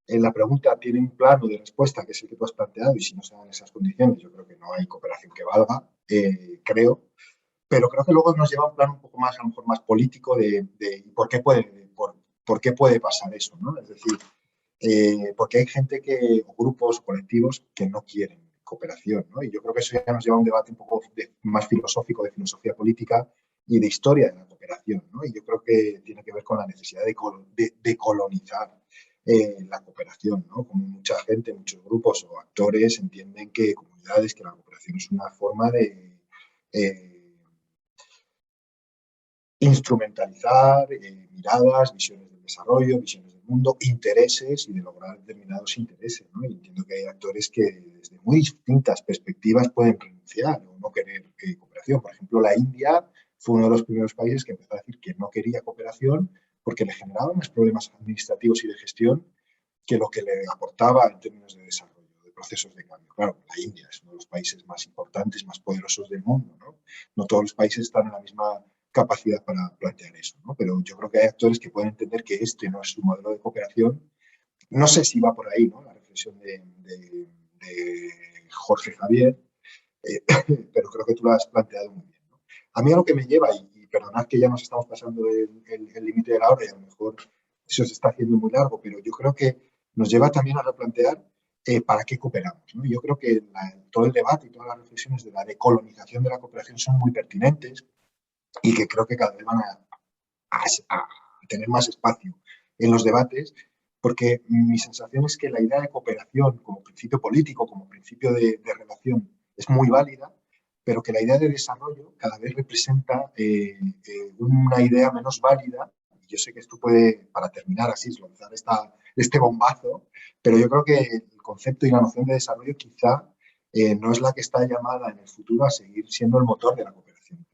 en la pregunta tiene un plano de respuesta que es el que tú has planteado y si no se dan esas condiciones, yo creo que no hay cooperación que valga, creo. Pero creo que luego nos lleva a un plano un poco más, a lo mejor más político de por qué puede pasar eso, ¿no? Es decir, porque hay gente o grupos o colectivos que no quieren cooperación, ¿no? Y yo creo que eso ya nos lleva a un debate un poco más filosófico, de filosofía política y de historia de la cooperación, ¿no? Y yo creo que tiene que ver con la necesidad de colonizar la cooperación, ¿no? Como mucha gente, muchos grupos o actores entienden que comunidades, que la cooperación es una forma de instrumentalizar miradas, visiones del desarrollo, visiones del mundo, intereses y de lograr determinados intereses, ¿no? Y entiendo que hay actores que desde muy distintas perspectivas pueden renunciar o no querer cooperación. Por ejemplo, la India fue uno de los primeros países que empezó a decir que no quería cooperación porque le generaba más problemas administrativos y de gestión que lo que le aportaba en términos de desarrollo, de procesos de cambio. Claro, la India es uno de los países más importantes, más poderosos del mundo, ¿no? No todos los países están en la misma capacidad para plantear eso, ¿no? Pero yo creo que hay actores que pueden entender que este no es su modelo de cooperación. No sé si va por ahí, ¿no? La reflexión de Jorge Javier, pero creo que tú lo has planteado muy bien, ¿no? A mí a lo que me lleva, y perdonad que ya nos estamos pasando el límite de la hora y a lo mejor eso se está haciendo muy largo, pero yo creo que nos lleva también a replantear para qué cooperamos, ¿no? Yo creo que todo el debate y todas las reflexiones de la decolonización de la cooperación son muy pertinentes y que creo que cada vez van a tener más espacio en los debates, porque mi sensación es que la idea de cooperación como principio político, como principio de relación, es muy válida, pero que la idea de desarrollo cada vez representa una idea menos válida. Y yo sé que esto puede, para terminar así, lanzar este bombazo, pero yo creo que el concepto y la noción de desarrollo quizá no es la que está llamada en el futuro a seguir siendo el motor de la cooperación.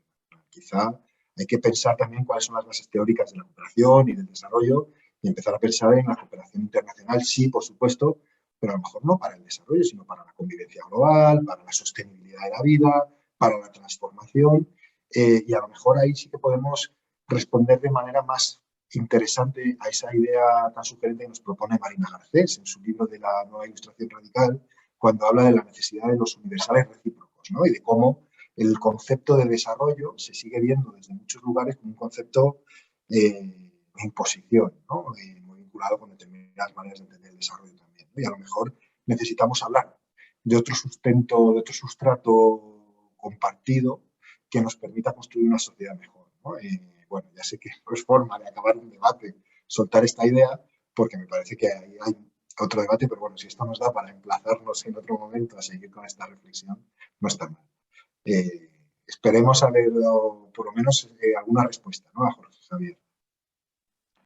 Quizá hay que pensar también cuáles son las bases teóricas de la cooperación y del desarrollo y empezar a pensar en la cooperación internacional, sí, por supuesto, pero a lo mejor no para el desarrollo, sino para la convivencia global, para la sostenibilidad de la vida, para la transformación, y a lo mejor ahí sí que podemos responder de manera más interesante a esa idea tan sugerente que nos propone Marina Garcés en su libro de la nueva ilustración radical, cuando habla de la necesidad de los universales recíprocos, ¿no? Y de cómo el concepto de desarrollo se sigue viendo desde muchos lugares como un concepto de imposición, ¿no? Muy vinculado con determinadas maneras de entender el desarrollo también, ¿no? Y a lo mejor necesitamos hablar de otro sustento, de otro sustrato compartido que nos permita construir una sociedad mejor, ¿no? Bueno, ya sé que no es forma de acabar un debate soltar esta idea, porque me parece que hay otro debate, pero bueno, si esto nos da para emplazarnos en otro momento a seguir con esta reflexión, no está mal. Esperemos haber dado por lo menos alguna respuesta, ¿no? A Jorge Javier.